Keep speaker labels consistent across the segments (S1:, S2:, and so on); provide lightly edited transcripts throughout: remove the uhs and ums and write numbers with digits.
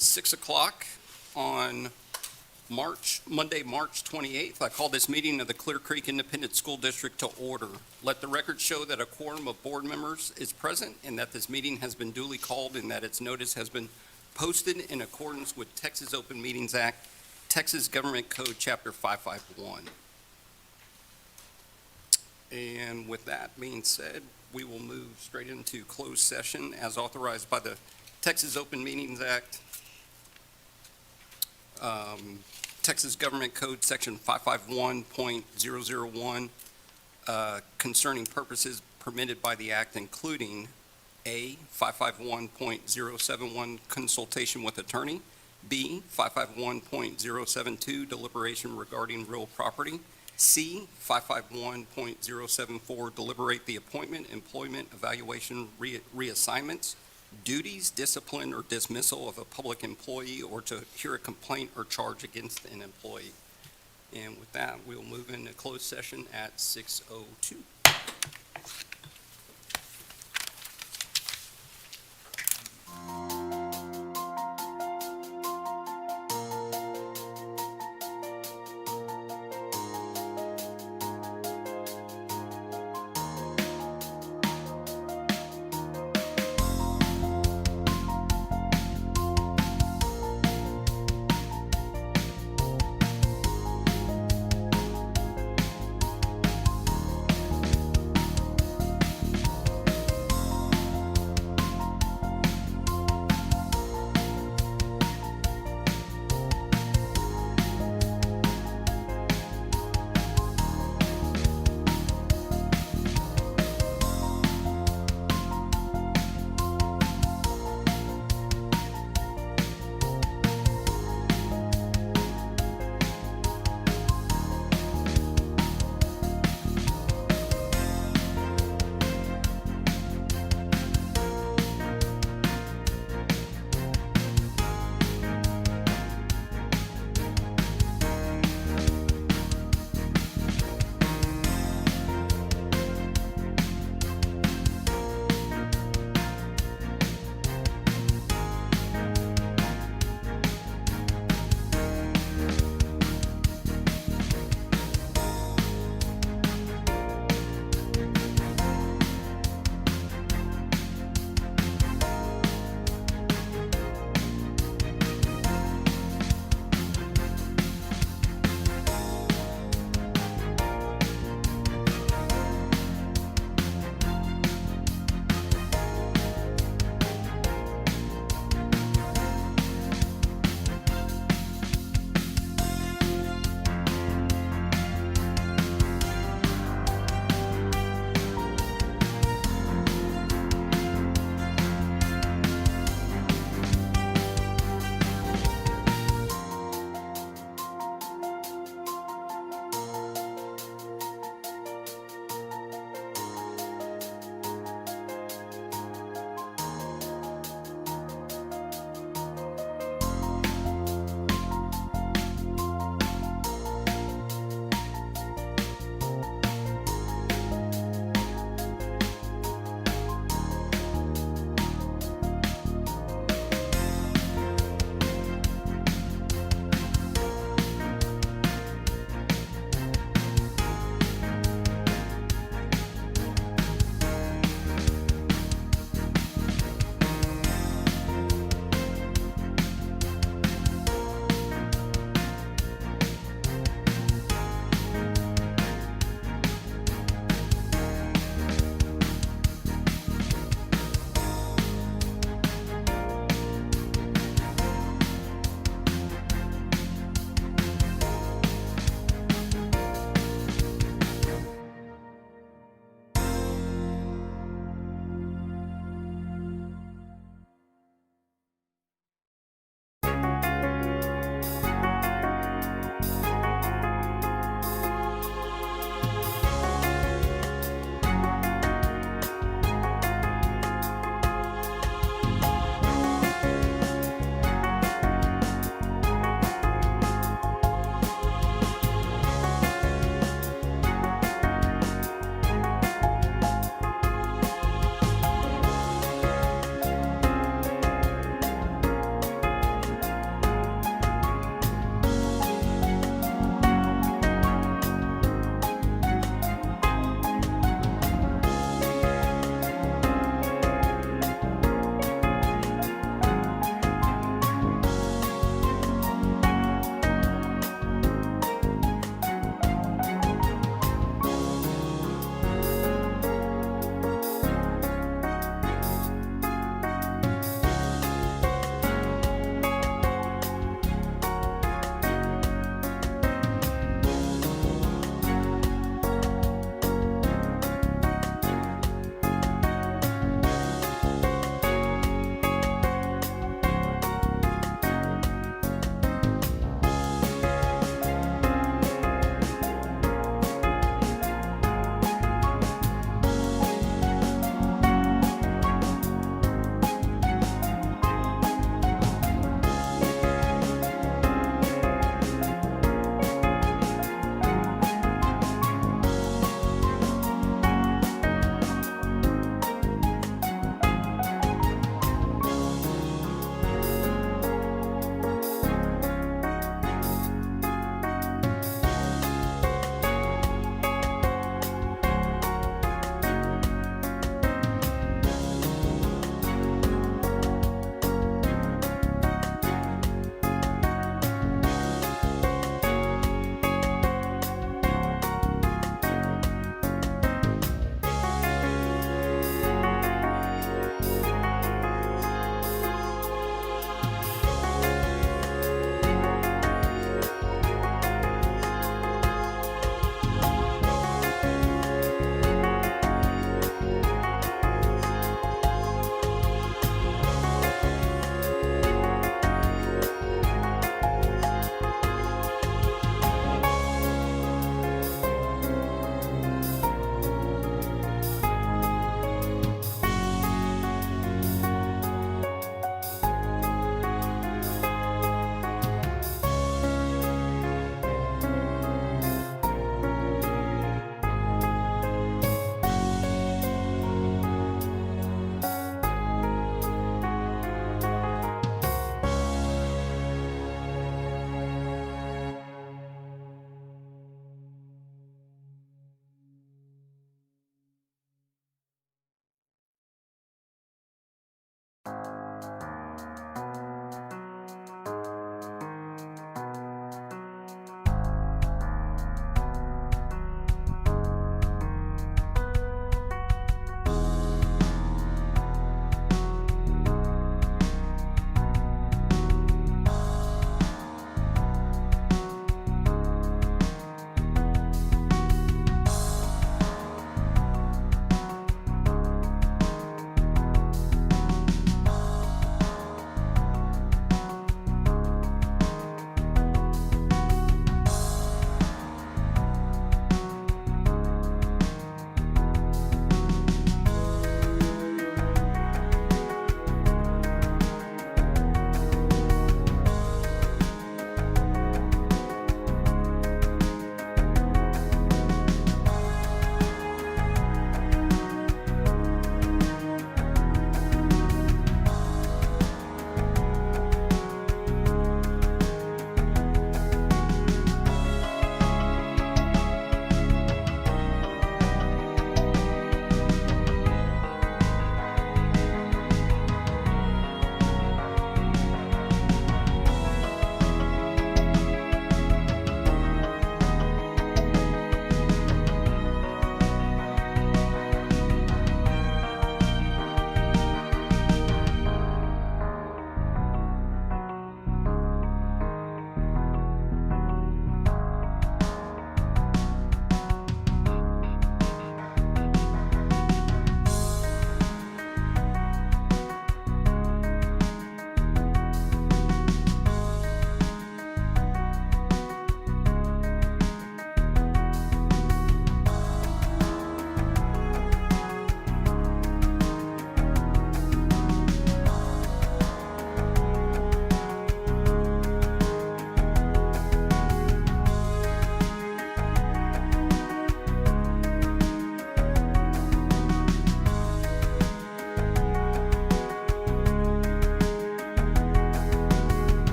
S1: is 6 o'clock on Monday, March 28th. I call this meeting of the Clear Creek Independent School District to order. Let the record show that a quorum of board members is present and that this meeting has been duly called and that its notice has been posted in accordance with Texas Open Meetings Act, Texas Government Code, Chapter 551. And with that being said, we will move straight into closed session as authorized by the Texas Open Meetings Act, Texas Government Code Section 551.001, concerning purposes permitted by the Act, including A, 551.071, consultation with attorney, B, 551.072, deliberation regarding real property, C, 551.074, deliberate the appointment, employment, evaluation, reassignments, duties, discipline, or dismissal of a public employee, or to hear a complaint or charge against an employee. And with that, we'll move into closed session at 6:02.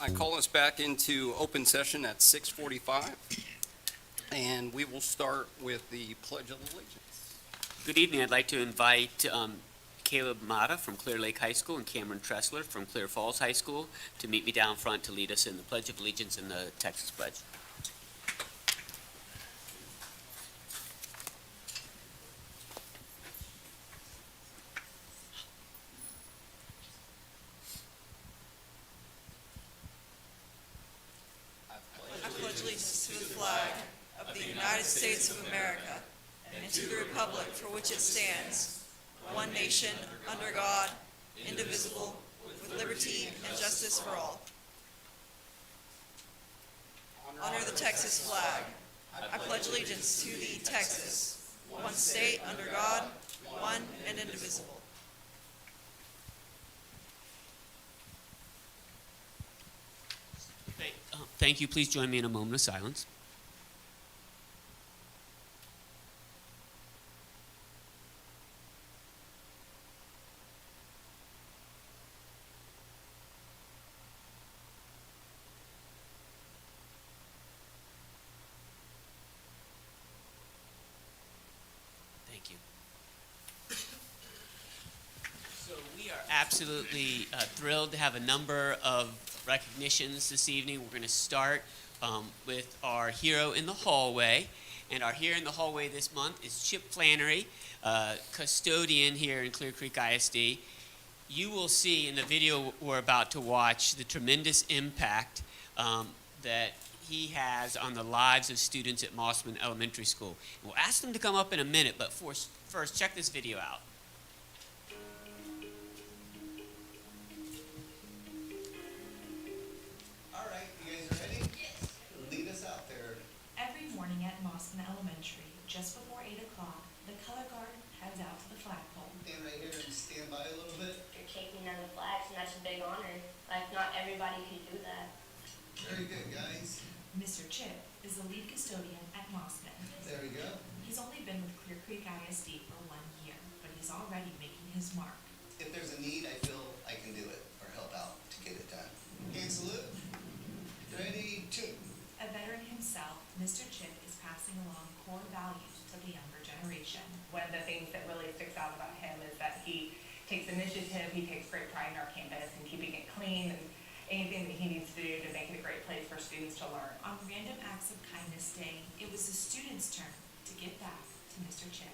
S1: I call us back into open session at 6:45. And we will start with the Pledge of Allegiance.
S2: Good evening. I'd like to invite Caleb Mata from Clear Lake High School and Cameron Tressler from Clear Falls High School to meet me down front to lead us in the Pledge of Allegiance and the Texas Pledge.
S3: I pledge allegiance to the flag of the United States of America and to the republic for which it stands, one nation, under God, indivisible, with liberty and justice for all. Honor the Texas flag. I pledge allegiance to the Texas, one state under God, one and indivisible.
S2: Thank you. Please join me in a moment of silence. Thank you. So we are absolutely thrilled to have a number of recognitions this evening. We're going to start with our hero in the hallway. And our hero in the hallway this month is Chip Flannery, custodian here in Clear Creek ISD. You will see in the video we're about to watch the tremendous impact that he has on the lives of students at Mossman Elementary School. We'll ask them to come up in a minute, but first, check this video out.
S4: All right, you guys are ready?
S5: Yes.
S4: Lead us out there.
S5: Every morning at Mossman Elementary, just before 8 o'clock, the color guard heads out to the flagpole.
S4: Stand right here and stand by a little bit.
S6: You're taking down the flags, and that's a big honor. Like, not everybody can do that.
S4: Very good, guys.
S5: Mr. Chip is the lead custodian at Mossman.
S4: There we go.
S5: He's only been with Clear Creek ISD for 1 year, but he's already making his mark.
S4: If there's a need, I feel I can do it or help out to get it done. Hand salute. Ready, two.
S5: A veteran himself, Mr. Chip is passing along core values to the younger generation.
S7: One of the things that really sticks out about him is that he takes initiative, he takes great pride in our campus and keeping it clean and anything that he needs to do to make it a great place for students to learn.
S5: On Random Acts of Kindness Day, it was the students' turn to give back to Mr. Chip.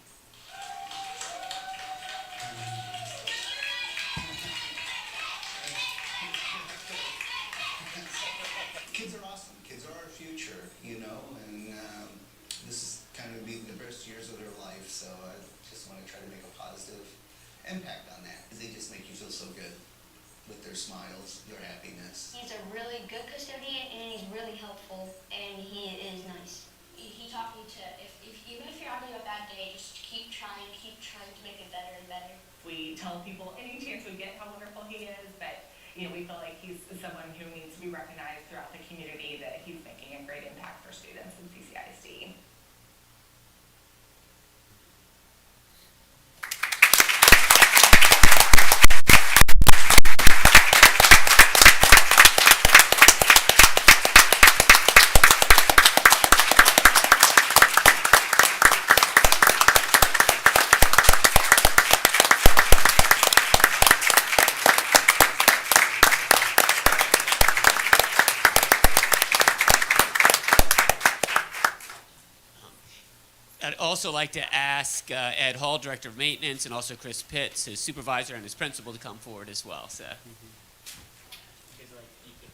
S4: Kids are awesome. Kids are our future, you know, and this is kind of be the best years of their life, so I just want to try to make a positive impact on that. They just make you feel so good with their smiles, their happiness.
S6: He's a really good custodian, and he's really helpful, and he is nice. He taught me to, even if you're having a bad day, just keep trying to make it better and better.
S7: We tell people any chance we get how wonderful he is, but we feel like he's someone who needs to be recognized throughout the community, that he's making a great impact for students in CCISD.
S2: I'd also like to ask Ed Hall, Director of Maintenance, and also Chris Pitts, his supervisor and his principal, to come forward as well. So, if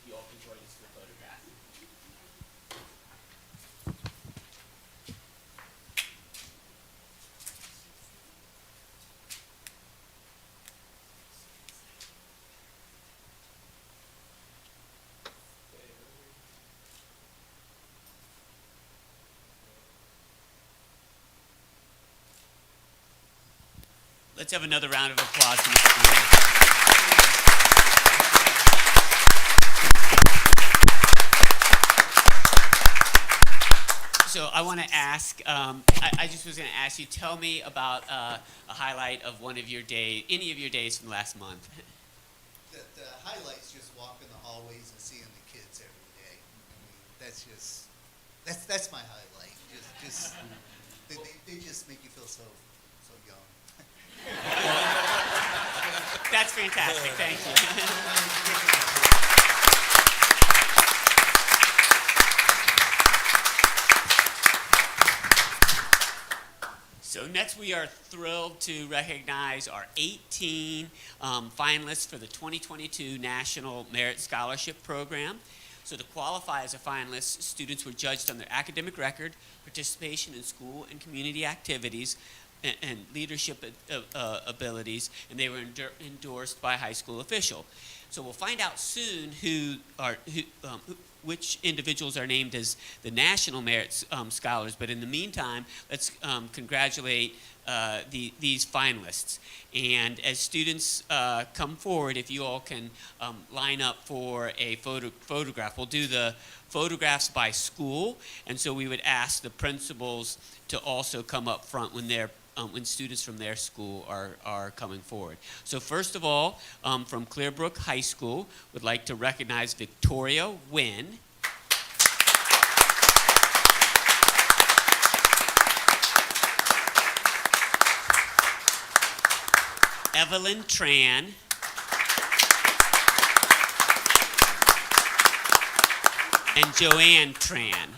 S2: you all can join us for the photograph. Let's have another round of applause for Mr. Miller. So I want to ask, I just was going to ask you, tell me about a highlight of one of your days, any of your days from last month.
S4: The highlight's just walking the hallways and seeing the kids every day. I mean, that's my highlight. They just make you feel so young.
S2: That's fantastic. Thank you. So next we are thrilled to recognize our 18 finalists for the 2022 National Merit Scholarship Program. So to qualify as a finalist, students were judged on their academic record, participation in school and community activities, and leadership abilities, and they were endorsed by a high school official. So we'll find out soon which individuals are named as the National Merit Scholars, but in the meantime, let's congratulate these finalists. And as students come forward, if you all can line up for a photograph, we'll do the photographs by school, and so we would ask the principals to also come up front when students from their school are coming forward. So first of all, from Clearbrook High School, would like to recognize Victoria Wynn. Evelyn Tran. And Joanne Tran.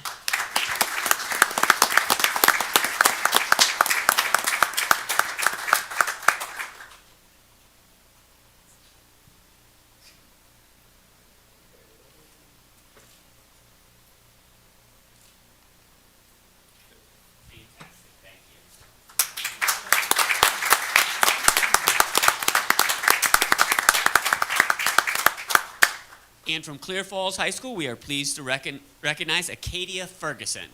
S2: And from Clear Falls High School, we are pleased to recognize Acadia Ferguson.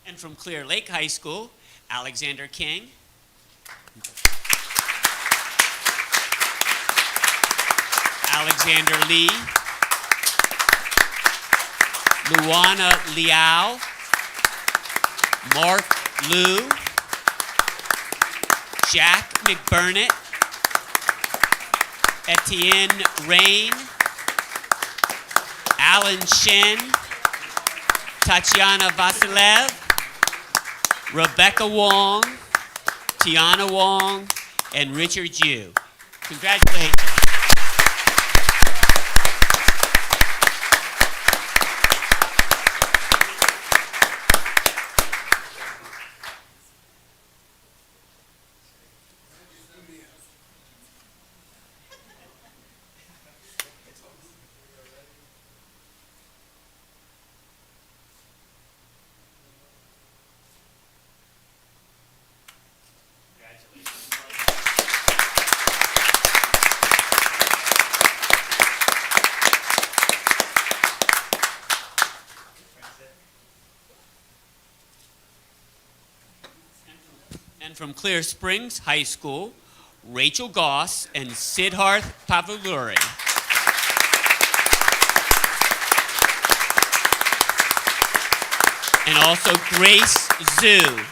S2: And from Clear Lake High School, Alexander King. Alexander Lee. Luana Liao. Mark Liu. Jack McBurnett. Etienne Rain. Alan Shen. Tatiana Vasilev. Rebecca Wong, Tiana Wong, and Richard Yu. Congratulations. And from Clear Springs High School, Rachel Goss and Siddharth Pavuluri. And also Grace Zhu.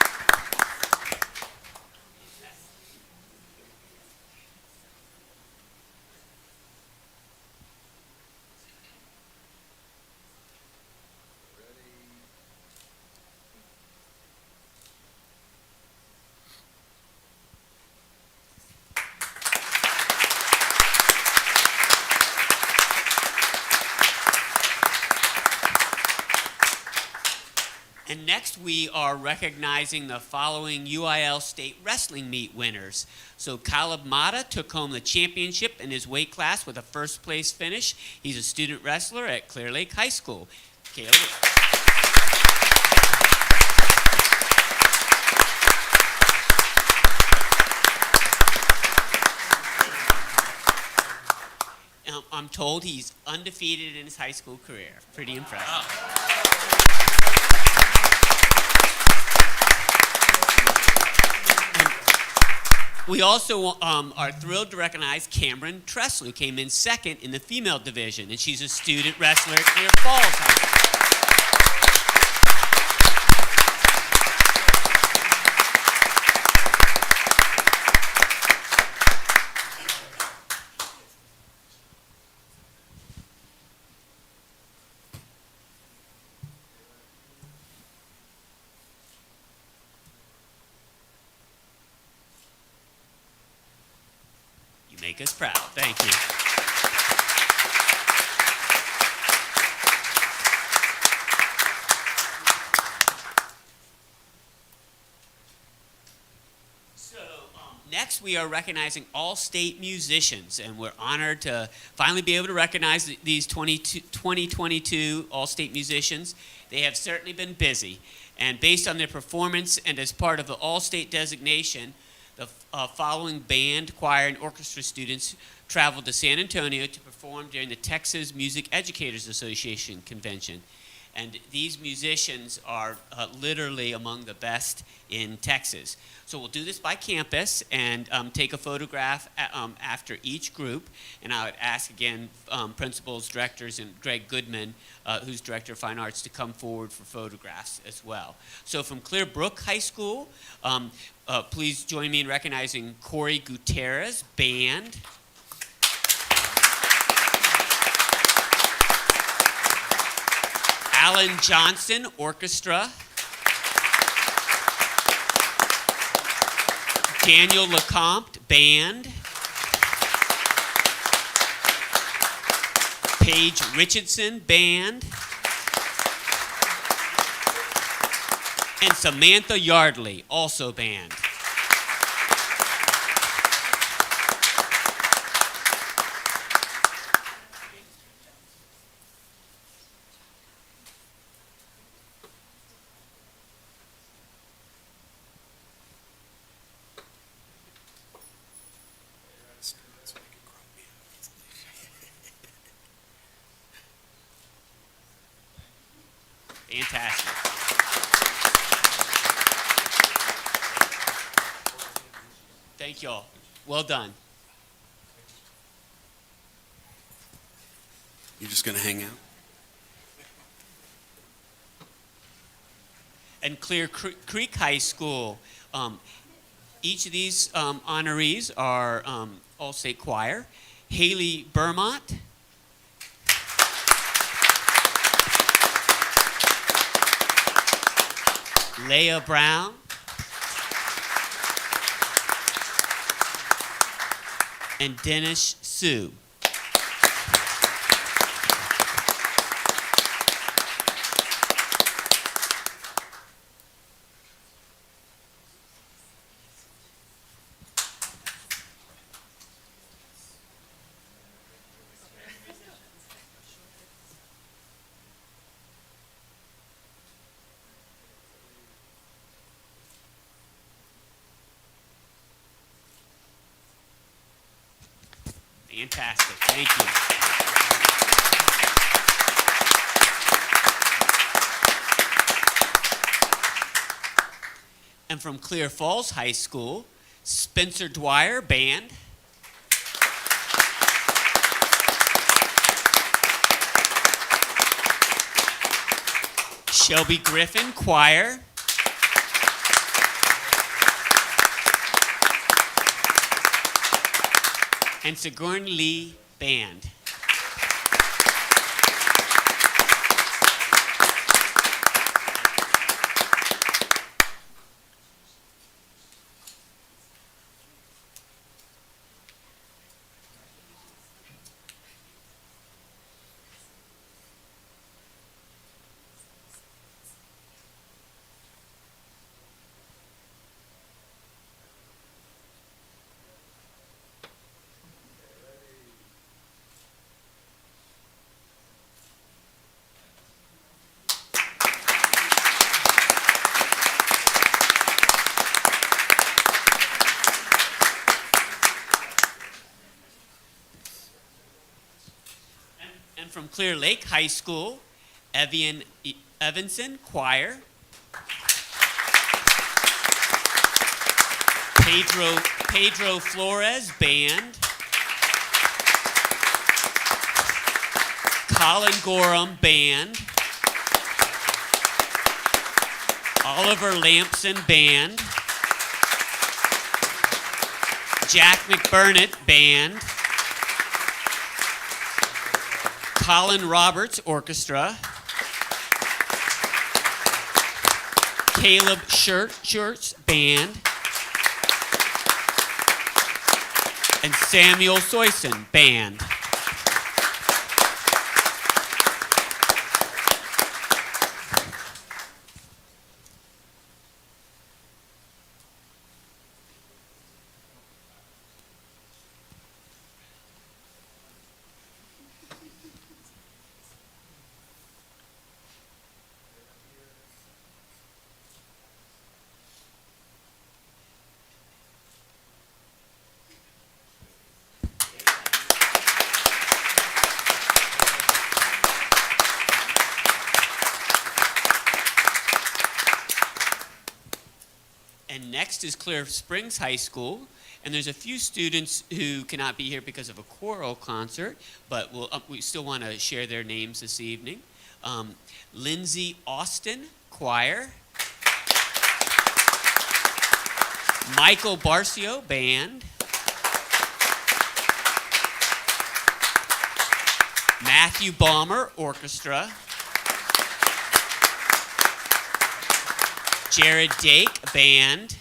S2: And next we are recognizing the following UIL state wrestling meet winners. So Caleb Mata took home the championship in his weight class with a first place finish. He's a student wrestler at Clear Lake High School. Caleb. I'm told he's undefeated in his high school career. Pretty impressive. We also are thrilled to recognize Cameron Tressler, who came in second in the female division, and she's a student wrestler at Clear Falls High School. You make us proud. Thank you. Next, we are recognizing all state musicians, and we're honored to finally be able to recognize these 2022 all-state musicians. They have certainly been busy, and based on their performance and as part of the all-state designation, the following band, choir, and orchestra students traveled to San Antonio to perform during the Texas Music Educators Association convention. And these musicians are literally among the best in Texas. So we'll do this by campus and take a photograph after each group. And I would ask again principals, directors, and Greg Goodman, who's Director of Fine Arts, to come forward for photographs as well. So from Clear Brook High School, please join me in recognizing Corey Gutierrez, band. Alan Johnson, orchestra. Daniel Lecomte, band. Paige Richardson, band. And Samantha Yardley, also band. Fantastic. Thank you all. Well done.
S8: You're just going to hang out?
S2: And Clear Creek High School. Each of these honorees are all-state choir. Haley Bermont. Leah Brown. And Dennis Sue. Fantastic. Thank you. And from Clear Falls High School, Spencer Dwyer, band. Shelby Griffin, choir. And Sigourney Lee, band. Clear Lake High School, Evian Evanson Choir, Pedro Flores Band, Colin Gorham Band, Oliver Lampson Band, Jack McBurnett Band, Colin Roberts Orchestra, Caleb Schurz Band, and Samuel Soyson Band. And next is Clear Springs High School. And there's a few students who cannot be here because of a choral concert, but we still want to share their names this evening. Lindsay Austin Choir, Michael Barcio Band, Matthew Balmer Orchestra, Jared Dake Band,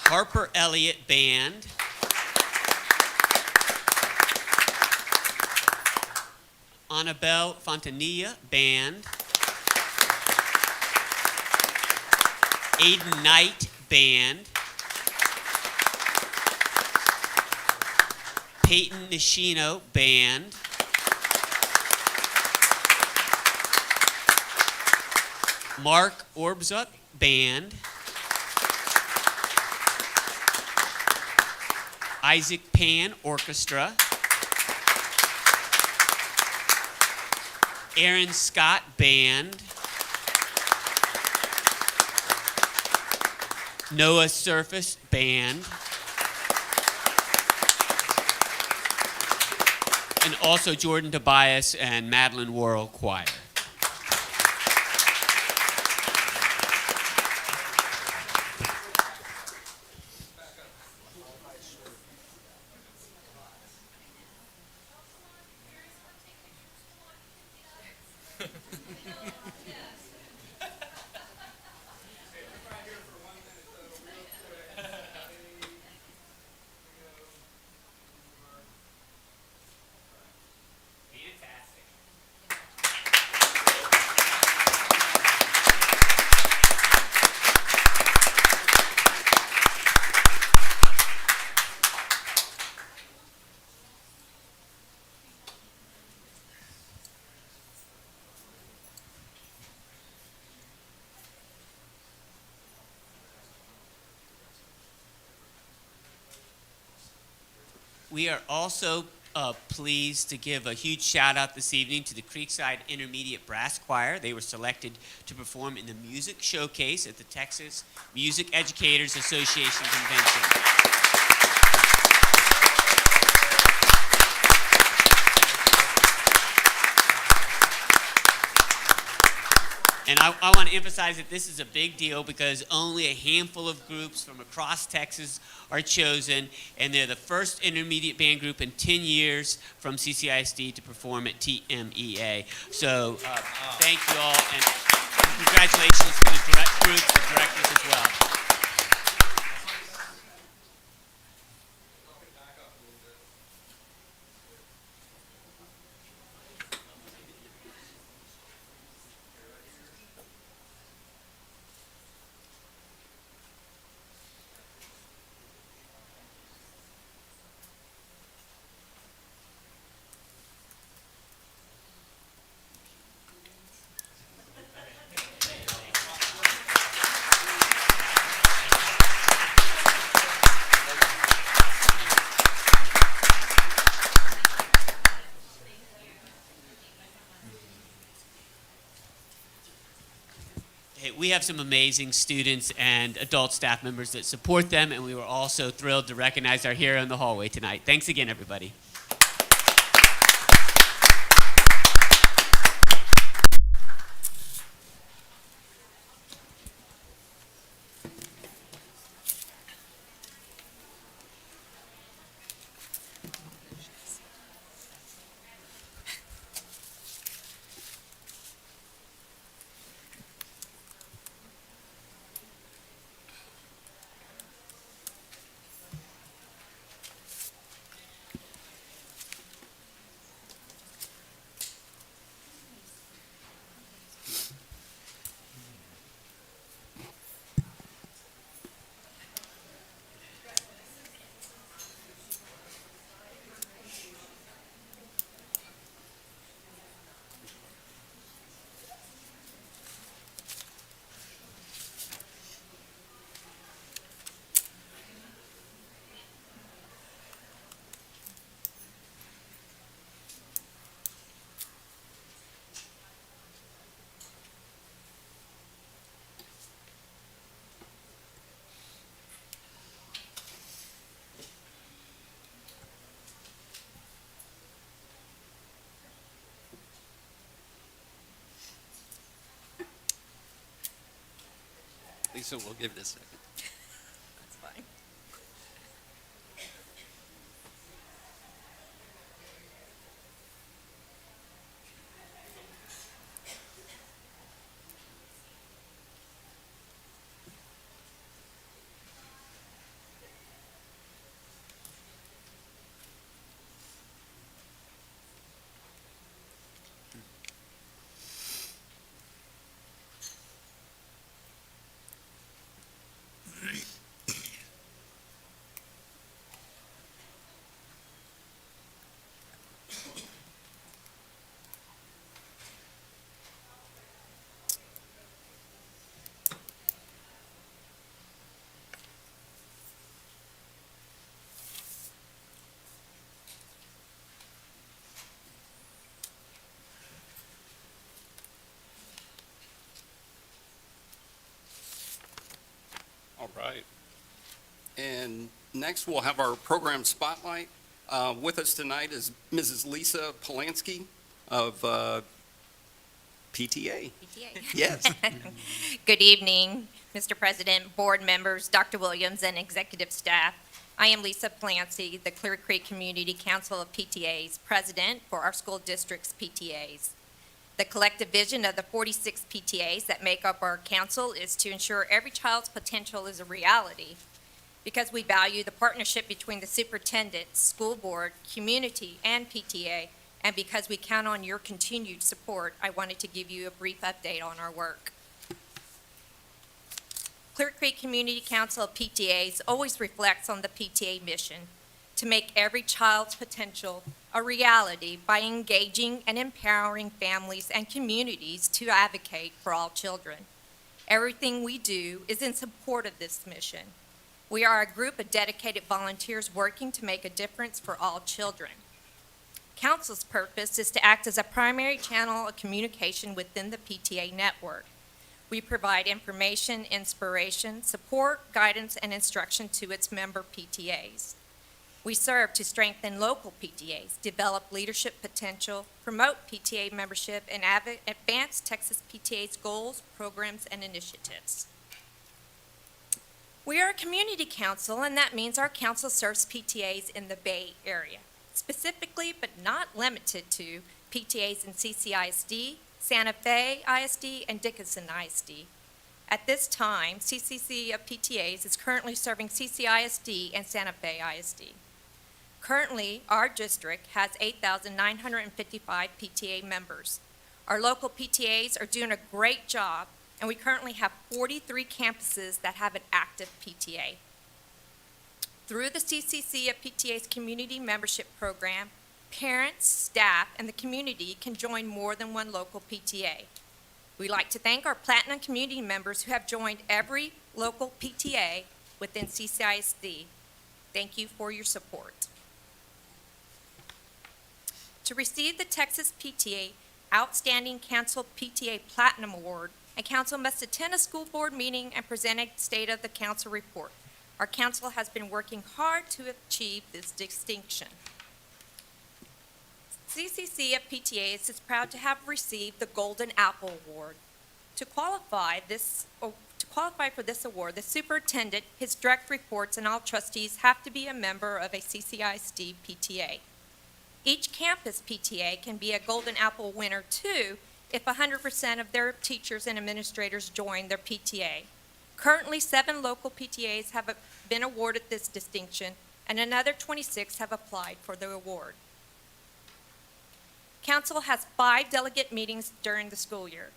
S2: Harper Elliott Band, Annabelle Fontanilla Band, Aiden Knight Band, Peyton Nishino Band, Mark Orbzuk Band, Isaac Pan Orchestra, Aaron Scott Band, Noah Surface Band, and also Jordan Tobias and Madeline Worrell Choir. We are also pleased to give a huge shout out this evening to the Creekside Intermediate Brass Choir. They were selected to perform in the music showcase at the Texas Music Educators Association Convention. And I want to emphasize that this is a big deal because only a handful of groups from across Texas are chosen, and they're the first intermediate band group in 10 years from CCISD to perform at TMEA. So thank you all, and congratulations to the groups, the directors as well. Hey, we have some amazing students and adult staff members that support them, and we were also thrilled to recognize our hero in the hallway tonight. Thanks again, everybody.
S1: Lisa, we'll give it a second.
S3: That's fine.
S1: All right. And next, we'll have our program spotlight. With us tonight is Mrs. Lisa Polanski of PTA. Yes.
S8: Good evening, Mr. President, board members, Dr. Williams, and executive staff. I am Lisa Polanski, the Clear Creek Community Council of PTAs, president for our school district's PTAs. The collective vision of the 46 PTAs that make up our council is to ensure every child's potential is a reality, because we value the partnership between the superintendent, school board, community, and PTA, and because we count on your continued support, I wanted to give you a brief update on our work. Clear Creek Community Council of PTAs always reflects on the PTA mission to make every child's potential a reality by engaging and empowering families and communities to advocate for all children. Everything we do is in support of this mission. We are a group of dedicated volunteers working to make a difference for all children. Council's purpose is to act as a primary channel of communication within the PTA network. We provide information, inspiration, support, guidance, and instruction to its member PTAs. We serve to strengthen local PTAs, develop leadership potential, promote PTA membership, and advance Texas PTA's goals, programs, and initiatives. We are a community council, and that means our council serves PTAs in the Bay Area, specifically but not limited to PTAs in CCISD, Santa Fe ISD, and Dickinson ISD. At this time, CCC of PTAs is currently serving CCISD and Santa Fe ISD. Currently, our district has 8,955 PTA members. Our local PTAs are doing a great job, and we currently have 43 campuses that have an active PTA. Through the CCC of PTA's community membership program, parents, staff, and the community can join more than one local PTA. We'd like to thank our Platinum community members who have joined every local PTA within CCISD. Thank you for your support. To receive the Texas PTA Outstanding Council PTA Platinum Award A council must attend a school board meeting and present a state of the council report. Our council has been working hard to achieve this distinction. CCC of PTAs is proud to have received the Golden Apple Award. To qualify for this award, the superintendent, his direct reports, and all trustees have to be a member of a CCISD PTA. Each campus PTA can be a Golden Apple winner too if 100% of their teachers and administrators join their PTA. Currently, 7 local PTAs have been awarded this distinction, and another 26 have applied for the award. Council has 5 delegate meetings during the school year.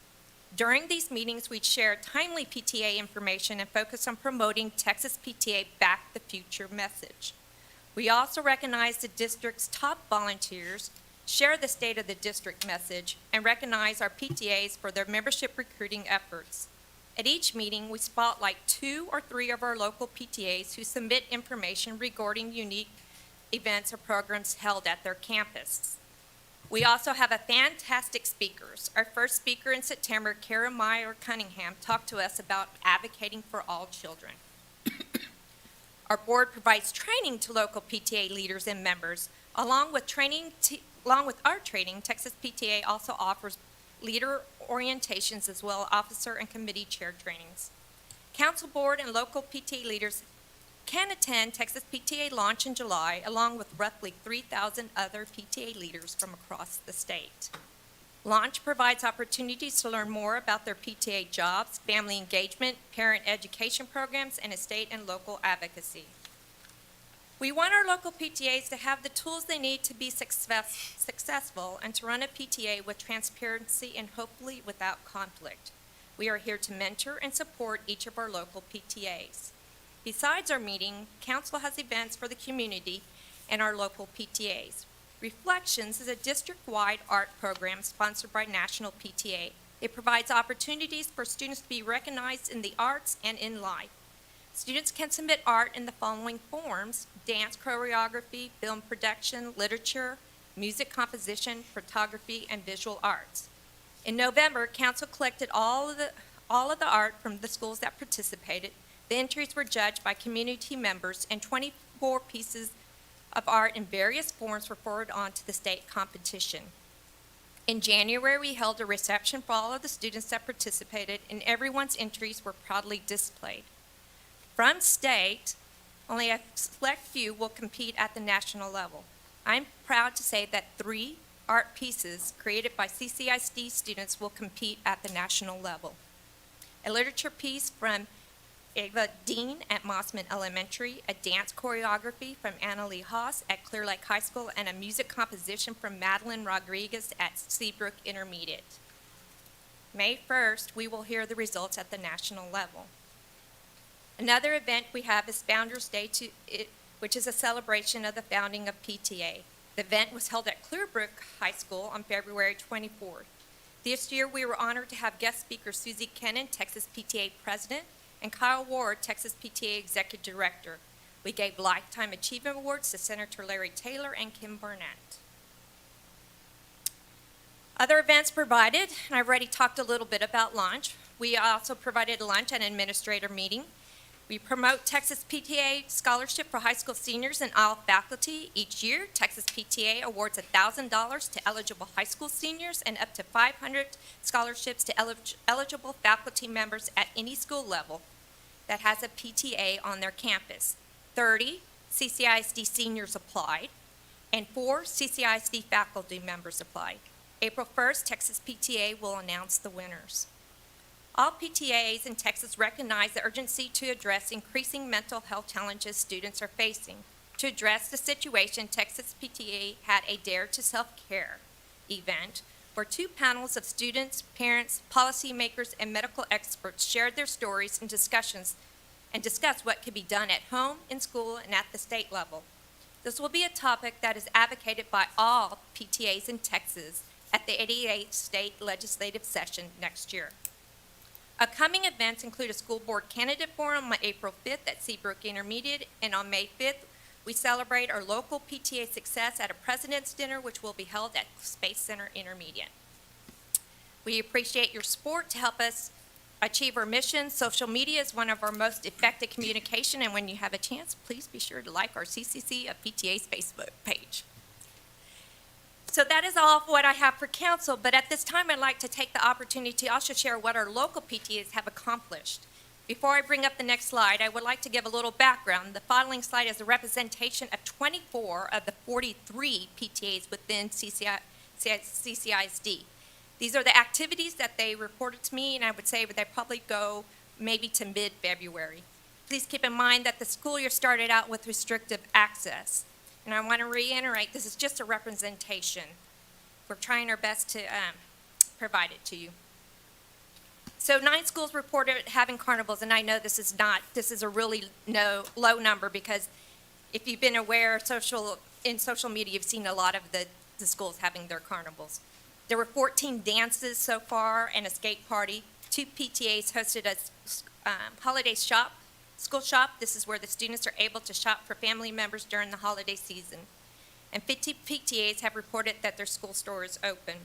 S8: During these meetings, we share timely PTA information and focus on promoting Texas PTA Back the Future message. We also recognize the district's top volunteers, share the state of the district message, and recognize our PTAs for their membership recruiting efforts. At each meeting, we spotlight 2 or 3 of our local PTAs who submit information regarding unique events or programs held at their campus. We also have a fantastic speakers. Our first speaker in September, Kara Meyer Cunningham, talked to us about advocating for all children. Our board provides training to local PTA leaders and members. Along with our training, Texas PTA also offers leader orientations as well as officer and committee chair trainings. Council board and local PTA leaders can attend Texas PTA launch in July, along with roughly 3,000 other PTA leaders from across the state. Launch provides opportunities to learn more about their PTA jobs, family engagement, parent education programs, and state and local advocacy. We want our local PTAs to have the tools they need to be successful and to run a PTA with transparency and hopefully without conflict. We are here to mentor and support each of our local PTAs. Besides our meeting, Council has events for the community and our local PTAs. Reflections is a district-wide art program sponsored by National PTA. It provides opportunities for students to be recognized in the arts and in life. Students can submit art in the following forms: dance choreography, film production, literature, music composition, photography, and visual arts. In November, Council collected all of the art from the schools that participated. The entries were judged by community members, and 24 pieces of art in various forms were forwarded on to the state competition. In January, we held a reception for all of the students that participated, and everyone's entries were proudly displayed. From state, only a select few will compete at the national level. I'm proud to say that 3 art pieces created by CCISD students will compete at the national level. A literature piece from Ava Dean at Mossman Elementary, a dance choreography from Anna Lee Haas at Clear Lake High School, and a music composition from Madeline Rodriguez at Seabrook Intermediate. May 1st, we will hear the results at the national level. Another event we have is Founders Day, which is a celebration of the founding of PTA. The event was held at Clearbrook High School on February 24th. This year, we were honored to have guest speaker Susie Kennan, Texas PTA President, and Kyle Ward, Texas PTA Executive Director. We gave Lifetime Achievement Awards to Senator Larry Taylor and Kim Barnett. Other events provided, and I've already talked a little bit about lunch. We also provided lunch and administrator meeting. We promote Texas PTA Scholarship for high school seniors and all faculty. Each year, Texas PTA awards $1,000 to eligible high school seniors and up to 500 scholarships to eligible faculty members at any school level that has a PTA on their campus. 30 CCISD seniors applied, and 4 CCISD faculty members applied. April 1st, Texas PTA will announce the winners. All PTAs in Texas recognize the urgency to address increasing mental health challenges students are facing. To address the situation, Texas PTA had a Dare to Self-Care event where 2 panels of students, parents, policymakers, and medical experts shared their stories and discussed what could be done at home, in school, and at the state level. This will be a topic that is advocated by all PTAs in Texas at the 88th State Legislative Session next year. Upcoming events include a school board candidate forum on April 5th at Seabrook Intermediate, and on May 5th, we celebrate our local PTA success at a President's Dinner, which will be held at Space Center Intermediate. We appreciate your support to help us achieve our mission. Social media is one of our most effective communication, and when you have a chance, please be sure to like our CCC of PTA's Facebook page. So that is all of what I have for council, but at this time, I'd like to take the opportunity to also share what our local PTAs have accomplished. Before I bring up the next slide, I would like to give a little background. The following slide is a representation of 24 of the 43 PTAs within CCISD. These are the activities that they reported to me, and I would say they probably go maybe to mid-February. Please keep in mind that the school year started out with restrictive access. And I want to reiterate, this is just a representation. We're trying our best to provide it to you. So 9 schools reported having carnivals, and I know this is a really low number, because if you've been aware in social media, you've seen a lot of the schools having their carnivals. There were 14 dances so far and a skate party. 2 PTAs hosted a holiday school shop. This is where the students are able to shop for family members during the holiday season. And 50 PTAs have reported that their school store is open.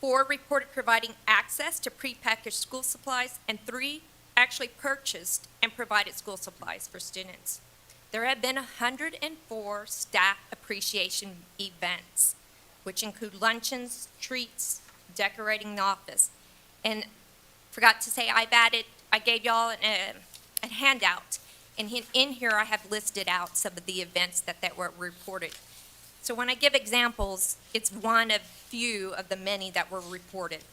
S8: 4 reported providing access to prepackaged school supplies, and 3 actually purchased and provided school supplies for students. There have been 104 staff appreciation events, which include luncheons, treats, decorating the office. And forgot to say, I gave y'all a handout, and in here I have listed out some of the events that were reported. So when I give examples, it's one of few of the many that were reported.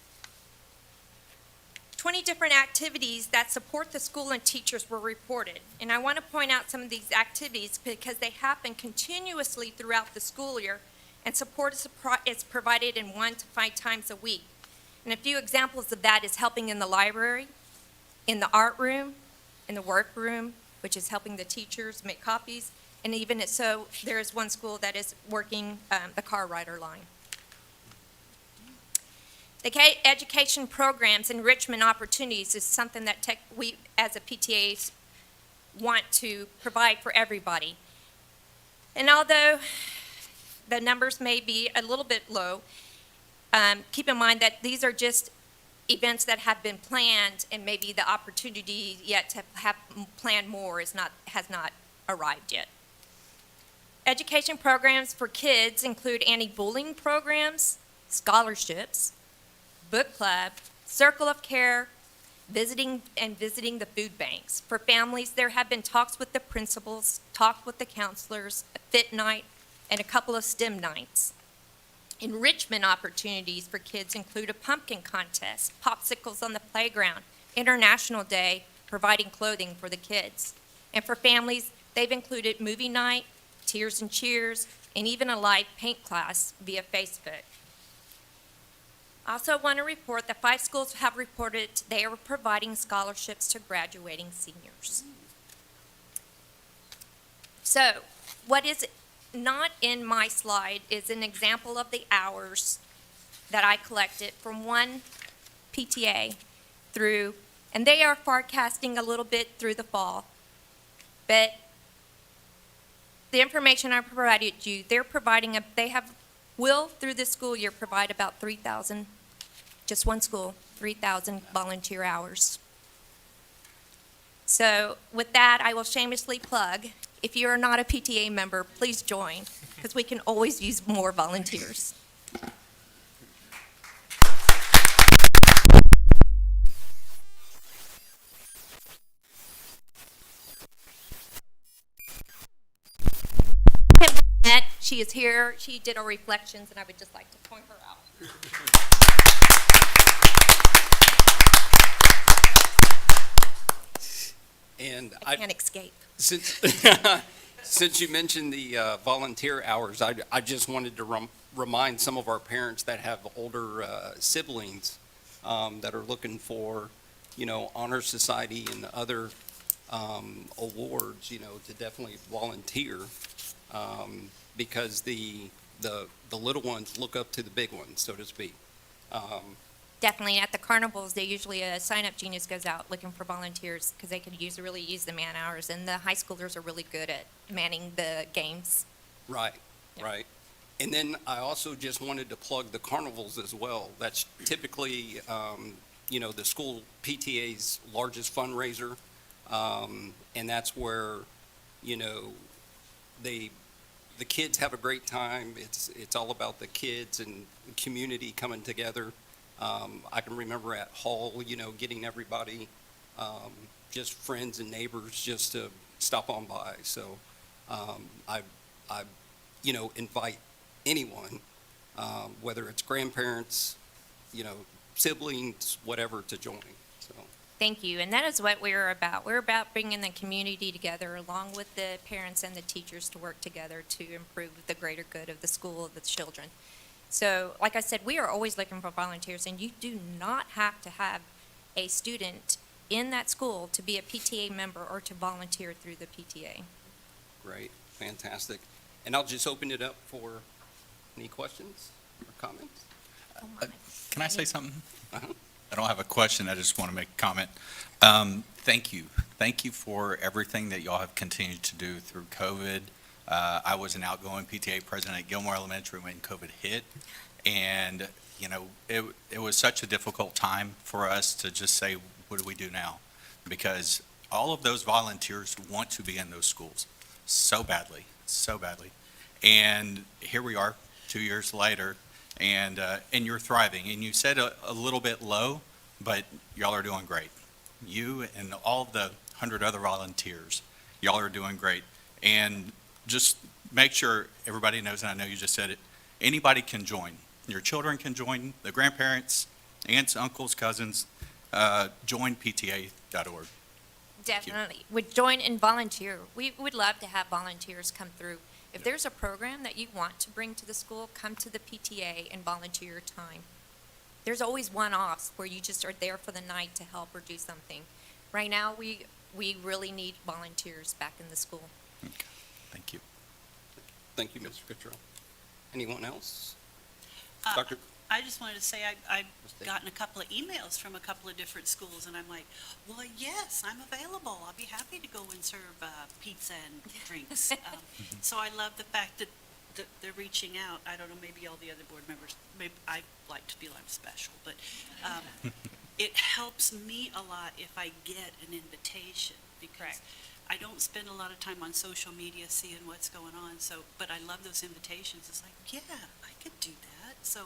S8: 20 different activities that support the school and teachers were reported. And I want to point out some of these activities because they happen continuously throughout the school year, and support is provided in 1 to 5 times a week. And a few examples of that is helping in the library, in the art room, in the work room, which is helping the teachers make copies, and even so, there is one school that is working the car rider line. The education programs, enrichment opportunities is something that we as a PTA want to provide for everybody. And although the numbers may be a little bit low, keep in mind that these are just events that have been planned, and maybe the opportunity yet to have planned more has not arrived yet. Education programs for kids include anti-bullying programs, scholarships, book club, circle of care, visiting the food banks. For families, there have been talks with the principals, talks with the counselors, a fit night, and a couple of STEM nights. Enrichment opportunities for kids include a pumpkin contest, popsicles on the playground, International Day, providing clothing for the kids. And for families, they've included movie night, Tears and Cheers, and even a live paint class via Facebook. I also want to report that 5 schools have reported they are providing scholarships to graduating seniors. So, what is not in my slide is an example of the hours that I collected from one PTA through, and they are forecasting a little bit through the fall, but the information I provided you, will through this school year provide about 3,000, just one school, 3,000 volunteer hours. So with that, I will shamelessly plug, if you are not a PTA member, please join, because we can always use more volunteers. She is here. She did our reflections, and I would just like to point her out.
S1: And
S8: I can't escape.
S1: Since you mentioned the volunteer hours, I just wanted to remind some of our parents that have older siblings that are looking for, honor society and other awards, to definitely volunteer. Because the little ones look up to the big ones, so to speak.
S8: Definitely, at the carnivals, they usually, a sign-up genius goes out looking for volunteers because they could really use the man hours, and the high schoolers are really good at manning the games.
S1: Right,
S8: Yeah.
S1: right. And then I also just wanted to plug the carnivals as well. That's typically the school PTA's largest fundraiser. And that's where, the kids have a great time. It's all about the kids and the community coming together. I can remember at Hall, getting everybody, just friends and neighbors just to stop on by. So I invite anyone, whether it's grandparents, siblings, whatever, to join. So
S8: Thank you, and that is what we're about. We're about bringing the community together along with the parents and the teachers to work together to improve the greater good of the school, of the children. So, like I said, we are always looking for volunteers, and you do not have to have a student in that school to be a PTA member or to volunteer through the PTA.
S1: great, fantastic. And I'll just open it up for any questions or comments.
S8: Oh my.
S9: Can I say something?
S1: Uh-huh.
S9: I don't have a question, I just want to make a comment. Thank you. Thank you for everything that y'all have continued to do through COVID. I was an outgoing PTA president at Gilmore Elementary when COVID hit, and, it was such a difficult time for us to just say, what do we do now? Because all of those volunteers want to be in those schools so badly, so badly. And here we are, 2 years later, and you're thriving. And you said a little bit low, but y'all are doing great. You and all of the 100 other volunteers, y'all are doing great. And just make sure everybody knows, and I know you just said it, anybody can join. Your children can join, the grandparents, aunts, uncles, cousins, join PTA.org.
S8: Definitely. Would join and volunteer. We would love to have volunteers come through. If there's a program that you want to bring to the school, come to the PTA and volunteer your time. There's always one-offs where you just are there for the night to help or do something. Right now, we really need volunteers back in the school.
S9: Okay. Thank you.
S1: Thank you, Mr. Cottrell. Anyone else?
S10: Uh,
S1: Dr.
S10: I just wanted to say I've
S1: Mistake.
S10: gotten a couple of emails from a couple of different schools, and I'm like, well, yes, I'm available. I'll be happy to go and serve pizza and drinks. So I love the fact that they're reaching out. I don't know, maybe all the other board members, maybe I like to feel I'm special, but it helps me a lot if I get an invitation, because I don't spend a lot of time on social media seeing what's going on, but I love those invitations. It's like, yeah, I could do that. So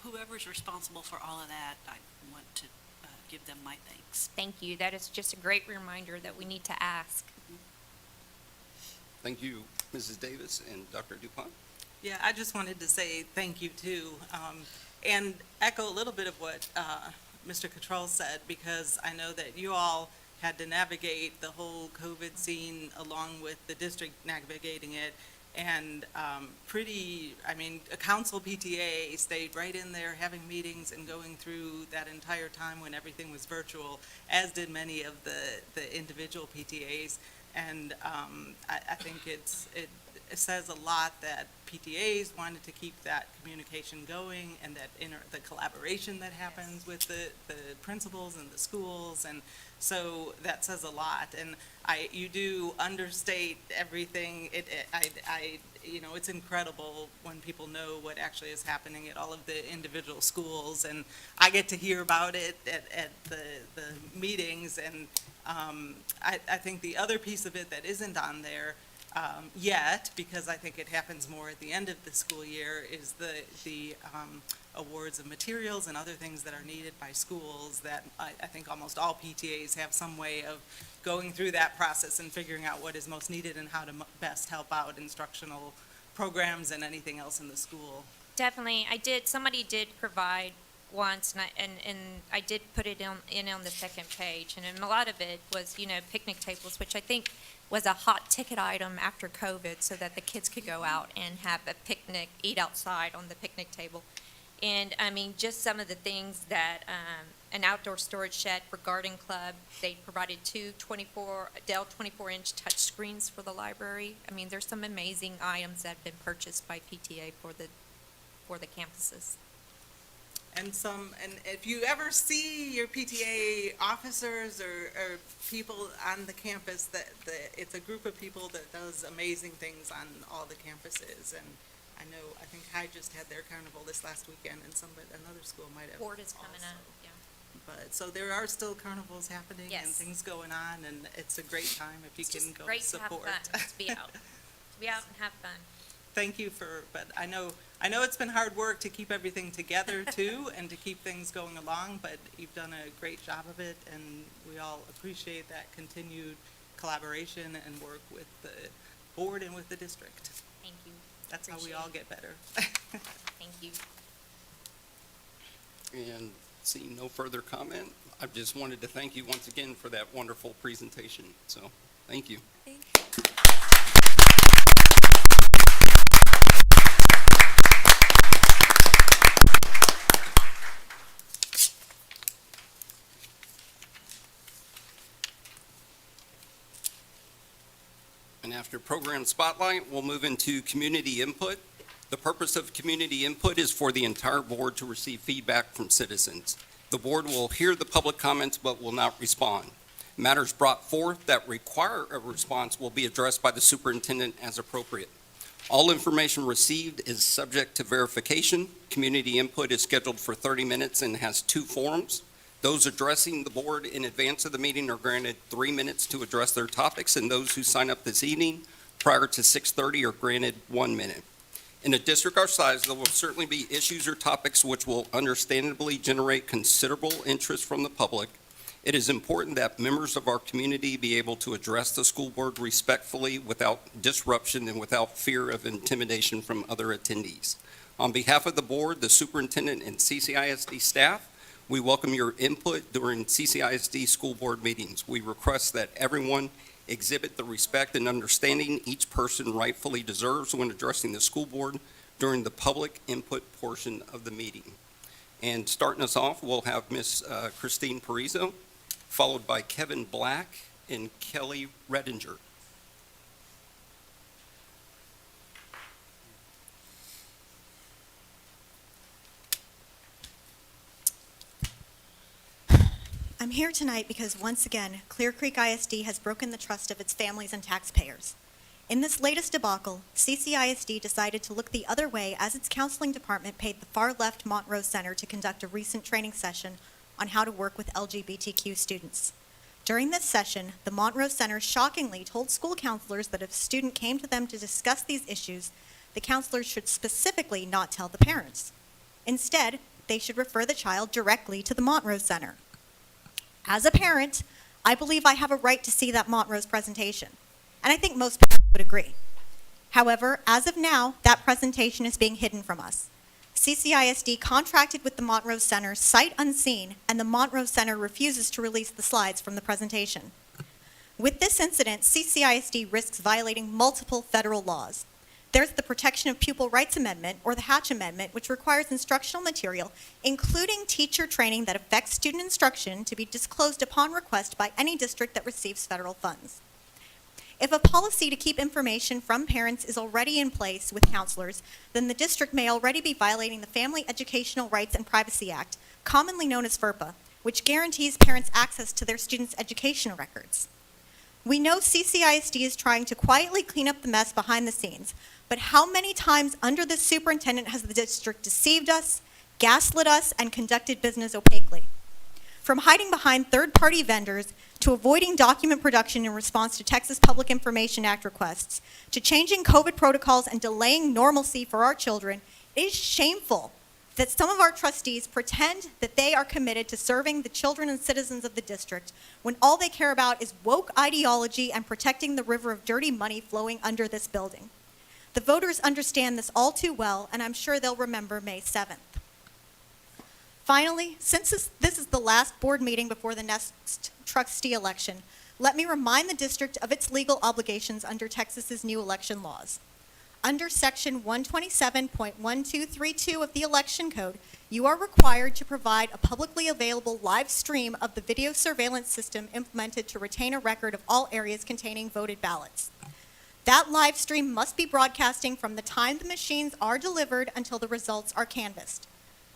S10: whoever's responsible for all of that, I want to give them my thanks.
S8: Thank you. That is just a great reminder that we need to ask.
S1: Thank you, Mrs. Davis and Dr. DuPont.
S11: Yeah, I just wanted to say thank you too, and echo a little bit of what Mr. Cottrell said, because I know that you all had to navigate the whole COVID scene along with the district navigating it. And a council PTA stayed right in there having meetings and going through that entire time when everything was virtual, as did many of the individual PTAs. And I think it says a lot that PTAs wanted to keep that communication going, and that the collaboration that happens with the principals and the schools, and so that says a lot. And you do understate everything. It's incredible when people know what actually is happening at all of the individual schools, and I get to hear about it at the meetings. And I think the other piece of it that isn't on there yet, because I think it happens more at the end of the school year, is the awards of materials and other things that are needed by schools that I think almost all PTAs have some way of going through that process and figuring out what is most needed and how to best help out instructional programs and anything else in the school.
S8: Definitely. Somebody did provide once, and I did put it in on the second page, and a lot of it was, picnic tables, which I think was a hot ticket item after COVID, so that the kids could go out and have a picnic, eat outside on the picnic table. And, just some of the things that, an outdoor storage shed for garden club, they provided two Dell 24-inch touch screens for the library. There's some amazing items that have been purchased by PTA for the campuses.
S11: And if you ever see your PTA officers or people on the campus, it's a group of people that does amazing things on all the campuses. And I think High just had their carnival this last weekend, and another school might have.
S8: Board is coming
S11: also.
S8: up, yeah.
S11: But, so there are still carnivals happening and
S8: Yes.
S11: things going on, and it's a great time if you
S8: It's
S11: can
S8: just
S11: go
S8: great to have
S11: support.
S8: fun, to be out, to be out and have fun.
S11: Thank you but I know it's been hard work to keep everything together too, and to keep things going along, but you've done a great job of it, and we all appreciate that continued collaboration and work with the board and with the district.
S8: Thank you.
S11: That's how we
S8: Appreciate
S11: all
S8: it.
S11: get better.
S8: Thank you.
S1: And seeing no further comment, I just wanted to thank you once again for that wonderful presentation. So, thank you. And after program spotlight, we'll move into community input. The purpose of community input is for the entire board to receive feedback from citizens. The board will hear the public comments but will not respond. Matters brought forth that require a response will be addressed by the superintendent as appropriate. All information received is subject to verification. Community input is scheduled for 30 minutes and has 2 forums. Those addressing the board in advance of the meeting are granted 3 minutes to address their topics, and those who sign up this evening prior to 6:30 are granted 1 minute. In a district our size, there will certainly be issues or topics which will understandably generate considerable interest from the public. It is important that members of our community be able to address the school board respectfully without disruption and without fear of intimidation from other attendees. On behalf of the board, the superintendent, and CCISD staff, we welcome your input during CCISD school board meetings. We request that everyone exhibit the respect and understanding each person rightfully deserves when addressing the school board during the public input portion of the meeting. And starting us off, we'll have Ms. Christine Parizo, followed by Kevin Black and Kelly Redinger.
S12: I'm here tonight because once again, Clear Creek ISD has broken the trust of its families and taxpayers. In this latest debacle, CCISD decided to look the other way as its counseling department paid the far-left Montrose Center to conduct a recent training session on how to work with LGBTQ students. During this session, the Montrose Center shockingly told school counselors that if a student came to them to discuss these issues, the counselors should specifically not tell the parents. Instead, they should refer the child directly to the Montrose Center. As a parent, I believe I have a right to see that Montrose presentation, and I think most parents would agree. However, as of now, that presentation is being hidden from us. CCISD contracted with the Montrose Center sight unseen, and the Montrose Center refuses to release the slides from the presentation. With this incident, CCISD risks violating multiple federal laws. There's the Protection of Pupil Rights Amendment, or the Hatch Amendment, which requires instructional material, including teacher training that affects student instruction, to be disclosed upon request by any district that receives federal funds. If a policy to keep information from parents is already in place with counselors, then the district may already be violating the Family Educational Rights and Privacy Act, commonly known as FERPA, which guarantees parents access to their students' educational records. We know CCISD is trying to quietly clean up the mess behind the scenes, but how many times under this superintendent has the district deceived us, gaslit us, and conducted business opaquely? From hiding behind third-party vendors, to avoiding document production in response to Texas Public Information Act requests, to changing COVID protocols and delaying normalcy for our children, it is shameful that some of our trustees pretend that they are committed to serving the children and citizens of the district when all they care about is woke ideology and protecting the river of dirty money flowing under this building. The voters understand this all too well, and I'm sure they'll remember May 7th. Finally, since this is the last board meeting before the next trustee election, let me remind the district of its legal obligations under Texas's new election laws. Under Section 127.1232 of the Election Code, you are required to provide a publicly available live stream of the video surveillance system implemented to retain a record of all areas containing voted ballots. That live stream must be broadcasting from the time the machines are delivered until the results are canvassed.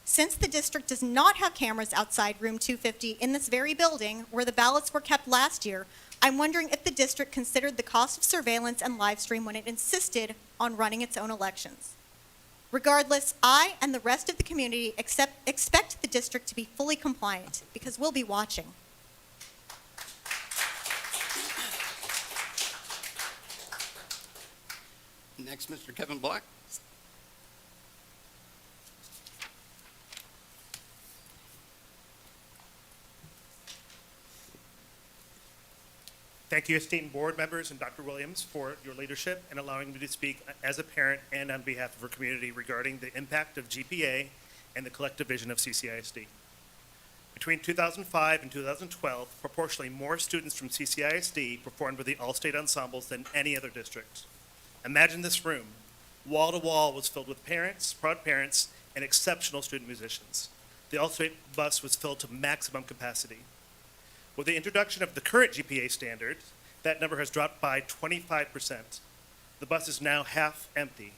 S12: Since the district does not have cameras outside room 250 in this very building where the ballots were kept last year, I'm wondering if the district considered the cost of surveillance and live stream when it insisted on running its own elections. Regardless, I and the rest of the community expect the district to be fully compliant because we'll be watching.
S1: Next, Mr. Kevin Black.
S13: Thank you, esteemed board members and Dr. Williams, for your leadership and allowing me to speak as a parent and on behalf of our community regarding the impact of GPA and the collective vision of CCISD. Between 2005 and 2012, proportionally more students from CCISD performed with the All-State ensembles than any other district. Imagine this room. Wall to wall was filled with parents, proud parents, and exceptional student musicians. The All-State bus was filled to maximum capacity. With the introduction of the current GPA standard, that number has dropped by 25%. The bus is now half empty.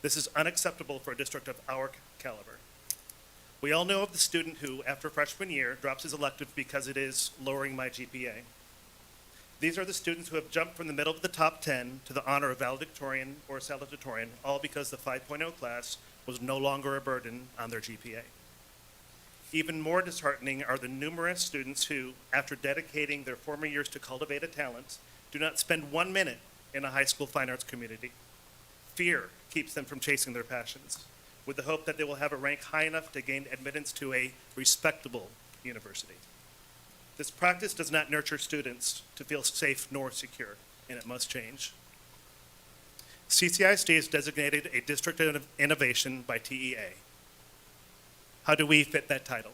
S13: This is unacceptable for a district of our caliber. We all know of the student who, after freshman year, drops his elective because it is lowering my GPA. These are the students who have jumped from the middle of the top 10 to the honor of valedictorian or salutatorian, all because the 5.0 class was no longer a burden on their GPA. Even more disheartening are the numerous students who, after dedicating their former years to cultivate a talent, do not spend 1 minute in a high school fine arts community. Fear keeps them from chasing their passions, with the hope that they will have a rank high enough to gain admittance to a respectable university. This practice does not nurture students to feel safe nor secure, and it must change. CCISD is designated a District of Innovation by TEA. How do we fit that title?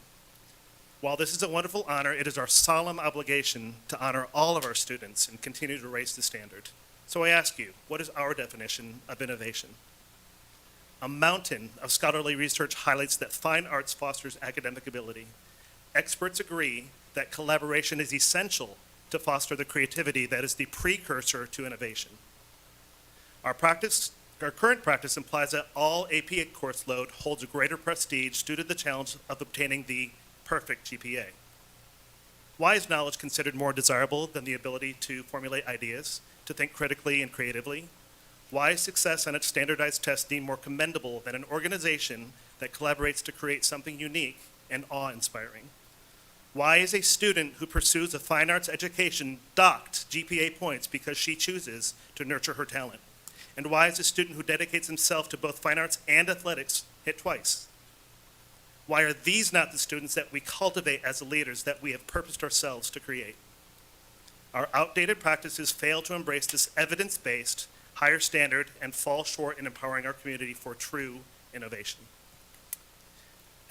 S13: While this is a wonderful honor, it is our solemn obligation to honor all of our students and continue to raise the standard. So I ask you, what is our definition of innovation? A mountain of scholarly research highlights that fine arts fosters academic ability. Experts agree that collaboration is essential to foster the creativity that is the precursor to innovation. Our current practice implies that all AP course load holds a greater prestige due to the challenge of obtaining the perfect GPA. Why is knowledge considered more desirable than the ability to formulate ideas, to think critically and creatively? Why is success on its standardized tests deemed more commendable than an organization that collaborates to create something unique and awe-inspiring? Why is a student who pursues a fine arts education docked GPA points because she chooses to nurture her talent? And why is a student who dedicates himself to both fine arts and athletics hit twice? Why are these not the students that we cultivate as the leaders that we have purposed ourselves to create? Our outdated practices fail to embrace this evidence-based, higher standard and fall short in empowering our community for true innovation.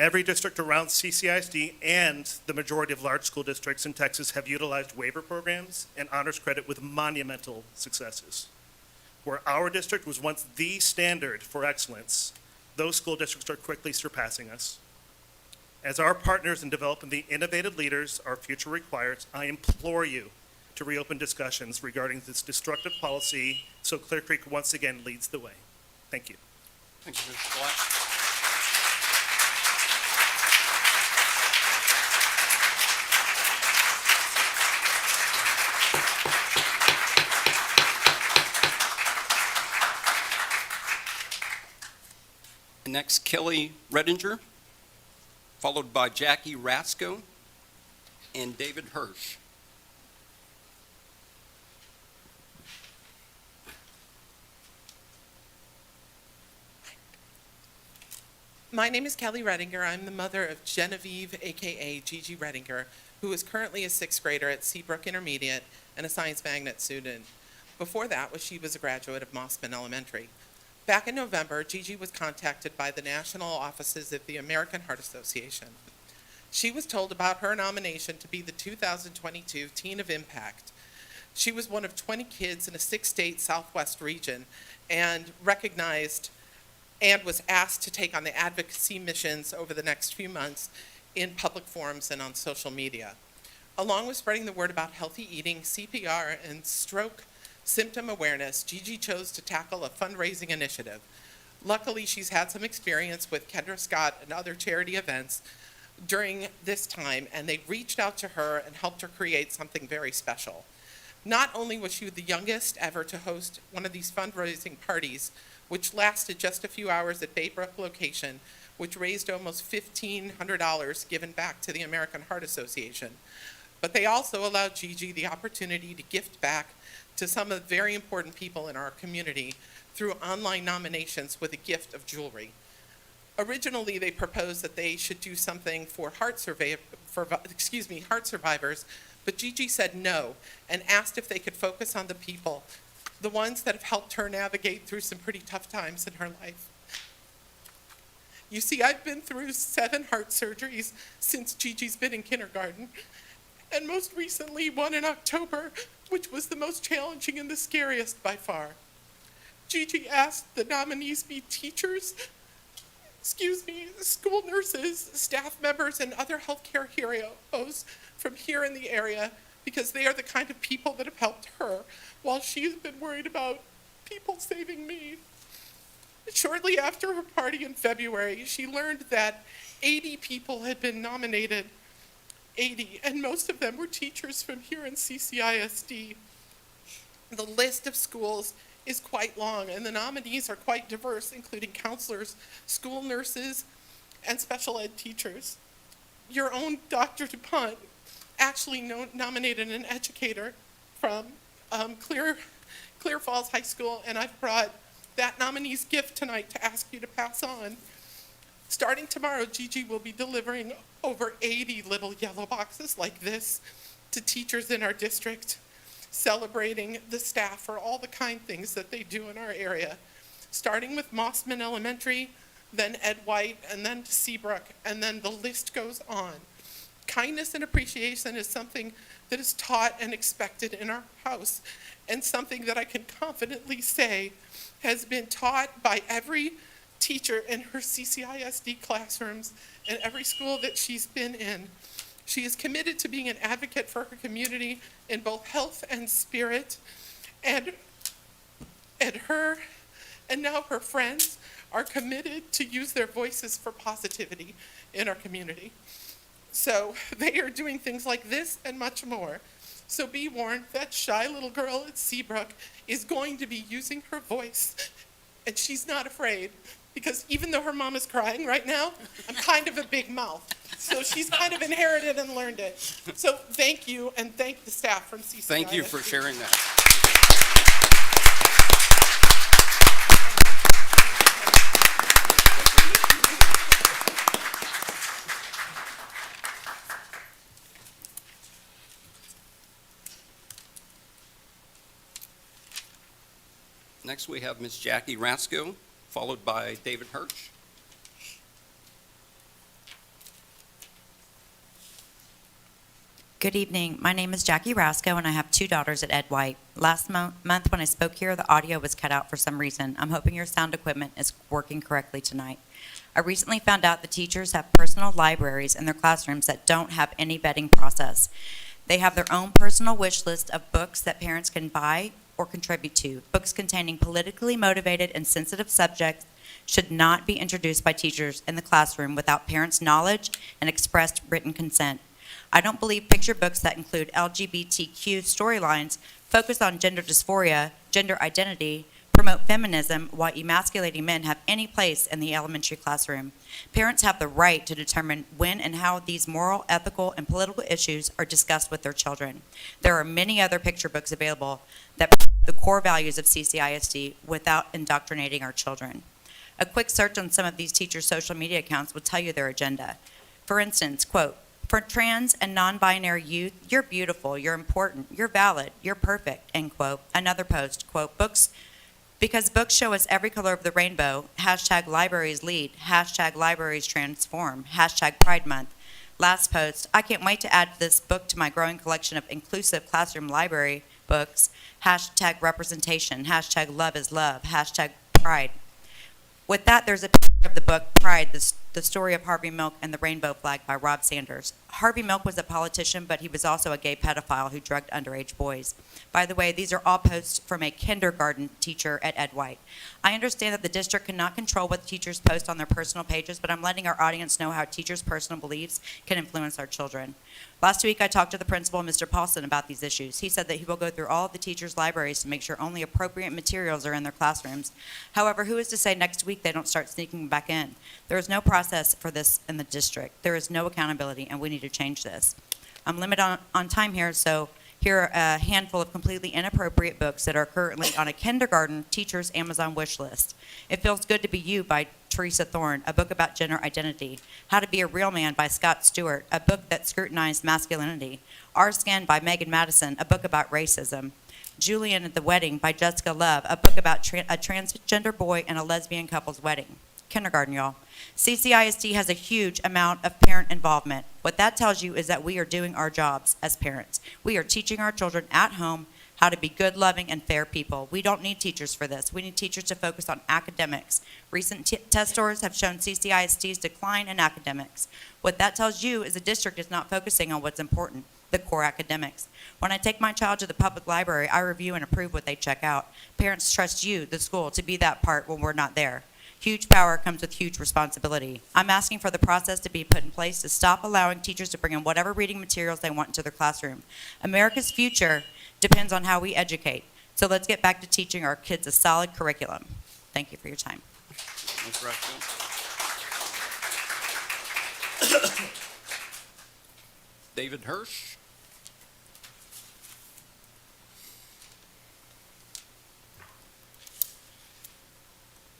S13: Every district around CCISD and the majority of large school districts in Texas have utilized waiver programs and honors credit with monumental successes. Where our district was once the standard for excellence, those school districts are quickly surpassing us. As our partners in developing the innovative leaders our future requires, I implore you to reopen discussions regarding this destructive policy so Clear Creek once again leads the way. Thank you.
S1: Thank you, Mr. Black. Next, Kelly Redinger, followed by Jackie Rasco and David Hirsch.
S14: My name is Kelly Redinger. I'm the mother of Genevieve, aka Gigi Redinger, who is currently a sixth grader at Seabrook Intermediate and a science magnet student. Before that, she was a graduate of Mossman Elementary. Back in November, Gigi was contacted by the national offices of the American Heart Association. She was told about her nomination to be the 2022 Teen of Impact. She was one of 20 kids in a 6-state Southwest region and recognized and was asked to take on the advocacy missions over the next few months in public forums and on social media. Along with spreading the word about healthy eating, CPR, and stroke symptom awareness, Gigi chose to tackle a fundraising initiative. Luckily, she's had some experience with Kendra Scott and other charity events during this time, and they reached out to her and helped her create something very special. Not only was she the youngest ever to host one of these fundraising parties which lasted just a few hours at Baybrook location, which raised almost $1,500 given back to the American Heart Association. But they also allowed Gigi the opportunity to gift back to some of the very important people in our community through online nominations with a gift of jewelry. Originally, they proposed that they should do something for heart survivors, but Gigi said no and asked if they could focus on the people, the ones that have helped her navigate through some pretty tough times in her life. You see, I've been through 7 heart surgeries since Gigi's been in kindergarten, and most recently one in October, which was the most challenging and the scariest by far. Gigi asked the nominees be teachers, school nurses, staff members, and other healthcare heroes from here in the area, because they are the kind of people that have helped her while she's been worried about people saving me. Shortly after her party in February, she learned that 80 people had been nominated, 80, and most of them were teachers from here in CCISD. The list of schools is quite long, and the nominees are quite diverse, including counselors, school nurses, and special ed teachers. Your own Dr. DuPont actually nominated an educator from Clear Falls High School, and I've brought that nominee's gift tonight to ask you to pass on. Starting tomorrow, Gigi will be delivering over 80 little yellow boxes like this to teachers in our district, celebrating the staff for all the kind things that they do in our area, starting with Mossman Elementary, then Ed White, and then to Seabrook, and then the list goes on. Kindness and appreciation is something that is taught and expected in our house, and something that I can confidently say has been taught by every teacher in her CCISD classrooms and every school that she's been in. She is committed to being an advocate for her community in both health and spirit, and now her friends are committed to use their voices for positivity in our community. So they are doing things like this and much more. So be warned, that shy little girl at Seabrook is going to be using her voice, and she's not afraid, because even though her mom is crying right now, I'm kind of a big mouth. So she's kind of inherited and learned it. So thank you, and thank the staff from CCI.
S1: Thank you for sharing that. Next, we have Ms. Jackie Rasco, followed by David Hirsch.
S15: Good evening. My name is Jackie Rasco, and I have 2 daughters at Ed White. Last month when I spoke here, the audio was cut out for some reason. I'm hoping your sound equipment is working correctly tonight. I recently found out the teachers have personal libraries in their classrooms that don't have any vetting process. They have their own personal wish list of books that parents can buy or contribute to. Books containing politically motivated and sensitive subjects should not be introduced by teachers in the classroom without parents' knowledge and expressed written consent. I don't believe picture books that include LGBTQ storylines, focus on gender dysphoria, gender identity, promote feminism, while emasculating men have any place in the elementary classroom. Parents have the right to determine when and how these moral, ethical, and political issues are discussed with their children. There are many other picture books available that promote the core values of CCISD without indoctrinating our children. A quick search on some of these teachers' social media accounts will tell you their agenda. For instance, quote, "For trans and non-binary youth, you're beautiful, you're important, you're valid, you're perfect," end quote. Another post, quote, "Because books show us every color of the rainbow, hashtag libraries lead, hashtag libraries transform, hashtag Pride Month." Last post, "I can't wait to add this book to my growing collection of inclusive classroom library books, hashtag representation, hashtag love is love, hashtag pride." With that, there's a picture of the book Pride, the The Story of Harvey Milk and the Rainbow Flag by Rob Sanders. Harvey Milk was a politician, but he was also a gay pedophile who drugged underage boys. By the way, these are all posts from a kindergarten teacher at Ed White. I understand that the district cannot control what teachers post on their personal pages, but I'm letting our audience know how teachers' personal beliefs can influence our children. Last week, I talked to the principal, Mr. Paulson, about these issues. He said that he will go through all of the teachers' libraries to make sure only appropriate materials are in their classrooms. However, who is to say next week they don't start sneaking back in? There is no process for this in the district. There is no accountability, and we need to change this. I'm limited on time here, so here are a handful of completely inappropriate books that are currently on a kindergarten teacher's Amazon wish list. It Feels Good to Be You by Teresa Thorne, a book about gender identity. How to Be a Real Man by Scott Stewart, a book that scrutinized masculinity. Our Skin by Megan Madison, a book about racism. Julian at the Wedding by Jessica Love, a book about a transgender boy and a lesbian couple's wedding. Kindergarten, y'all. CCISD has a huge amount of parent involvement. What that tells you is that we are doing our jobs as parents. We are teaching our children at home how to be good, loving, and fair people. We don't need teachers for this. We need teachers to focus on academics. Recent test scores have shown CCISD's decline in academics. What that tells you is the district is not focusing on what's important, the core academics. When I take my child to the public library, I review and approve what they check out. Parents trust you, the school, to be that part when we're not there. Huge power comes with huge responsibility. I'm asking for the process to be put in place to stop allowing teachers to bring in whatever reading materials they want into their classroom. America's future depends on how we educate. So let's get back to teaching our kids a solid curriculum. Thank you for your time.
S1: Thanks, Rachel. David Hirsch.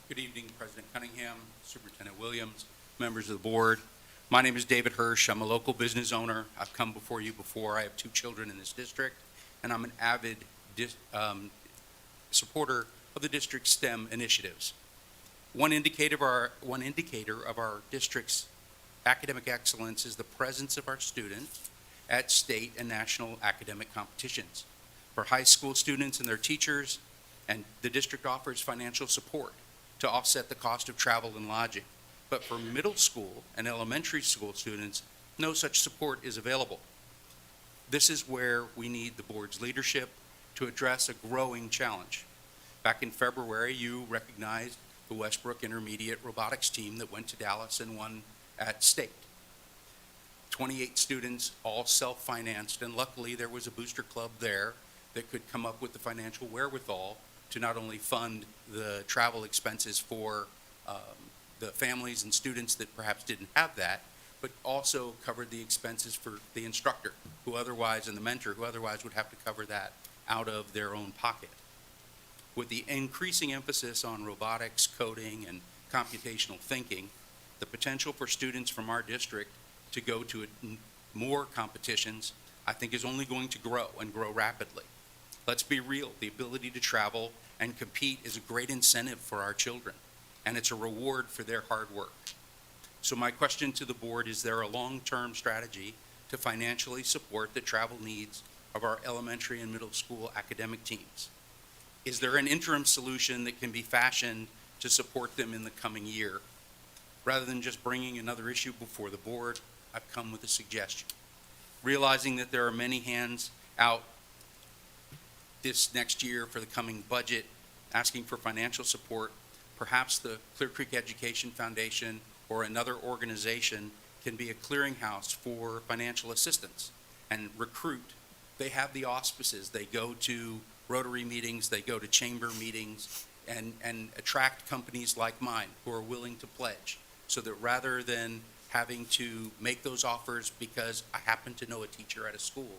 S1: Good evening, President Cunningham, Superintendent Williams, members of the board. My name is David Hirsch. I'm a local business owner. I've come before you before. I have 2 children in this district, and I'm an avid supporter of the district's STEM initiatives. One indicator of our district's academic excellence is the presence of our students at state and national academic competitions. For high school students and their teachers, and the district offers financial support to offset the cost of travel and lodging. But for middle school and elementary school students, no such support is available. This is where we need the board's leadership to address a growing challenge. Back in February, you recognized the Westbrook Intermediate Robotics team that went to Dallas and won at state. 28 students, all self-financed, and luckily there was a booster club there that could come up with the financial wherewithal to not only fund the travel expenses for the families and students that perhaps didn't have that, but also covered the expenses for the instructor who otherwise, and the mentor who otherwise would have to cover that out of their own pocket. With the increasing emphasis on robotics, coding, and computational thinking, the potential for students from our district to go to more competitions, I think, is only going to grow and grow rapidly. Let's be real, the ability to travel and compete is a great incentive for our children, and it's a reward for their hard work. So my question to the board, is there a long-term strategy to financially support the travel needs of our elementary and middle school academic teams? Is there an interim solution that can be fashioned to support them in the coming year? Rather than just bringing another issue before the board, I've come with a suggestion. Realizing that there are many hands out this next year for the coming budget, asking for financial support, perhaps the Clear Creek Education Foundation or another organization can be a clearinghouse for financial assistance and recruit. They have the auspices. They go to Rotary meetings, they go to chamber meetings, and attract companies like mine who are willing to pledge, so that rather than having to make those offers because I happen to know a teacher at a school,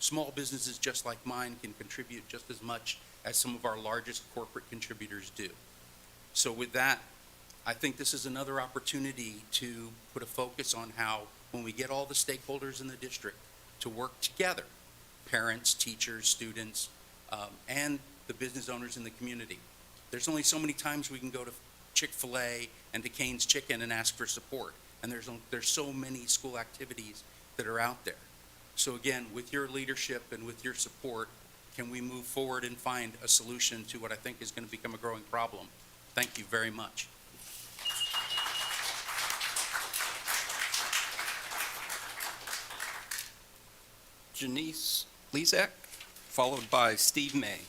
S1: small businesses just like mine can contribute just as much as some of our largest corporate contributors do. So with that, I think this is another opportunity to put a focus on how, when we get all the stakeholders in the district to work together, parents, teachers, students, and the business owners in the community. There's only so many times we can go to Chick-fil-A and to Cane's Chicken and ask for support. And there's so many school activities that are out there. So again, with your leadership and with your support, can we move forward and find a solution to what I think is going to become a growing problem? Thank you very much. Janice Lezak, followed by Steve May.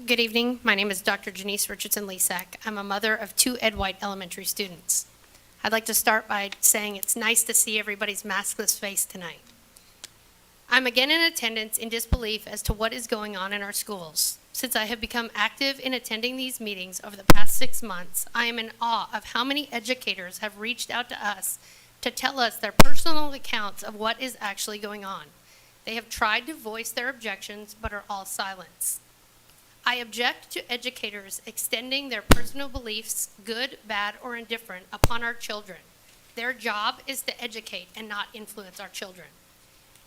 S16: Good evening. My name is Dr. Janice Richardson-Lesack. I'm a mother of 2 Ed White Elementary students. I'd like to start by saying it's nice to see everybody's maskless face tonight. I'm again in attendance in disbelief as to what is going on in our schools. Since I have become active in attending these meetings over the past 6 months, I am in awe of how many educators have reached out to us to tell us their personal accounts of what is actually going on. They have tried to voice their objections, but are all silenced. I object to educators extending their personal beliefs, good, bad, or indifferent, upon our children. Their job is to educate and not influence our children.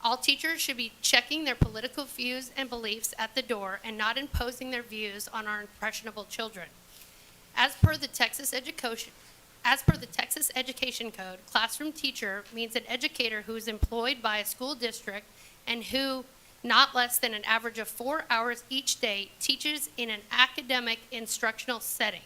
S16: All teachers should be checking their political views and beliefs at the door and not imposing their views on our impressionable children. As per the Texas Education Code, classroom teacher means an educator who is employed by a school district and who, not less than an average of 4 hours each day, teaches in an academic instructional setting.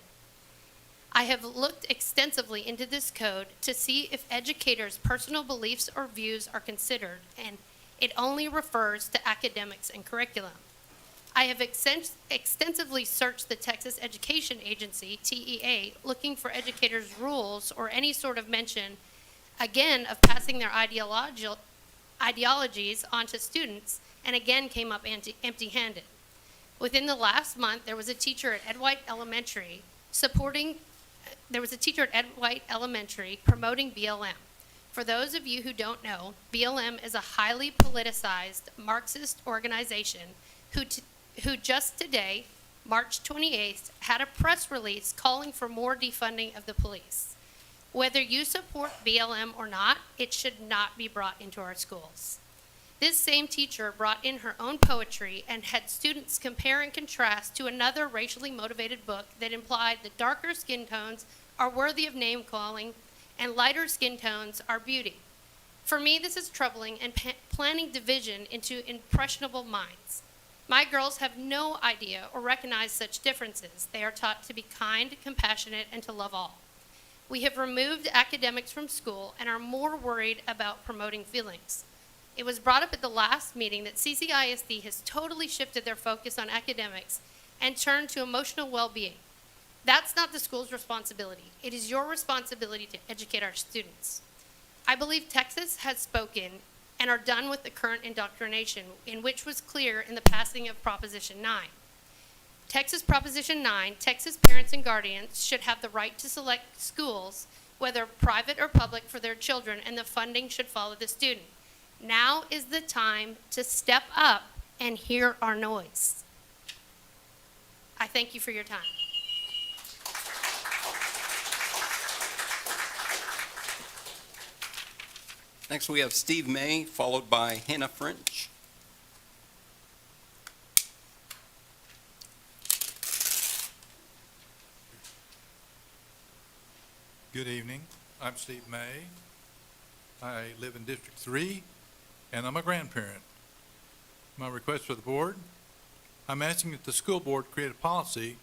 S16: I have looked extensively into this code to see if educators' personal beliefs or views are considered, and it only refers to academics and curriculum. I have extensively searched the Texas Education Agency, TEA, looking for educators' rules or any sort of mention, again, of passing their ideologies onto students, and again came up empty-handed. Within the last month, there was a teacher at Ed White Elementary promoting BLM. For those of you who don't know, BLM is a highly politicized Marxist organization who just today, March 28th, had a press release calling for more defunding of the police. Whether you support BLM or not, it should not be brought into our schools. This same teacher brought in her own poetry and had students compare and contrast to another racially motivated book that implied that darker skin tones are worthy of name calling and lighter skin tones are beauty. For me, this is troubling and planting division into impressionable minds. My girls have no idea or recognize such differences. They are taught to be kind, compassionate, and to love all. We have removed academics from school and are more worried about promoting feelings. It was brought up at the last meeting that CCISD has totally shifted their focus on academics and turned to emotional well-being. That's not the school's responsibility. It is your responsibility to educate our students. I believe Texas has spoken and are done with the current indoctrination, in which was clear in the passing of Proposition 9. Texas Proposition 9, Texas parents and guardians should have the right to select schools, whether private or public, for their children, and the funding should follow the student. Now is the time to step up and hear our noise. I thank you for your time.
S1: Next, we have Steve May, followed by Hannah French.
S17: Good evening. I'm Steve May. I live in District 3, and I'm a grandparent. My request for the board, I'm asking that the school board create a policy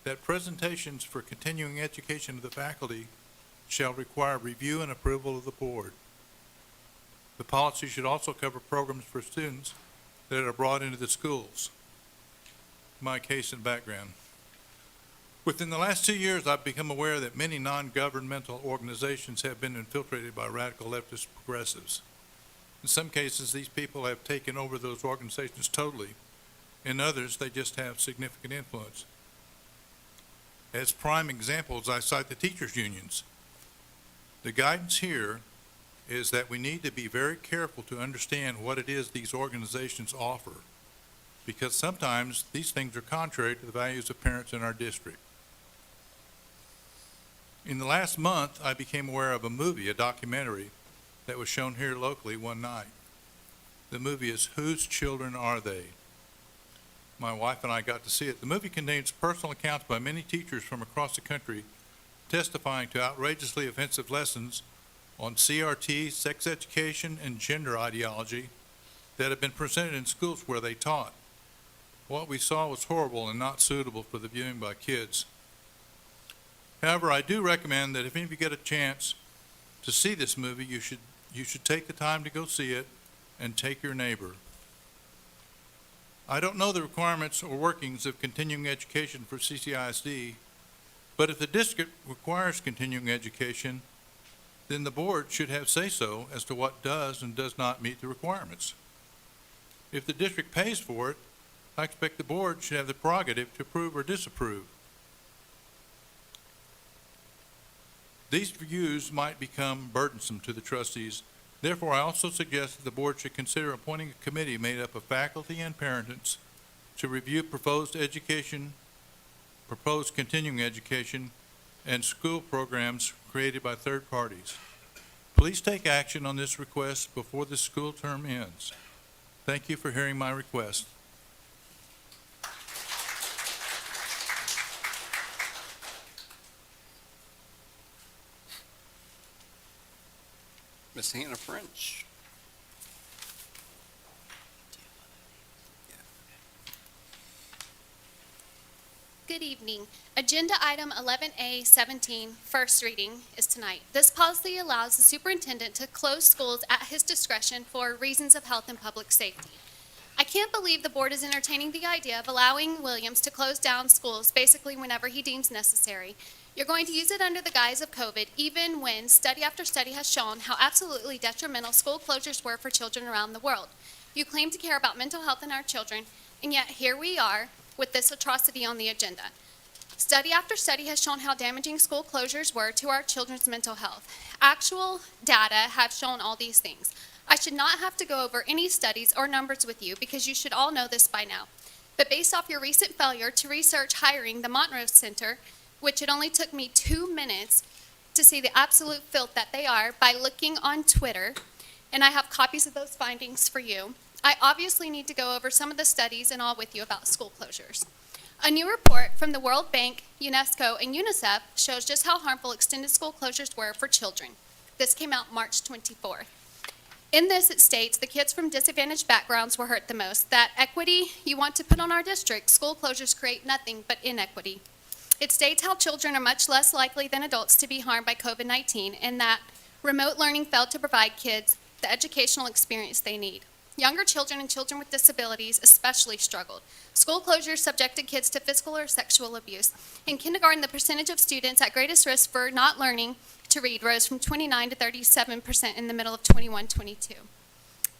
S17: that presentations for continuing education of the faculty shall require review and approval of the board. The policy should also cover programs for students that are brought into the schools. My case and background. Within the last 2 years, I've become aware that many non-governmental organizations have been infiltrated by radical leftist progressives. In some cases, these people have taken over those organizations totally. In others, they just have significant influence. As prime examples, I cite the teachers' unions. The guidance here is that we need to be very careful to understand what it is these organizations offer, because sometimes these things are contrary to the values of parents in our district. In the last month, I became aware of a movie, a documentary, that was shown here locally one night. The movie is Whose Children Are They? My wife and I got to see it. The movie contains personal accounts by many teachers from across the country testifying to outrageously offensive lessons on CRT, sex education, and gender ideology that have been presented in schools where they taught. What we saw was horrible and not suitable for the viewing by kids. However, I do recommend that if any of you get a chance to see this movie, you should take the time to go see it and take your neighbor. I don't know the requirements or workings of continuing education for CCISD, but if the district requires continuing education, then the board should have say-so as to what does and does not meet the requirements. If the district pays for it, I expect the board should have the prerogative to approve or disapprove. These views might become burdensome to the trustees. Therefore, I also suggest that the board should consider appointing a committee made up of faculty and parents to review proposed continuing education, and school programs created by third parties. Please take action on this request before the school term ends. Thank you for hearing my request.
S1: Ms. Hannah French.
S18: Good evening. Agenda item 11A17, first reading, is tonight. This policy allows the superintendent to close schools at his discretion for reasons of health and public safety. I can't believe the board is entertaining the idea of allowing Williams to close down schools basically whenever he deems necessary. You're going to use it under the guise of COVID, even when study after study has shown how absolutely detrimental school closures were for children around the world. You claim to care about mental health in our children, and yet here we are with this atrocity on the agenda. Study after study has shown how damaging school closures were to our children's mental health. Actual data have shown all these things. I should not have to go over any studies or numbers with you because you should all know this by now. But based off your recent failure to research hiring the Montrose Center, which it only took me 2 minutes to see the absolute filth that they are by looking on Twitter, and I have copies of those findings for you, I obviously need to go over some of the studies and all with you about school closures. A new report from the World Bank, UNESCO, and UNICEF shows just how harmful extended school closures were for children. This came out March 24th. In this, it states the kids from disadvantaged backgrounds were hurt the most. That equity you want to put on our district, school closures create nothing but inequity. It states how children are much less likely than adults to be harmed by COVID-19, and that remote learning failed to provide kids the educational experience they need. Younger children and children with disabilities especially struggled. School closures subjected kids to physical or sexual abuse. In kindergarten, the percentage of students at greatest risk for not learning to read rose from 29 to 37% in the middle of 21-22.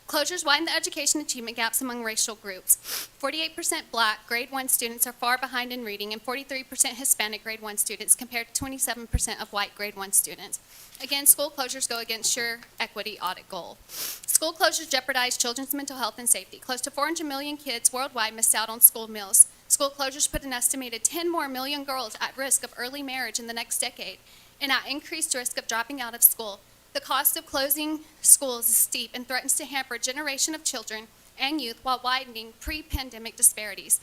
S18: Closures widen the education achievement gaps among racial groups. 48% Black grade 1 students are far behind in reading, and 43% Hispanic grade 1 students compared to 27% of white grade 1 students. Again, school closures go against your equity audit goal. School closures jeopardize children's mental health and safety. Close to 400 million kids worldwide missed out on school meals. School closures put an estimated 10 more million girls at risk of early marriage in the next decade, and at increased risk of dropping out of school. The cost of closing schools is steep and threatens to hamper a generation of children and youth while widening pre-pandemic disparities.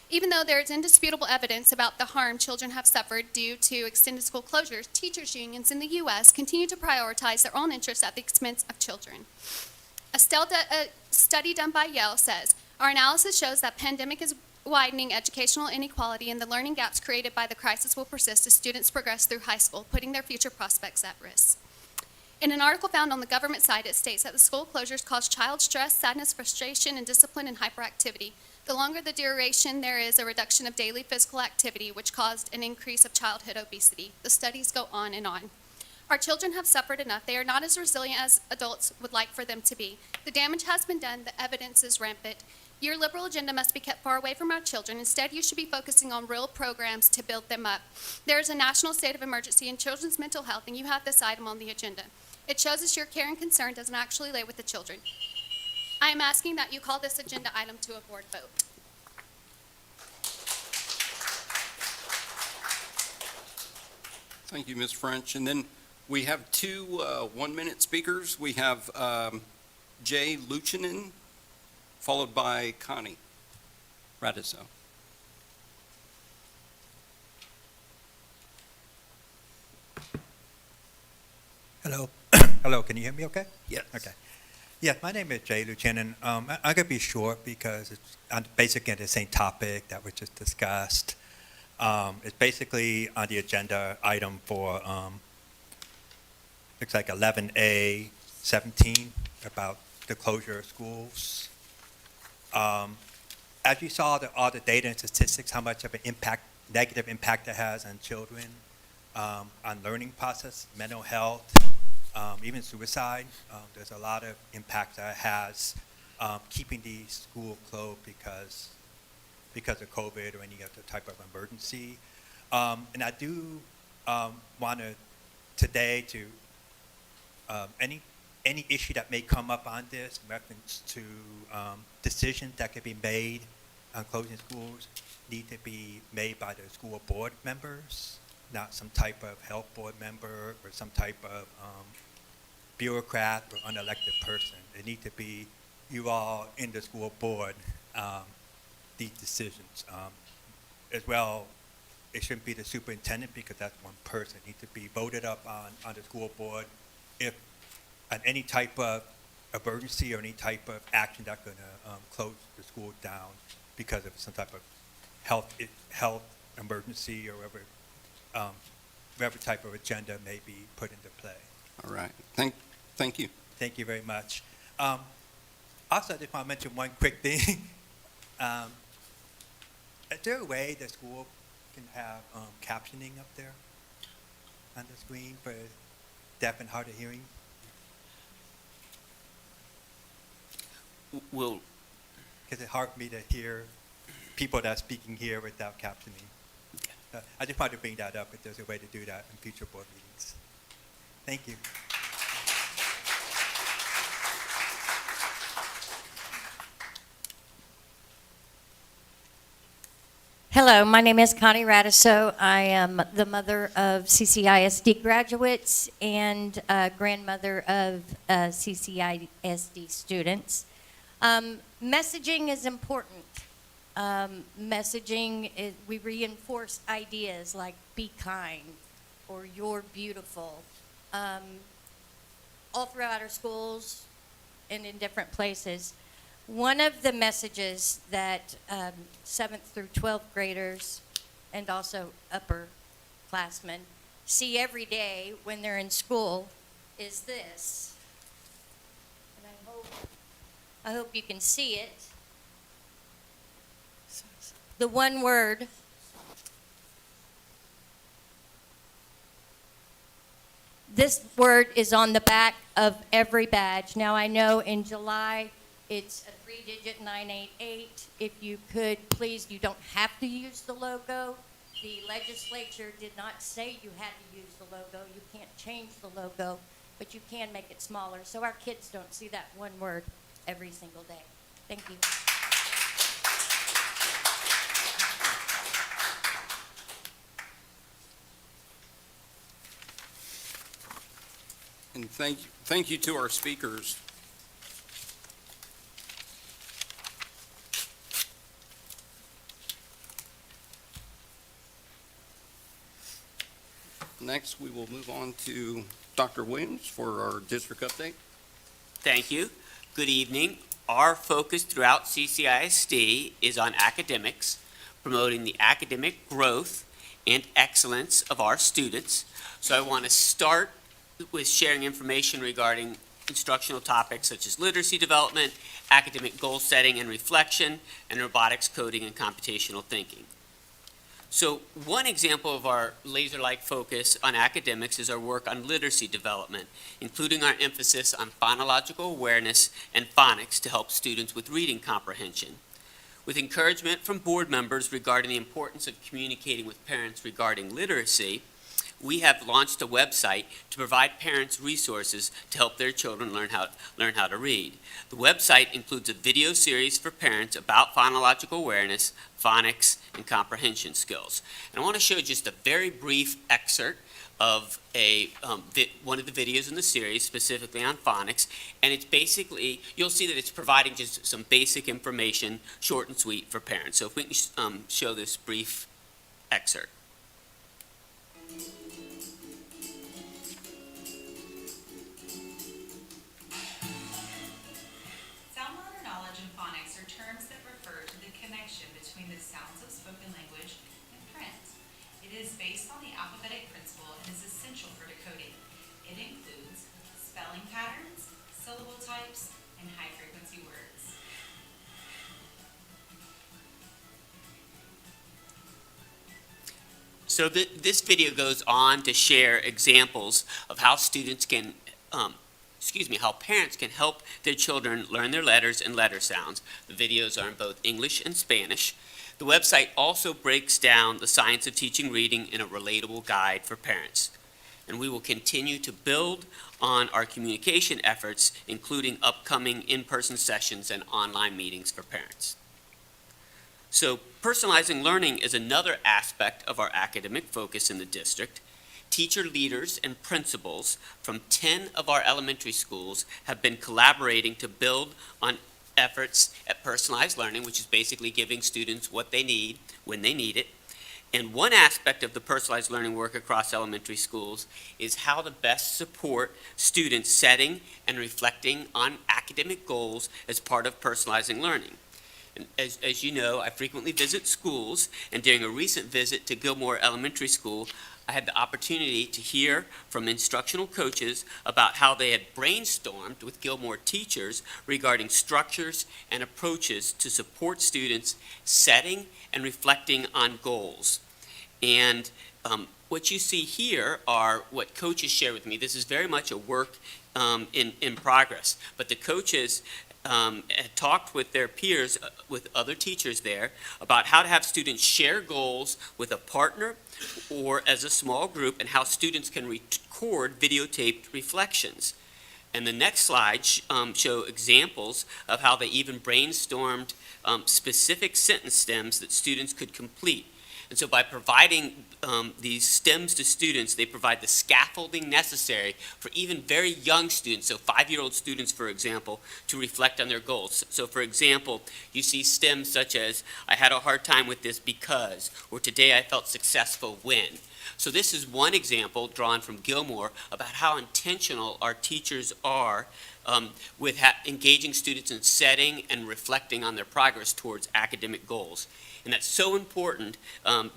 S18: Even though there is indisputable evidence about the harm children have suffered due to extended school closures, teachers' unions in the U.S. continue to prioritize their own interests at the expense of children. A study done by Yale says, our analysis shows that pandemic is widening educational inequality, and the learning gaps created by the crisis will persist as students progress through high school, putting their future prospects at risk. In an article found on the government site, it states that the school closures cause child stress, sadness, frustration, and discipline and hyperactivity. The longer the duration, there is a reduction of daily physical activity, which caused an increase of childhood obesity. The studies go on and on. Our children have suffered enough. They are not as resilient as adults would like for them to be. The damage has been done. The evidence is rampant. Your liberal agenda must be kept far away from our children. Instead, you should be focusing on real programs to build them up. There is a national state of emergency in children's mental health, and you have this item on the agenda. It shows us your care and concern doesn't actually lay with the children. I am asking that you call this agenda item to a board vote.
S1: Thank you, Ms. French. And then we have two one-minute speakers. We have Jay Luchinen, followed by Connie Radiso.
S19: Hello. Hello, can you hear me okay?
S1: Yes.
S19: Okay. Yeah, my name is Jay Luchinen. I'm going to be short because it's basically the same topic that was just discussed. It's basically on the agenda item for, looks like 11A 17, about the closure of schools. As you saw, all the data and statistics, how much of an impact, negative impact it has on children, on learning process, mental health, even suicide. There's a lot of impact that it has keeping the school closed because of COVID or any other type of emergency. And I do want to today to any issue that may come up on this in reference to decisions that could be made on closing schools need to be made by the school board members, not some type of health board member or some type of bureaucrat or unelected person. It need to be you all in the school board, these decisions. As well, it shouldn't be the superintendent because that's one person. It needs to be voted up on the school board if on any type of emergency or any type of action that's going to close the school down because of some type of health emergency or whatever type of agenda may be put into play.
S1: All right. Thank you.
S19: Thank you very much. Also, I just want to mention one quick thing. Is there a way the school can have captioning up there on the screen for deaf and hard of hearing?
S2: Will
S19: Because it's hard for me to hear people that are speaking here without captioning. I just wanted to bring that up if there's a way to do that in future board meetings. Thank you.
S20: Hello, my name is Connie Radiso. I am the mother of CCISD graduates and grandmother of CCISD students. Messaging is important. We reinforce ideas like be kind or you're beautiful all throughout our schools and in different places. One of the messages that 7th through 12th graders and also upperclassmen see every day when they're in school is this. And I hope you can see it. The one word, this word is on the back of every badge. Now I know in July it's a 3-digit 988. If you could, please, you don't have to use the logo. The legislature did not say you had to use the logo. You can't change the logo, but you can make it smaller so our kids don't see that one word every single day. Thank you.
S1: And thank you to our speakers. Next, we will move on to Dr. Williams for our district update.
S2: Thank you. Good evening. Our focus throughout CCISD is on academics, promoting the academic growth and excellence of our students. So I want to start with sharing information regarding instructional topics such as literacy development, academic goal setting and reflection, and robotics, coding, and computational thinking. So one example of our laser-like focus on academics is our work on literacy development, including our emphasis on phonological awareness and phonics to help students with reading comprehension. With encouragement from board members regarding the importance of communicating with parents regarding literacy, we have launched a website to provide parents resources to help their children learn how to read. The website includes a video series for parents about phonological awareness, phonics, and comprehension skills. And I want to show just a very brief excerpt of one of the videos in the series, specifically on phonics. And it's basically, you'll see that it's providing just some basic information, short and sweet, for parents. So if we can show this brief excerpt.
S21: Sound motor knowledge and phonics are terms that refer to the connection between the sounds of spoken language and print.
S2: So this video goes on to share examples of how students can, how parents can help their children learn their letters and letter sounds. The videos are in both English and Spanish. The website also breaks down the science of teaching reading in a relatable guide for parents. And we will continue to build on our communication efforts, including upcoming in-person sessions and online meetings for parents. So personalizing learning is another aspect of our academic focus in the district. Teacher leaders and principals from 10 of our elementary schools have been collaborating to build on efforts at personalized learning, which is basically giving students what they need when they need it. And one aspect of the personalized learning work across elementary schools is how to best support students setting and reflecting on academic goals as part of personalizing learning. And as you know, I frequently visit schools, and during a recent visit to Gilmore Elementary School, I had the opportunity to hear from instructional coaches about how they had brainstormed with Gilmore teachers regarding structures and approaches to support students setting and reflecting on goals. And what you see here are what coaches share with me. This is very much a work in progress, but the coaches had talked with their peers, with other teachers there, about how to have students share goals with a partner or as a small group, and how students can record videotaped reflections. And the next slide show examples of how they even brainstormed specific sentence stems that students could complete. And so by providing these stems to students, they provide the scaffolding necessary for even very young students, so 5-year-old students, for example, to reflect on their goals. So for example, you see stems such as, I had a hard time with this because, or today I felt successful when. So this is one example drawn from Gilmore about how intentional our teachers are with engaging students in setting and reflecting on their progress towards academic goals. And that's so important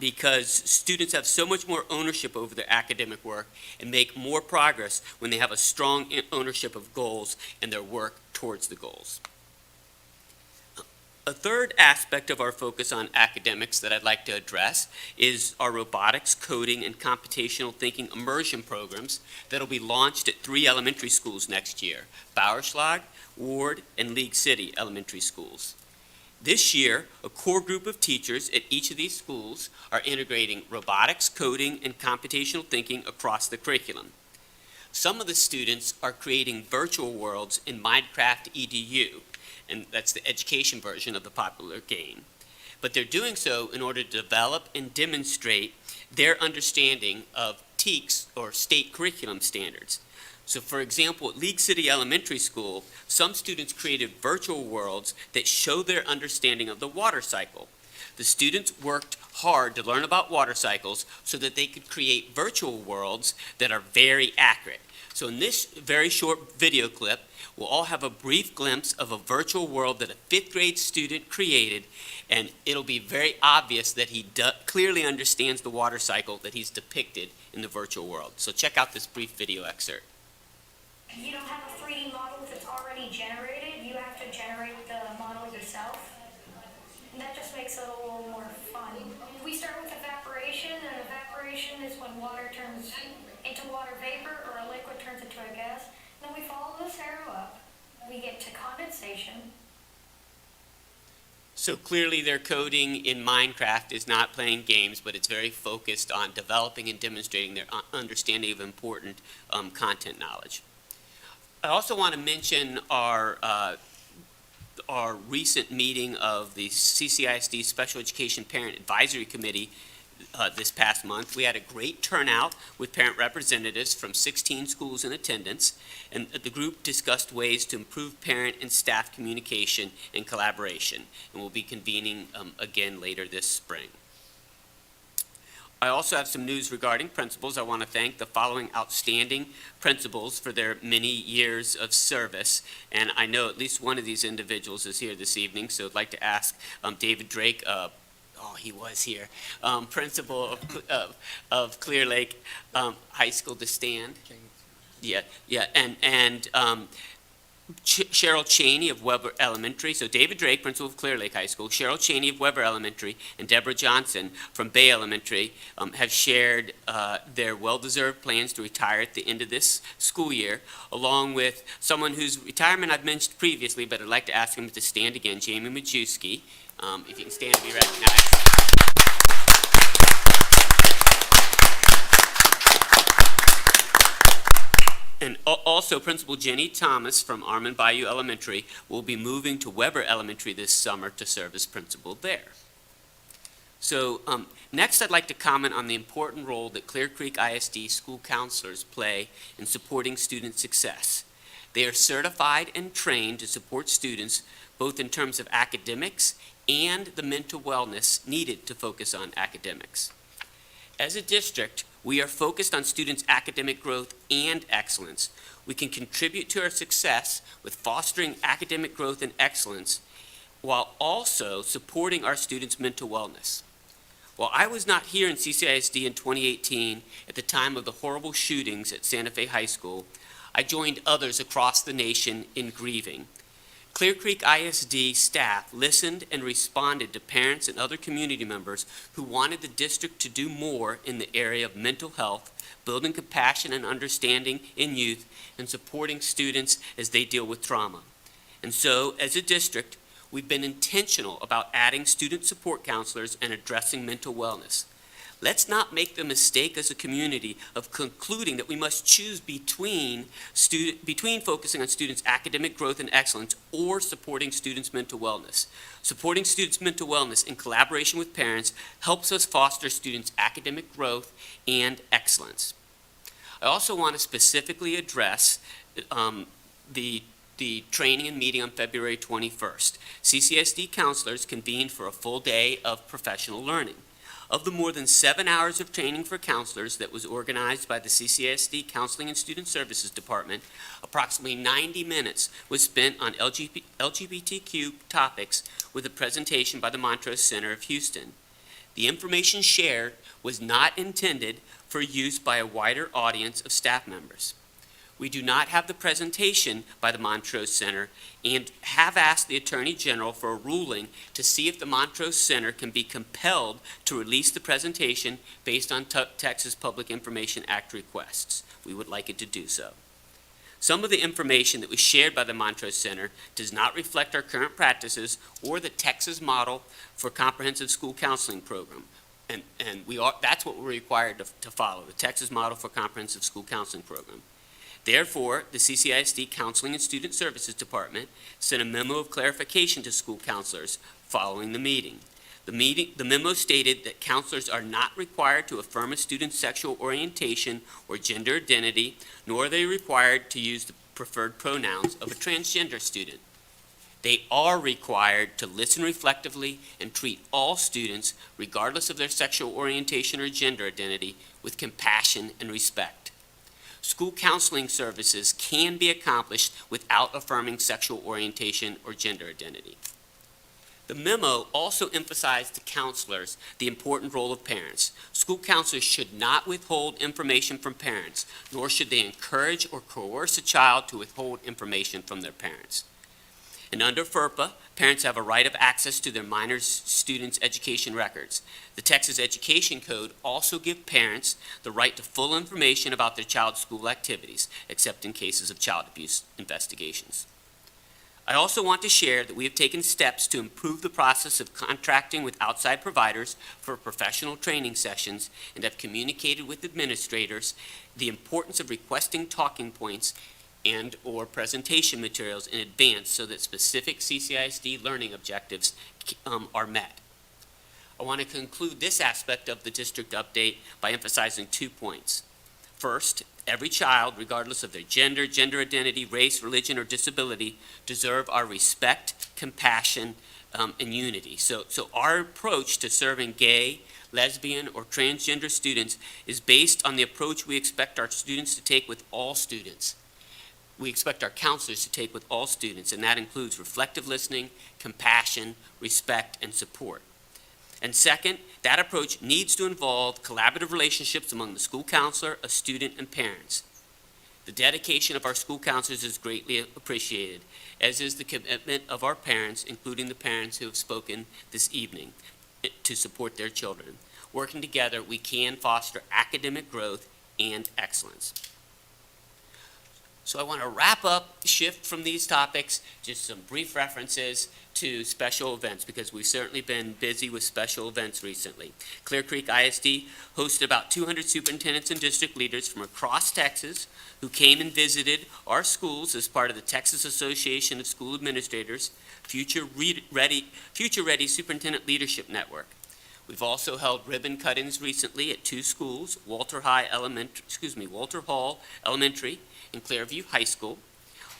S2: because students have so much more ownership over their academic work and make more progress when they have a strong ownership of goals and their work towards the goals. A third aspect of our focus on academics that I'd like to address is our robotics, coding, and computational thinking immersion programs that will be launched at 3 elementary schools next year: Bowerschlag, Ward, and League City elementary schools. This year, a core group of teachers at each of these schools are integrating robotics, coding, and computational thinking across the curriculum. Some of the students are creating virtual worlds in Minecraft EDU, and that's the education version of the popular game. But they're doing so in order to develop and demonstrate their understanding of TEKS, or state curriculum standards. So for example, at League City Elementary School, some students created virtual worlds that show their understanding of the water cycle. The students worked hard to learn about water cycles so that they could create virtual worlds that are very accurate. So in this very short video clip, we'll all have a brief glimpse of a virtual world that a 5th grade student created, and it'll be very obvious that he clearly understands the water cycle that he's depicted in the virtual world. So check out this brief video excerpt.
S6: You don't have a 3D model that's already generated. You have to generate the model yourself. And that just makes it a little more fun. We start with evaporation, and evaporation is when water turns into water vapor or a liquid turns into a gas. Then we follow this arrow up. We get to condensation.
S2: So clearly their coding in Minecraft is not playing games, but it's very focused on developing and demonstrating their understanding of important content knowledge. I also want to mention our recent meeting of the CCISD Special Education Parent Advisory Committee this past month. We had a great turnout with parent representatives from 16 schools in attendance, and the group discussed ways to improve parent and staff communication and collaboration, and we'll be convening again later this spring. I also have some news regarding principals. I want to thank the following outstanding principals for their many years of service, and I know at least one of these individuals is here this evening, so I'd like to ask David Drake, he was here, principal of Clear Lake High School, to stand. Yeah, and Cheryl Cheney of Weber Elementary, so David Drake, principal of Clear Lake High School, Cheryl Cheney of Weber Elementary, and Deborah Johnson from Bay Elementary have shared their well-deserved plans to retire at the end of this school year, along with someone whose retirement I've mentioned previously, but I'd like to ask him to stand again, Jamie Majewski. If you can stand and be recognized. And also, Principal Jenny Thomas from Armand Bayou Elementary will be moving to Weber Elementary this summer to serve as principal there. So next, I'd like to comment on the important role that Clear Creek ISD school counselors play in supporting student success. They are certified and trained to support students both in terms of academics and the mental wellness needed to focus on academics. As a district, we are focused on students' academic growth and excellence. We can contribute to our success with fostering academic growth and excellence while also supporting our students' mental wellness. While I was not here in CCISD in 2018 at the time of the horrible shootings at Santa Fe High School, I joined others across the nation in grieving. Clear Creek ISD staff listened and responded to parents and other community members who wanted the district to do more in the area of mental health, building compassion and understanding in youth, and supporting students as they deal with trauma. And so, as a district, we've been intentional about adding student support counselors and addressing mental wellness. Let's not make the mistake as a community of concluding that we must choose between focusing on students' academic growth and excellence or supporting students' mental wellness. Supporting students' mental wellness in collaboration with parents helps us foster students' academic growth and excellence. I also want to specifically address the training and meeting on February 21st. CCISD counselors convened for a full day of professional learning. Of the more than 7 hours of training for counselors that was organized by the CCISD Counseling and Student Services Department, approximately 90 minutes was spent on LGBTQ topics with a presentation by the Montrose Center of Houston. The information shared was not intended for use by a wider audience of staff members. We do not have the presentation by the Montrose Center and have asked the Attorney General for a ruling to see if the Montrose Center can be compelled to release the presentation based on Texas Public Information Act requests. We would like it to do so. Some of the information that was shared by the Montrose Center does not reflect our current practices or the Texas model for comprehensive school counseling program. And that's what we're required to follow, the Texas model for comprehensive school counseling program. Therefore, the CCISD Counseling and Student Services Department sent a memo of clarification to school counselors following the meeting. The memo stated that counselors are not required to affirm a student's sexual orientation or gender identity, nor are they required to use the preferred pronouns of a transgender student. They are required to listen reflectively and treat all students, regardless of their sexual orientation or gender identity, with compassion and respect. School counseling services can be accomplished without affirming sexual orientation or gender identity. The memo also emphasized to counselors the important role of parents. School counselors should not withhold information from parents, nor should they encourage or coerce a child to withhold information from their parents. And under FERPA, parents have a right of access to their minor students' education records. The Texas Education Code also gives parents the right to full information about their child's school activities, except in cases of child abuse investigations. I also want to share that we have taken steps to improve the process of contracting with outside providers for professional training sessions and have communicated with administrators the importance of requesting talking points and or presentation materials in advance so that specific CCISD learning objectives are met. I want to conclude this aspect of the district update by emphasizing 2 points. First, every child, regardless of their gender, gender identity, race, religion, or disability, deserve our respect, compassion, and unity. So our approach to serving gay, lesbian, or transgender students is based on the approach we expect our students to take with all students. We expect our counselors to take with all students, and that includes reflective listening, compassion, respect, and support. And second, that approach needs to involve collaborative relationships among the school counselor, a student, and parents. The dedication of our school counselors is greatly appreciated, as is the commitment of our parents, including the parents who have spoken this evening, to support their children. Working together, we can foster academic growth and excellence. So I want to wrap up, shift from these topics, just some brief references to special events, because we've certainly been busy with special events recently. Clear Creek ISD hosted about 200 superintendents and district leaders from across Texas who came and visited our schools as part of the Texas Association of School Administrators Future Ready Superintendent Leadership Network. We've also held ribbon cuttings recently at two schools, Walter Hall Elementary and Clearview High School.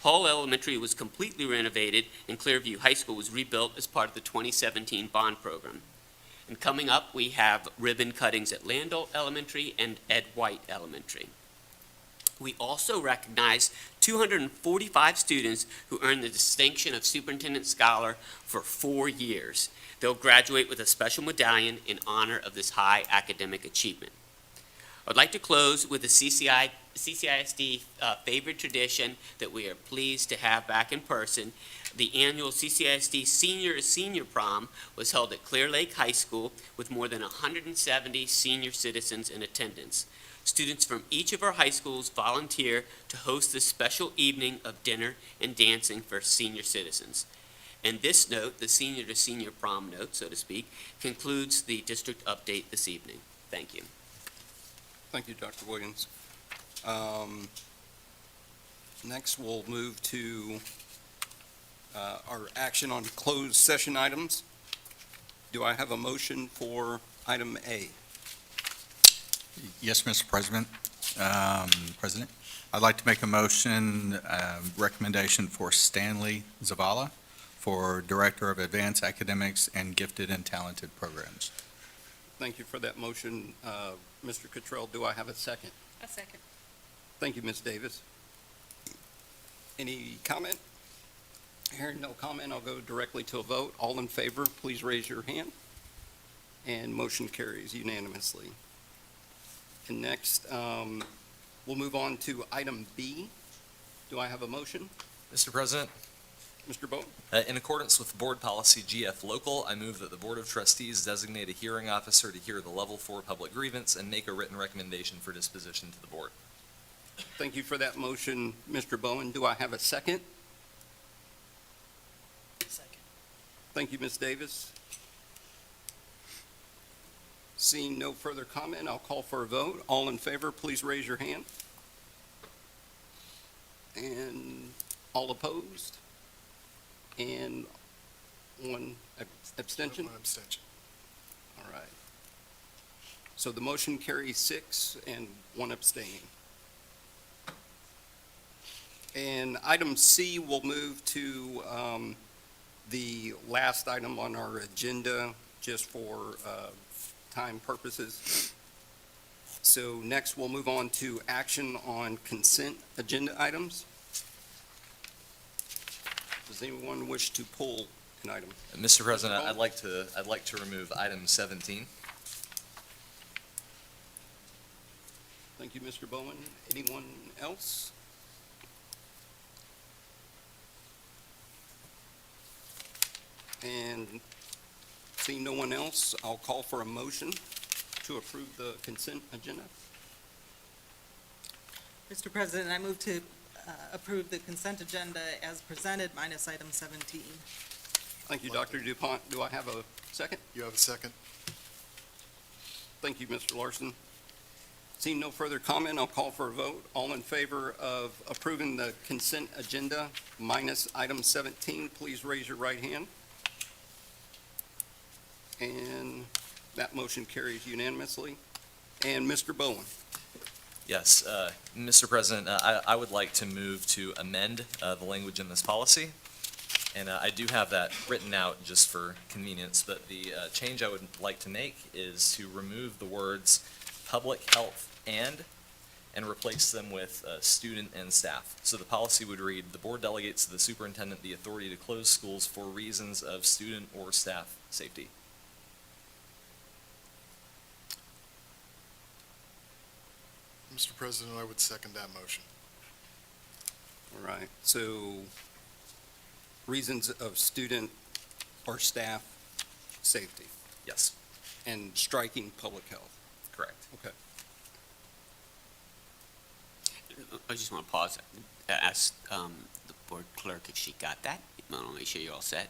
S2: Hall Elementary was completely renovated, and Clearview High School was rebuilt as part of the 2017 bond program. And coming up, we have ribbon cuttings at Landau Elementary and Ed White Elementary. We also recognize 245 students who earned the distinction of Superintendent Scholar for 4 years. They'll graduate with a special medallion in honor of this high academic achievement. I'd like to close with a CCISD favorite tradition that we are pleased to have back in person. The annual CCISD Senior Prom was held at Clear Lake High School with more than 170 senior citizens in attendance. Students from each of our high schools volunteer to host this special evening of dinner and dancing for senior citizens. And this note, the senior to senior prom note, so to speak, concludes the district update this evening. Thank you.
S1: Thank you, Dr. Williams. Next, we'll move to our action on closed session items. Do I have a motion for item A?
S9: Yes, Mr. President. I'd like to make a motion, recommendation for Stanley Zavala for Director of Advanced Academics and Gifted and Talented Programs.
S1: Thank you for that motion, Mr. Cottrell. Do I have a second?
S3: A second.
S1: Thank you, Ms. Davis. Any comment? Hearing no comment, I'll go directly to a vote. All in favor, please raise your hand. And motion carries unanimously. And next, we'll move on to item B. Do I have a motion?
S5: Mr. President,
S1: Mr. Bowen?
S5: in accordance with Board Policy GF Local, I move that the Board of Trustees designate a hearing officer to hear the Level 4 public grievance and make a written recommendation for disposition to the Board.
S1: Thank you for that motion, Mr. Bowen. Do I have a second?
S3: Second.
S1: Thank you, Ms. Davis. Seeing no further comment, I'll call for a vote. All in favor, please raise your hand. And all opposed? And one abstention?
S22: One abstention.
S1: All right. So the motion carries 6 and 1 abstaining. And item C will move to the last item on our agenda, just for time purposes. So next, we'll move on to action on consent agenda items. Does anyone wish to pull an item?
S5: Mr. President, I'd like to remove item 17.
S1: Thank you, Mr. Bowen. Anyone else? And seeing no one else, I'll call for a motion to approve the consent agenda.
S11: Mr. President, I move to approve the consent agenda as presented minus item 17.
S1: Thank you, Dr. DuPont. Do I have a second?
S22: You have a second?
S1: Thank you, Mr. Larson. Seeing no further comment, I'll call for a vote. All in favor of approving the consent agenda minus item 17, please raise your right hand. And that motion carries unanimously. And Mr. Bowen?
S5: Yes, Mr. President, I would like to move to amend the language in this policy. And I do have that written out just for convenience, but the change I would like to make is to remove the words public health and replace them with student and staff. So the policy would read, the board delegates to the superintendent the authority to close schools for reasons of student or staff safety.
S22: Mr. President, I would second that motion.
S1: All right, so reasons of student or staff safety
S5: Yes,
S1: and striking public health.
S5: correct.
S1: Okay.
S2: I just want to pause, ask the board clerk if she got that. I want to make sure you're all set.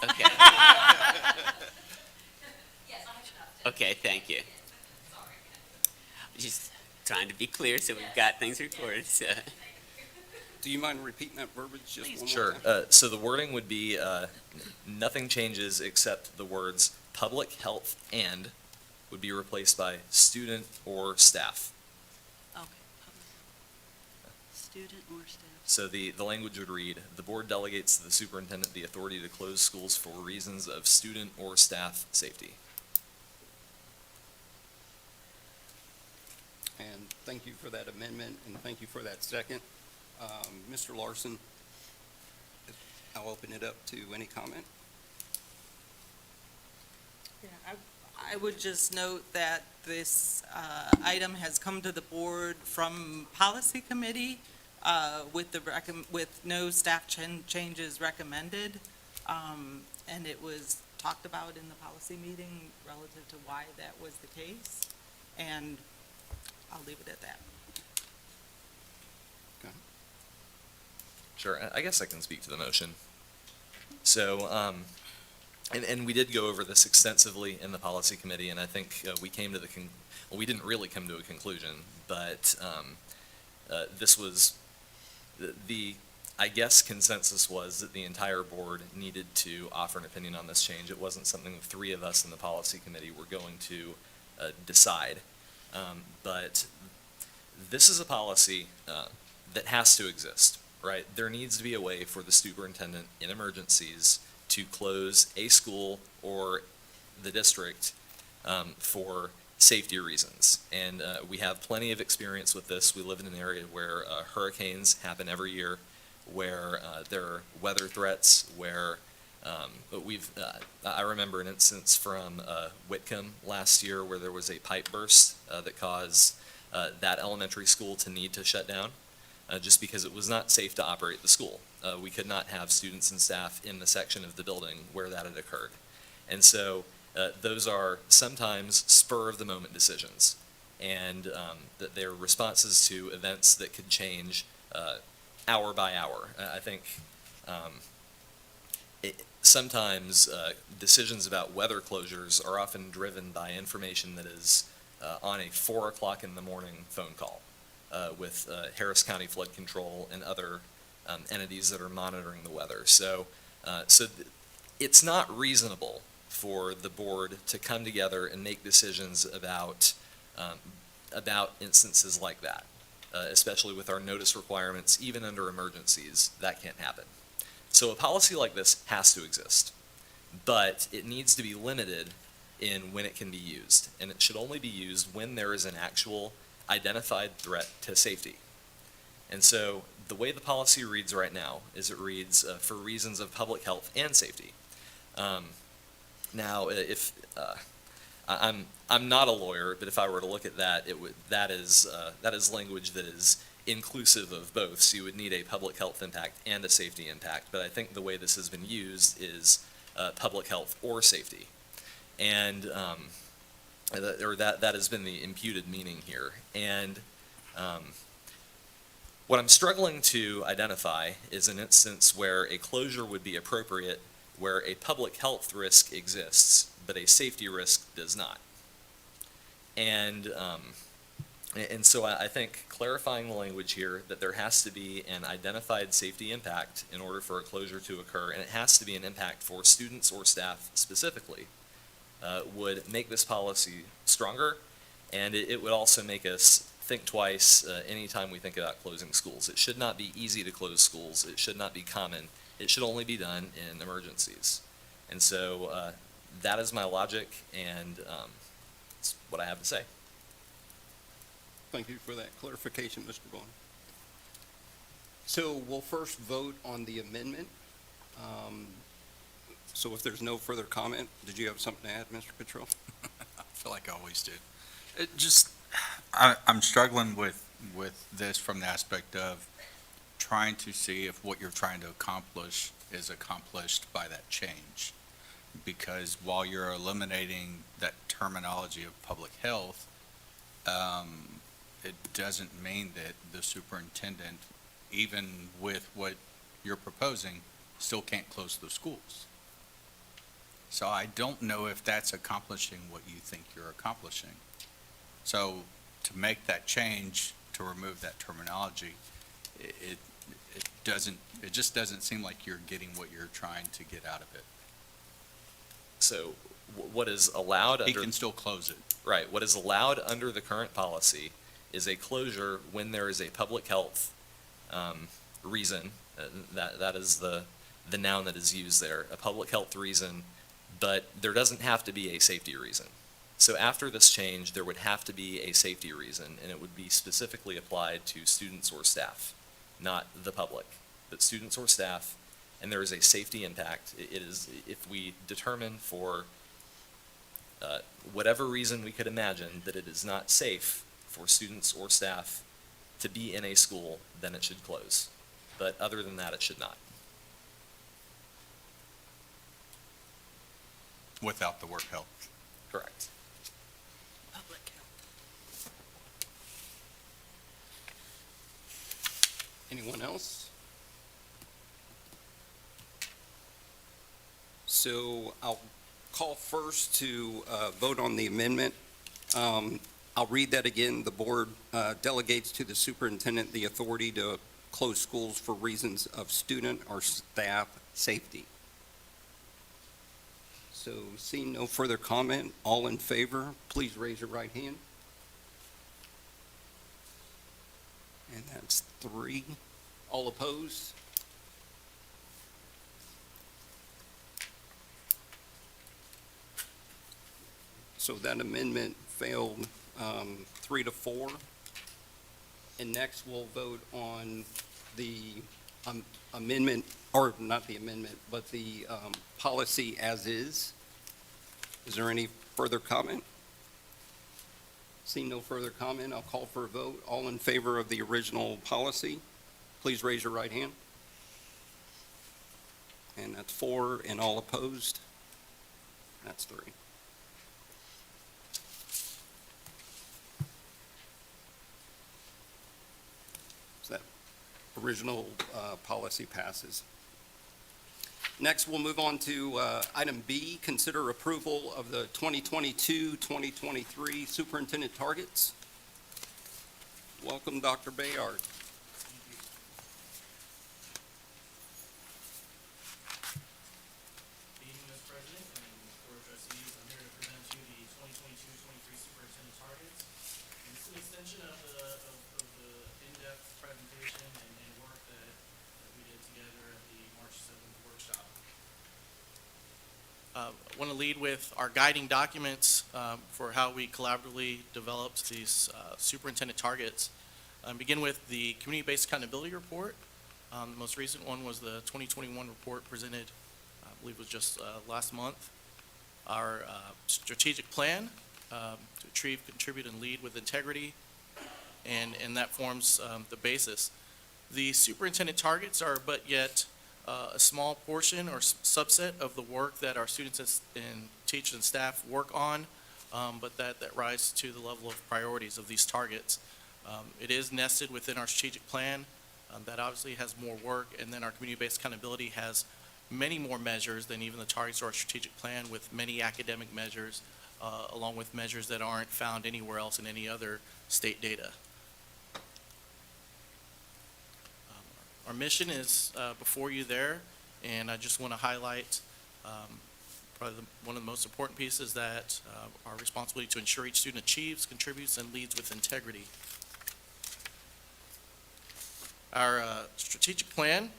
S2: Okay. Okay, thank you. Just trying to be clear, so we've got things recorded, so.
S1: Do you mind repeating that verbiage just one more
S5: Sure.
S1: time?
S5: So the wording would be, nothing changes except the words public health and would be replaced by student or staff.
S10: Okay. Student or staff.
S5: So the language would read, the board delegates to the superintendent the authority to close schools for reasons of student or staff safety.
S1: And thank you for that amendment, and thank you for that second. Mr. Larson, I'll open it up to any comment.
S11: Yeah, I would just note that this item has come to the board from policy committee with no staff changes recommended. And it was talked about in the policy meeting relative to why that was the case. And I'll leave it at that.
S5: Sure, I guess I can speak to the motion. So, and we did go over this extensively in the policy committee, and I think we came to well, we didn't really come to a conclusion, but this was, I guess consensus was that the entire board needed to offer an opinion on this change. It wasn't something the three of us in the policy committee were going to decide. But this is a policy that has to exist, right? There needs to be a way for the superintendent in emergencies to close a school or the district for safety reasons. And we have plenty of experience with this. We live in an area where hurricanes happen every year, where there are weather threats, where I remember an instance from Whitcomb last year where there was a pipe burst that caused that elementary school to need to shut down just because it was not safe to operate the school. We could not have students and staff in the section of the building where that had occurred. And so those are sometimes spur-of-the-moment decisions, and that they're responses to events that could change hour by hour. I think sometimes decisions about weather closures are often driven by information that is on a 4 o'clock in the morning phone call with Harris County Flood Control and other entities that are monitoring the weather. So it's not reasonable for the board to come together and make decisions about instances like that, especially with our notice requirements, even under emergencies. That can't happen. So a policy like this has to exist, but it needs to be limited in when it can be used, and it should only be used when there is an actual identified threat to safety. And so the way the policy reads right now is it reads for reasons of public health and safety. Now, if I'm not a lawyer, but if I were to look at that, that is language that is inclusive of both. So you would need a public health impact and a safety impact. But I think the way this has been used is public health or safety, and that has been the imputed meaning here. And what I'm struggling to identify is an instance where a closure would be appropriate where a public health risk exists, but a safety risk does not. And so I think clarifying the language here that there has to be an identified safety impact in order for a closure to occur, and it has to be an impact for students or staff specifically, would make this policy stronger, and it would also make us think twice anytime we think about closing schools. It should not be easy to close schools. It should not be common. It should only be done in emergencies. And so that is my logic, and that's what I have to say.
S1: Thank you for that clarification, Mr. Vaughn. So we'll first vote on the amendment. So if there's no further comment, did you have something to add, Mr. Cottrell?
S9: I feel like I always do.
S7: Just
S9: I'm struggling with this from the aspect of trying to see if what you're trying to accomplish is accomplished by that change. Because while you're eliminating that terminology of public health, it doesn't mean that the superintendent, even with what you're proposing, still can't close the schools. So I don't know if that's accomplishing what you think you're accomplishing. So to make that change, to remove that terminology, it just doesn't seem like you're getting what you're trying to get out of it.
S5: So what is allowed
S9: He
S5: under,
S9: can still close it.
S5: right, what is allowed under the current policy is a closure when there is a public health reason. That is the noun that is used there, a public health reason, but there doesn't have to be a safety reason. So after this change, there would have to be a safety reason, and it would be specifically applied to students or staff, not the public, but students or staff, and there is a safety impact. It is, if we determine for whatever reason we could imagine that it is not safe for students or staff to be in a school, then it should close. But other than that, it should not.
S9: Without the word health.
S5: Correct.
S10: Public health.
S1: Anyone else? So I'll call first to vote on the amendment. I'll read that again. The board delegates to the superintendent the authority to close schools for reasons of student or staff safety. So seeing no further comment, all in favor, please raise your right hand. And that's 3. All opposed? So that amendment failed 3-4. And next we'll vote on the amendment, or not the amendment, but the policy as is. Is there any further comment? Seeing no further comment, I'll call for a vote. All in favor of the original policy, please raise your right hand. And that's 4, and all opposed? That's 3. So that original policy passes. Next, we'll move on to item B, consider approval of the 2022-2023 superintendent targets. Welcome, Dr. Bayard.
S7: Good evening, Mr. President and Board of Trustees. I'm here to present you the 2022-23 superintendent targets. And this is an extension of the in-depth presentation and work that we did together at the March 7th workshop. I want to lead with our guiding documents for how we collaboratively developed these superintendent targets. Begin with the community-based accountability report. The most recent one was the 2021 report presented, I believe was just last month. Our strategic plan to achieve, contribute, and lead with integrity, and that forms the basis. The superintendent targets are but yet a small portion or subset of the work that our students and teachers and staff work on, but that rise to the level of priorities of these targets. It is nested within our strategic plan. That obviously has more work, and then our community-based accountability has many more measures than even the targets of our strategic plan, with many academic measures, along with measures that aren't found anywhere else in any other state data. Our mission is before you there, and I just want to highlight probably one of the most important pieces, that our responsibility to ensure each student achieves, contributes, and leads with integrity. Our strategic plan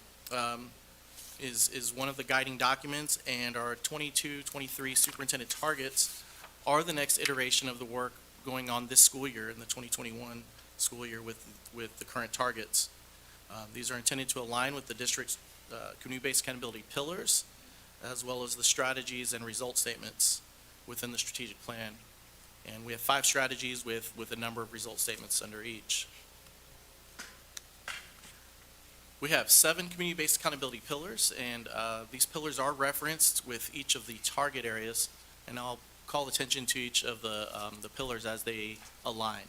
S7: is one of the guiding documents, and our 22-23 superintendent targets are the next iteration of the work going on this school year, in the 2021 school year, with the current targets. These are intended to align with the district's community-based accountability pillars, as well as the strategies and result statements within the strategic plan. And we have 5 strategies with a number of result statements under each. We have 7 community-based accountability pillars, and these pillars are referenced with each of the target areas, and I'll call attention to each of the pillars as they align.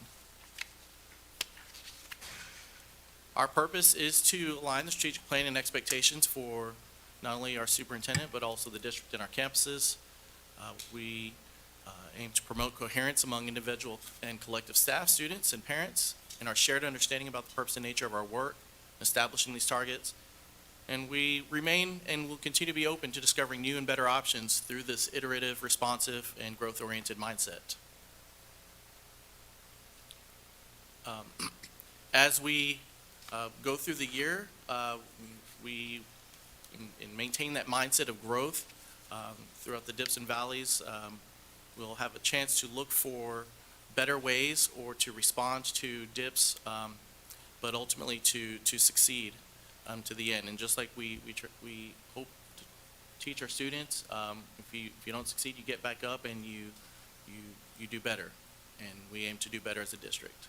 S7: Our purpose is to align the strategic plan and expectations for not only our superintendent, but also the district and our campuses. We aim to promote coherence among individual and collective staff, students, and parents, and our shared understanding about the purpose and nature of our work, establishing these targets. And we remain and will continue to be open to discovering new and better options through this iterative, responsive, and growth-oriented mindset. As we go through the year, we maintain that mindset of growth throughout the dips and valleys. We'll have a chance to look for better ways or to respond to dips, but ultimately to succeed to the end. And just like we hope to teach our students, if you don't succeed, you get back up and you do better. And we aim to do better as a district.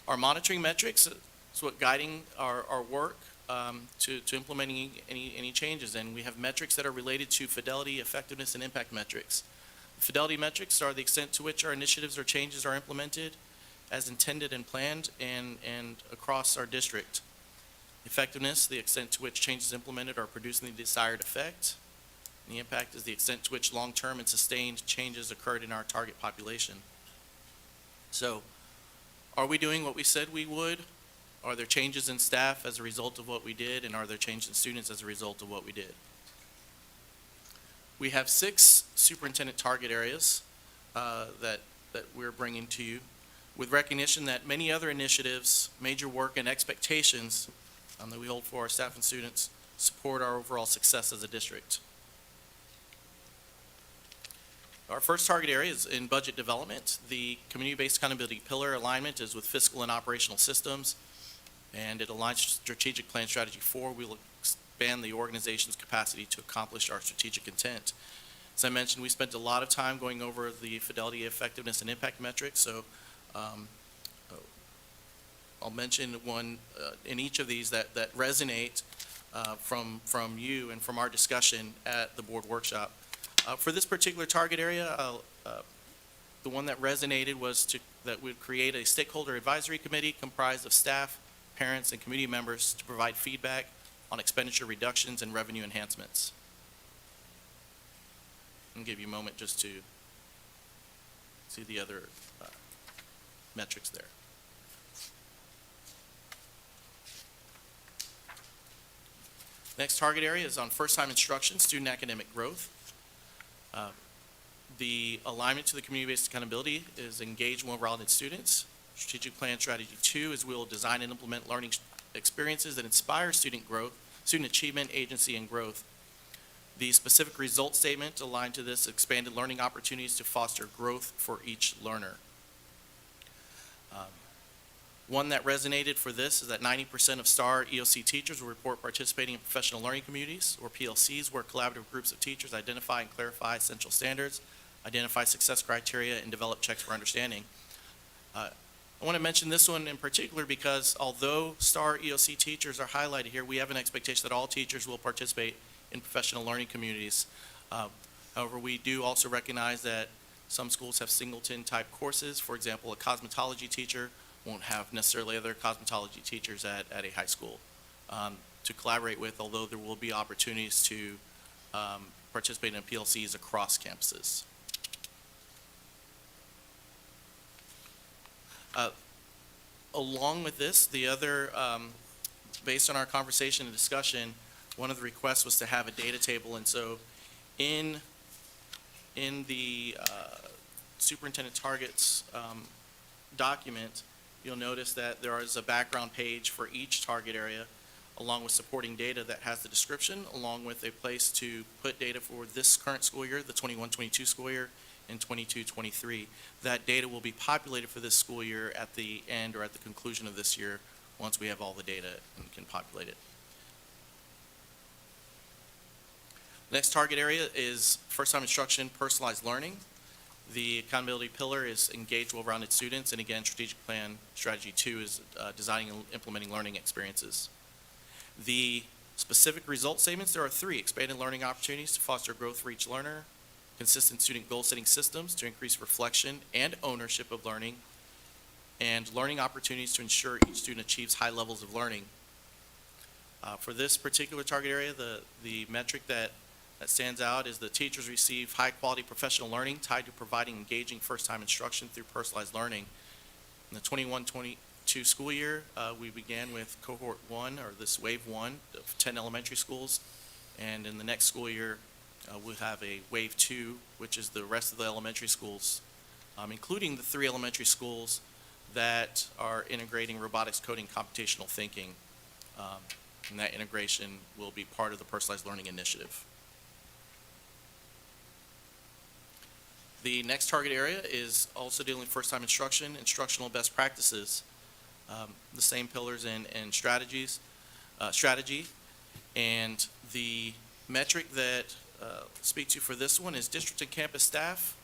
S7: Our monitoring metrics is what guiding our work to implementing any changes. And we have metrics that are related to fidelity, effectiveness, and impact metrics. Fidelity metrics are the extent to which our initiatives or changes are implemented as intended and planned and across our district. Effectiveness, the extent to which changes implemented are producing the desired effect. And the impact is the extent to which long-term and sustained changes occurred in our target population. So, are we doing what we said we would? Are there changes in staff as a result of what we did? And are there changes in students as a result of what we did? We have 6 superintendent target areas that we're bringing to you, with recognition that many other initiatives, major work, and expectations that we hold for our staff and students support our overall success as a district. Our first target area is in budget development. The community-based accountability pillar alignment is with fiscal and operational systems, and it aligns strategic plan strategy 4. We will expand the organization's capacity to accomplish our strategic intent. As I mentioned, we spent a lot of time going over the fidelity, effectiveness, and impact metrics, so I'll mention one in each of these that resonate from you and from our discussion at the board workshop. For this particular target area, the one that resonated was that we'd create a stakeholder advisory committee comprised of staff, parents, and community members to provide feedback on expenditure reductions and revenue enhancements. I'll give you a moment just to see the other metrics there. Next target area is on first-time instruction, student academic growth. The alignment to the community-based accountability is engage well-rounded students. Strategic plan strategy 2 is we'll design and implement learning experiences that inspire student growth, student achievement, agency, and growth. The specific result statement aligned to this expanded learning opportunities to foster growth for each learner. One that resonated for this is that 90% of STAR EOC teachers will report participating in professional learning communities, or PLCs, where collaborative groups of teachers identify and clarify essential standards, identify success criteria, and develop checks for understanding. I want to mention this one in particular because although STAR EOC teachers are highlighted here, we have an expectation that all teachers will participate in professional learning communities. However, we do also recognize that some schools have singleton-type courses. For example, a cosmetology teacher won't have necessarily other cosmetology teachers at a high school to collaborate with, although there will be opportunities to participate in PLCs across campuses. Along with this, the other, based on our conversation and discussion, one of the requests was to have a data table, and so in the superintendent targets document, you'll notice that there is a background page for each target area, along with supporting data that has the description, along with a place to put data for this current school year, the 21-22 school year, and 22-23. That data will be populated for this school year at the end or at the conclusion of this year, once we have all the data and can populate it. Next target area is first-time instruction, personalized learning. The accountability pillar is engage well-rounded students, and again, strategic plan strategy 2 is designing and implementing learning experiences. The specific result statements, there are 3: expanded learning opportunities to foster growth for each learner, consistent student goal-setting systems to increase reflection and ownership of learning, and learning opportunities to ensure each student achieves high levels of learning. For this particular target area, the metric that stands out is the teachers receive high-quality professional learning tied to providing engaging first-time instruction through personalized learning. In the 21-22 school year, we began with cohort 1, or this wave 1 of 10 elementary schools, and in the next school year, we'll have a wave 2, which is the rest of the elementary schools, including the 3 elementary schools that are integrating robotics, coding, computational thinking. And that integration will be part of the personalized learning initiative. The next target area is also dealing with first-time instruction, instructional best practices, the same pillars and strategy. And the metric that speak to for this one is district and campus staff,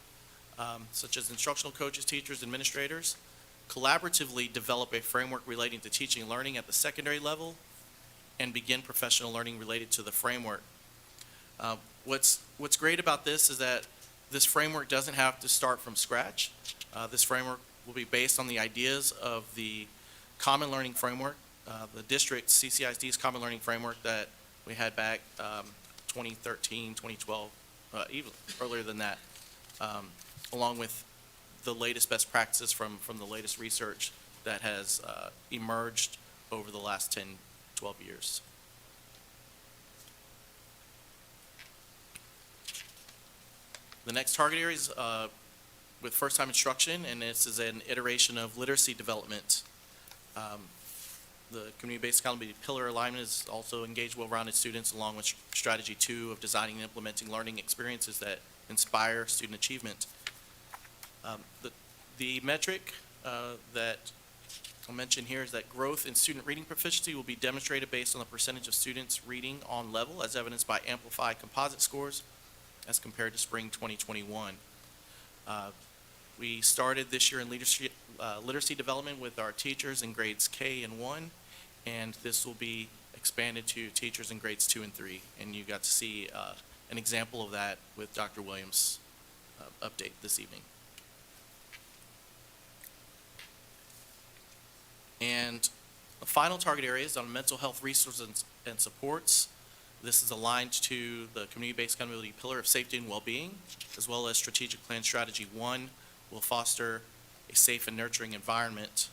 S7: such as instructional coaches, teachers, administrators, collaboratively develop a framework relating to teaching and learning at the secondary level and begin professional learning related to the framework. What's great about this is that this framework doesn't have to start from scratch. This framework will be based on the ideas of the Common Learning Framework, the district's CCISD's Common Learning Framework that we had back 2013, 2012, even earlier than that, along with the latest best practices from the latest research that has emerged over the last 10, 12 years. The next target area is with first-time instruction, and this is an iteration of literacy development. The community-based accountability pillar alignment is also engage well-rounded students, along with strategy 2 of designing and implementing learning experiences that inspire student achievement. The metric that I'll mention here is that growth in student reading proficiency will be demonstrated based on the percentage of students reading on level, as evidenced by amplified composite scores as compared to spring 2021. We started this year in literacy development with our teachers in grades K and 1, and this will be expanded to teachers in grades 2 and 3. And you got to see an example of that with Dr. Williams' update this evening. And the final target area is on mental health resources and supports. This is aligned to the community-based accountability pillar of safety and well-being, as well as strategic plan strategy 1 will foster a safe and nurturing environment.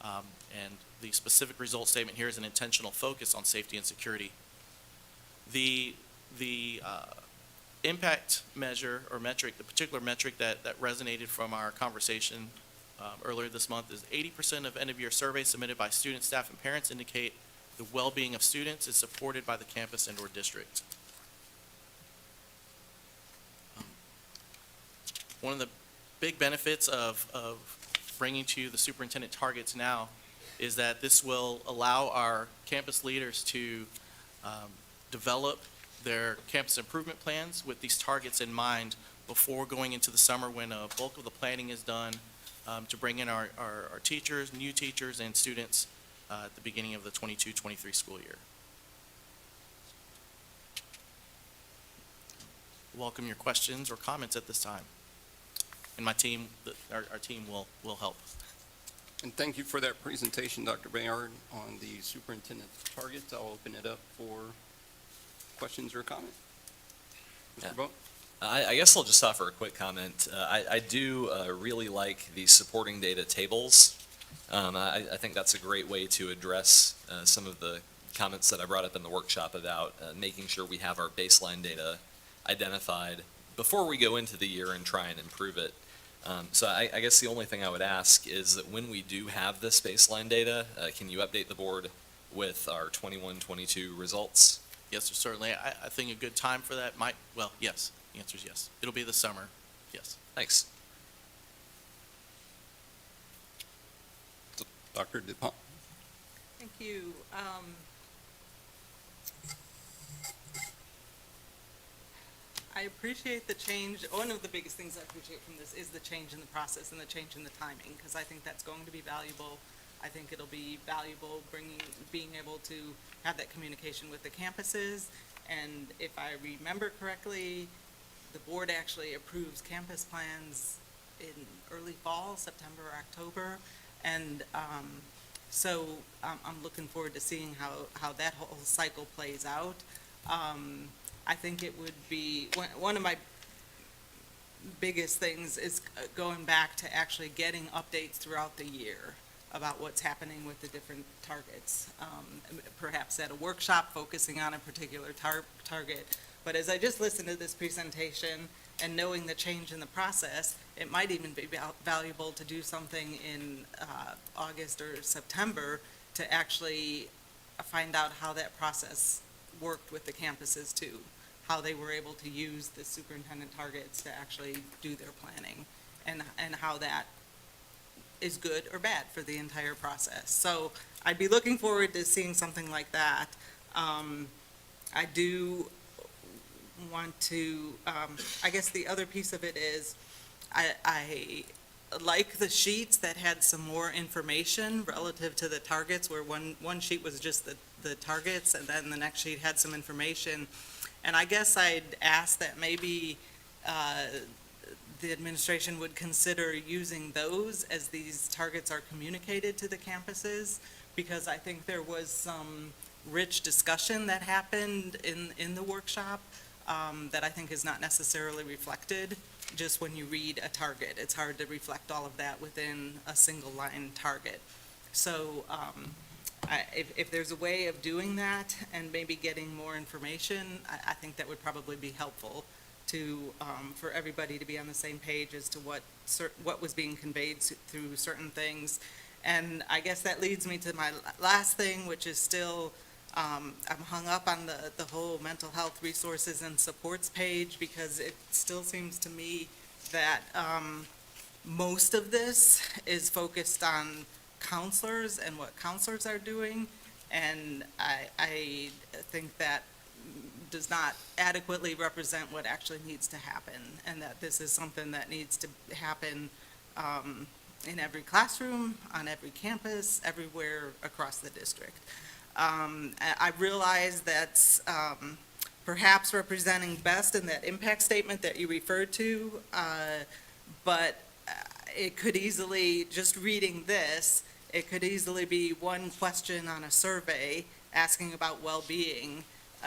S7: And the specific result statement here is an intentional focus on safety and security. The impact measure or metric, the particular metric that resonated from our conversation earlier this month is 80% of end-of-year surveys submitted by students, staff, and parents indicate the well-being of students is supported by the campus and/or district. One of the big benefits of bringing to the superintendent targets now is that this will allow our campus leaders to develop their campus improvement plans with these targets in mind before going into the summer when a bulk of the planning is done to bring in our teachers, new teachers, and students at the beginning of the 22-23 school year. Welcome your questions or comments at this time. And my team, our team will help.
S1: And thank you for that presentation, Dr. Bayard, on the superintendent's targets. I'll open it up for questions or comments. Mr. Boat?
S5: I guess I'll just offer a quick comment. I do really like the supporting data tables. I think that's a great way to address some of the comments that I brought up in the workshop about making sure we have our baseline data identified before we go into the year and try and improve it. So I guess the only thing I would ask is that when we do have this baseline data, can you update the board with our 21-22 results?
S7: Yes, sir, certainly. I think a good time for that might, well, yes. The answer is yes. It'll be the summer, yes.
S5: Thanks.
S1: Dr. DuPont.
S11: Thank you. I appreciate the change. One of the biggest things I appreciate from this is the change in the process and the change in the timing, because I think that's going to be valuable. I think it'll be valuable being able to have that communication with the campuses. And if I remember correctly, the board actually approves campus plans in early fall, September, or October. And so I'm looking forward to seeing how that whole cycle plays out. I think it would be, one of my biggest things is going back to actually getting updates throughout the year about what's happening with the different targets. Perhaps at a workshop focusing on a particular target. But as I just listened to this presentation and knowing the change in the process, it might even be valuable to do something in August or September to actually find out how that process worked with the campuses too, how they were able to use the superintendent targets to actually do their planning, and how that is good or bad for the entire process. So I'd be looking forward to seeing something like that. I do want to, I guess the other piece of it is, I like the sheets that had some more information relative to the targets, where one sheet was just the targets, and then the next sheet had some information. And I guess I'd ask that maybe the administration would consider using those as these targets are communicated to the campuses, because I think there was some rich discussion that happened in the workshop that I think is not necessarily reflected just when you read a target. It's hard to reflect all of that within a single line target. So if there's a way of doing that and maybe getting more information, I think that would probably be helpful to, for everybody to be on the same page as to what was being conveyed through certain things. And I guess that leads me to my last thing, which is still, I'm hung up on the whole mental health resources and supports page, because it still seems to me that most of this is focused on counselors and what counselors are doing, and I think that does not adequately represent what actually needs to happen, and that this is something that needs to happen in every classroom, on every campus, everywhere across the district. I realize that's perhaps representing best in that impact statement that you referred to, but it could easily, just reading this, it could easily be one question on a survey asking about well-being.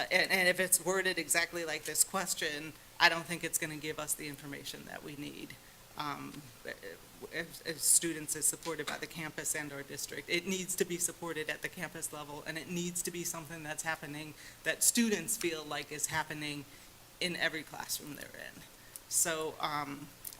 S11: And if it's worded exactly like this question, I don't think it's going to give us the information that we need. As students is supported by the campus and our district. It needs to be supported at the campus level, and it needs to be something that's happening, that students feel like is happening in every classroom they're in. So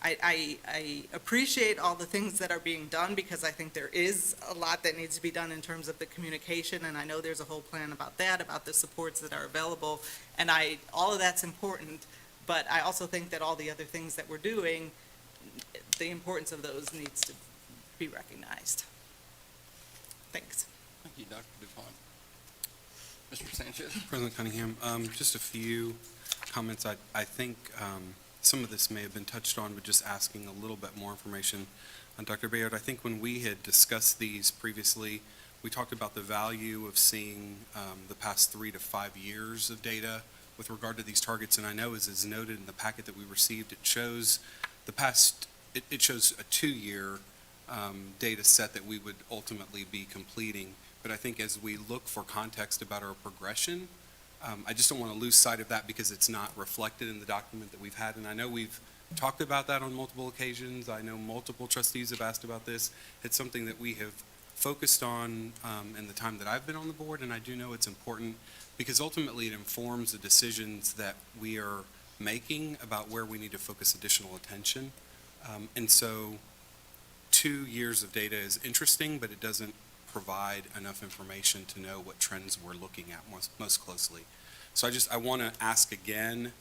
S11: I appreciate all the things that are being done, because I think there is a lot that needs to be done in terms of the communication, and I know there's a whole plan about that, about the supports that are available, and all of that's important, but I also think that all the other things that we're doing, the importance of those needs to be recognized. Thanks.
S1: Thank you, Dr. DuPont. Mr. Sanchez?
S4: President Cunningham, just a few comments. I think some of this may have been touched on, but just asking a little bit more information. Dr. Bayard, I think when we had discussed these previously, we talked about the value of seeing the past 3 to 5 years of data with regard to these targets. And I know, as is noted in the packet that we received, it shows it shows a 2-year data set that we would ultimately be completing. But I think as we look for context about our progression, I just don't want to lose sight of that, because it's not reflected in the document that we've had. And I know we've talked about that on multiple occasions. I know multiple trustees have asked about this. It's something that we have focused on in the time that I've been on the board, and I do know it's important because ultimately it informs the decisions that we are making about where we need to focus additional attention. And so 2 years of data is interesting, but it doesn't provide enough information to know what trends we're looking at most closely. So I want to ask again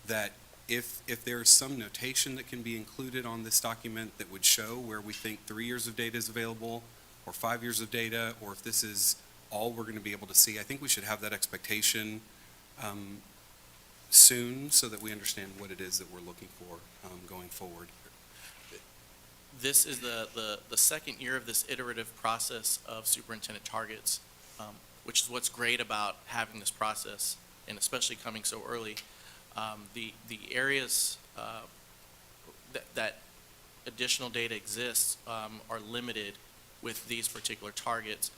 S4: that if there's some notation that can be included on this document that would show where we think 3 years of data is available, or 5 years of data, or if this is all we're going to be able to see, I think we should have that expectation soon so that we understand what it is that we're looking for going forward?
S7: This is the second year of this iterative process of superintendent targets, which is what's great about having this process, and especially coming so early. The areas that additional data exists are limited with these particular targets,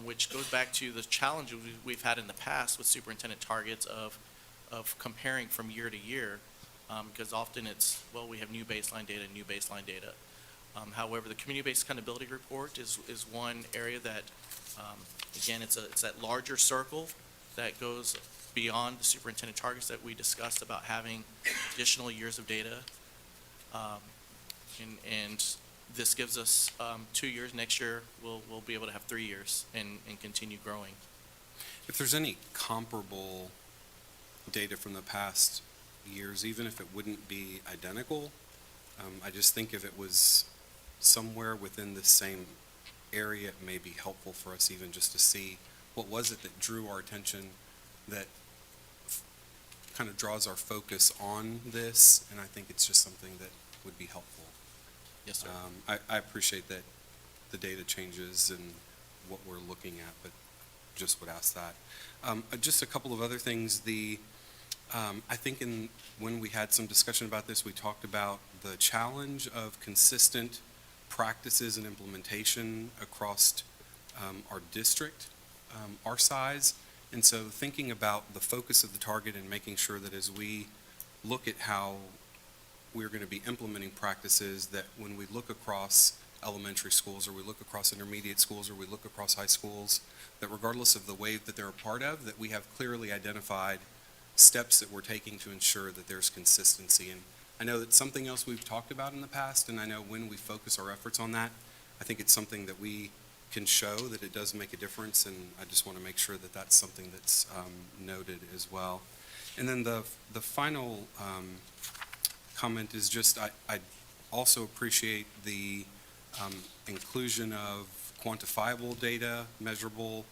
S7: which goes back to the challenges we've had in the past with superintendent targets of comparing from year to year, because often it's, well, we have new baseline data. However, the community-based accountability report is one area that, again, it's that larger circle that goes beyond the superintendent targets that we discussed about having additional years of data. And this gives us 2 years. Next year, we'll be able to have 3 years and continue growing.
S4: If there's any comparable data from the past years, even if it wouldn't be identical, I just think if it was somewhere within the same area, it may be helpful for us even just to see what was it that drew our attention, that kind of draws our focus on this, and I think it's just something that would be helpful.
S7: Yes, sir.
S4: I appreciate that the data changes and what we're looking at, but just would ask that. Just a couple of other things. I think when we had some discussion about this, we talked about the challenge of consistent practices and implementation across our district, our size. And so thinking about the focus of the target and making sure that as we look at how we're going to be implementing practices, that when we look across elementary schools, or we look across intermediate schools, or we look across high schools, that regardless of the wave that they're a part of, that we have clearly identified steps that we're taking to ensure that there's consistency. And I know that's something else we've talked about in the past, and I know when we focus our efforts on that, I think it's something that we can show that it does make a difference, and I just want to make sure that that's something that's noted as well. And then the final comment is just I also appreciate the inclusion of quantifiable data, measurable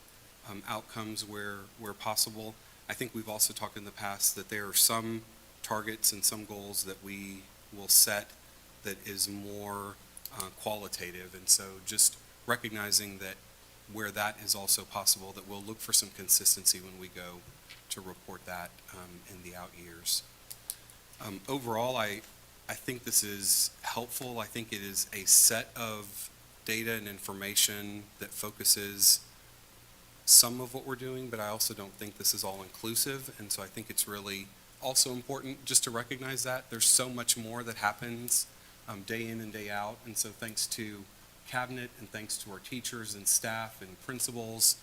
S4: outcomes where possible. I think we've also talked in the past that there are some targets and some goals that we will set that is more qualitative, and so just recognizing that where that is also possible, that we'll look for some consistency when we go to report that in the out years. Overall, I think this is helpful. I think it is a set of data and information that focuses some of what we're doing, but I also don't think this is all inclusive, and so I think it's really also important just to recognize that. There's so much more that happens day in and day out, and so thanks to Cabinet and thanks to our teachers and staff and principals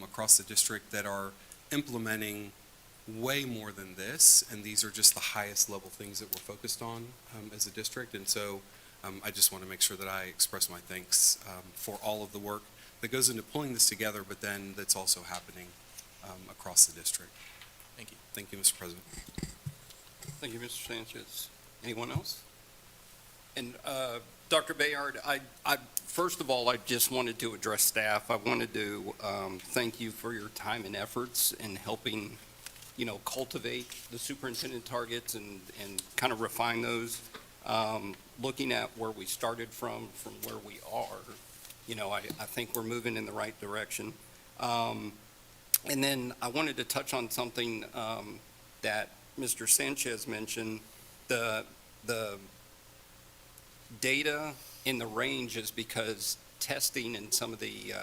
S4: across the district that are implementing way more than this, and these are just the highest level things that we're focused on as a district, and so I just want to make sure that I express my thanks for all of the work that goes into pulling this together, but then that's also happening across the district.
S7: Thank you.
S4: Thank you, Mr. President.
S1: Thank you, Mr. Sanchez. Anyone else? And Dr. Bayard, I first of all, I just wanted to address staff. I wanted to thank you for your time and efforts in helping, cultivate the superintendent targets and kind of refine those. Looking at where we started from where we are, I think we're moving in the right direction. And then I wanted to touch on something that Mr. Sanchez mentioned. The data in the range is because testing and some of the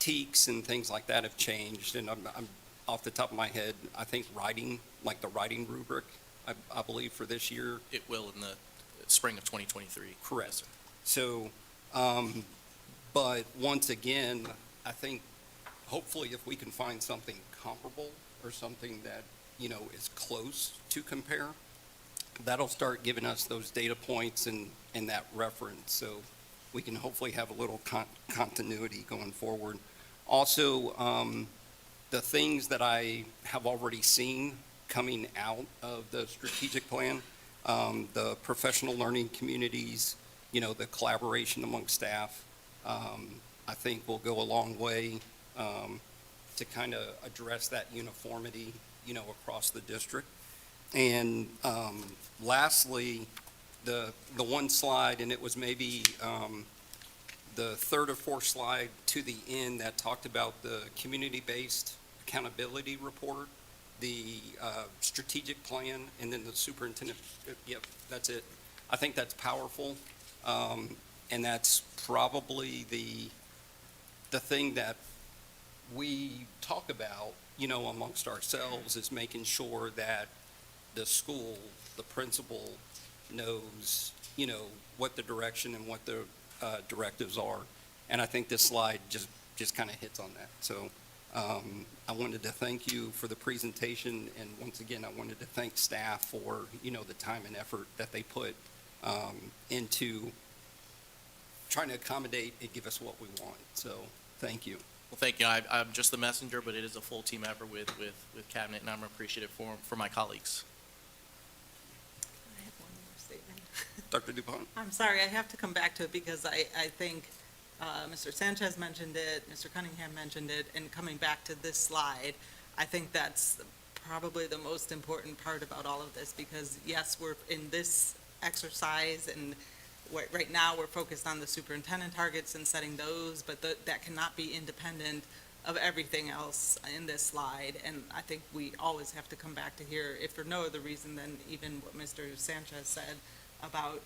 S1: TEKs and things like that have changed. And I'm off the top of my head, I think writing, like the writing rubric, I believe for this year.
S7: It will in the spring of 2023.
S1: Correct. So, but once again, I think hopefully if we can find something comparable or something that, is close to compare, that'll start giving us those data points and that reference. So we can hopefully have a little continuity going forward. Also, the things that I have already seen coming out of the strategic plan, the professional learning communities, the collaboration among staff, I think will go a long way to kind of address that uniformity across the district. And lastly, the one slide, and it was maybe the third or fourth slide to the end that talked about the community-based accountability report, the strategic plan, and then the superintendent. Yep, that's it. I think that's powerful, and that's probably the thing that we talk about, amongst ourselves, is making sure that the school, the principal knows, what the direction and what the directives are. And I think this slide just kind of hits on that. So I wanted to thank you for the presentation, and once again, I wanted to thank staff for, the time and effort that they put into trying to accommodate and give us what we want. So thank you.
S7: Well, thank you. I'm just the messenger, but it is a full team effort with Cabinet, and I'm appreciative for my colleagues.
S11: I have one more statement.
S1: Dr. DuPont?
S11: I'm sorry, I have to come back to it because I think Mr. Sanchez mentioned it, Mr. Cunningham mentioned it, and coming back to this slide, I think that's probably the most important part about all of this, because yes, we're in this exercise, and right now we're focused on the superintendent targets and setting those, but that cannot be independent of everything else in this slide. And I think we always have to come back to here, if for no other reason than even what Mr. Sanchez said about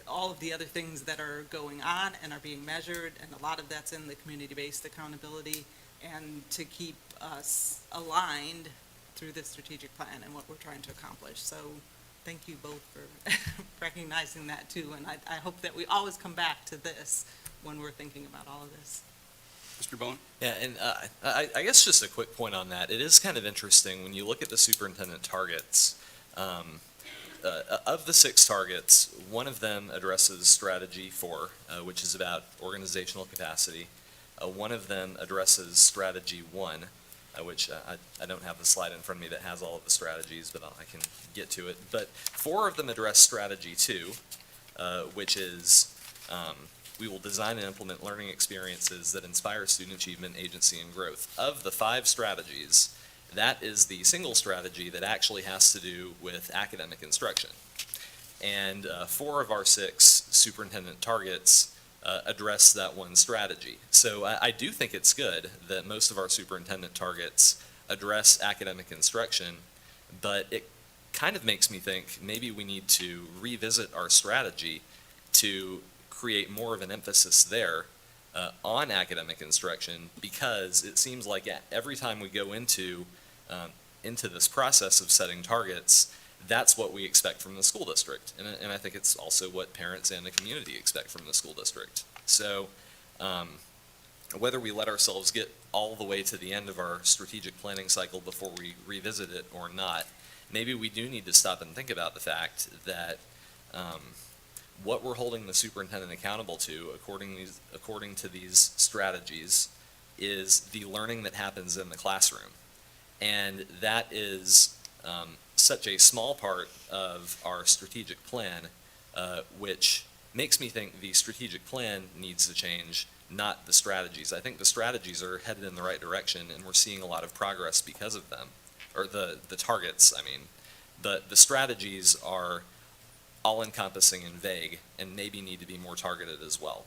S11: all of the other things that are going on and are being measured, and a lot of that's in the community-based accountability, and to keep us aligned through the strategic plan and what we're trying to accomplish. So thank you both for recognizing that too, and I hope that we always come back to this when we're thinking about all of this.
S1: Mr. Bowen?
S5: Yeah, and I guess just a quick point on that. It is kind of interesting when you look at the superintendent targets. Of the 6 targets, one of them addresses strategy 4, which is about organizational capacity. One of them addresses strategy 1, which I don't have the slide in front of me that has all of the strategies, but I can get to it. But 4 of them address strategy 2, which is we will design and implement learning experiences that inspire student achievement, agency, and growth. Of the 5 strategies, that is the single strategy that actually has to do with academic instruction. And 4 of our 6 superintendent targets address that one strategy. So I do think it's good that most of our superintendent targets address academic instruction, but it kind of makes me think maybe we need to revisit our strategy to create more of an emphasis there on academic instruction, because it seems like every time we go into this process of setting targets, that's what we expect from the school district. And I think it's also what parents and the community expect from the school district. So whether we let ourselves get all the way to the end of our strategic planning cycle before we revisit it or not, maybe we do need to stop and think about the fact that what we're holding the superintendent accountable to, according to these strategies, is the learning that happens in the classroom. And that is such a small part of our strategic plan, which makes me think the strategic plan needs to change, not the strategies. I think the strategies are headed in the right direction, and we're seeing a lot of progress because of them, or the targets, I mean. The strategies are all-encompassing and vague, and maybe need to be more targeted as well.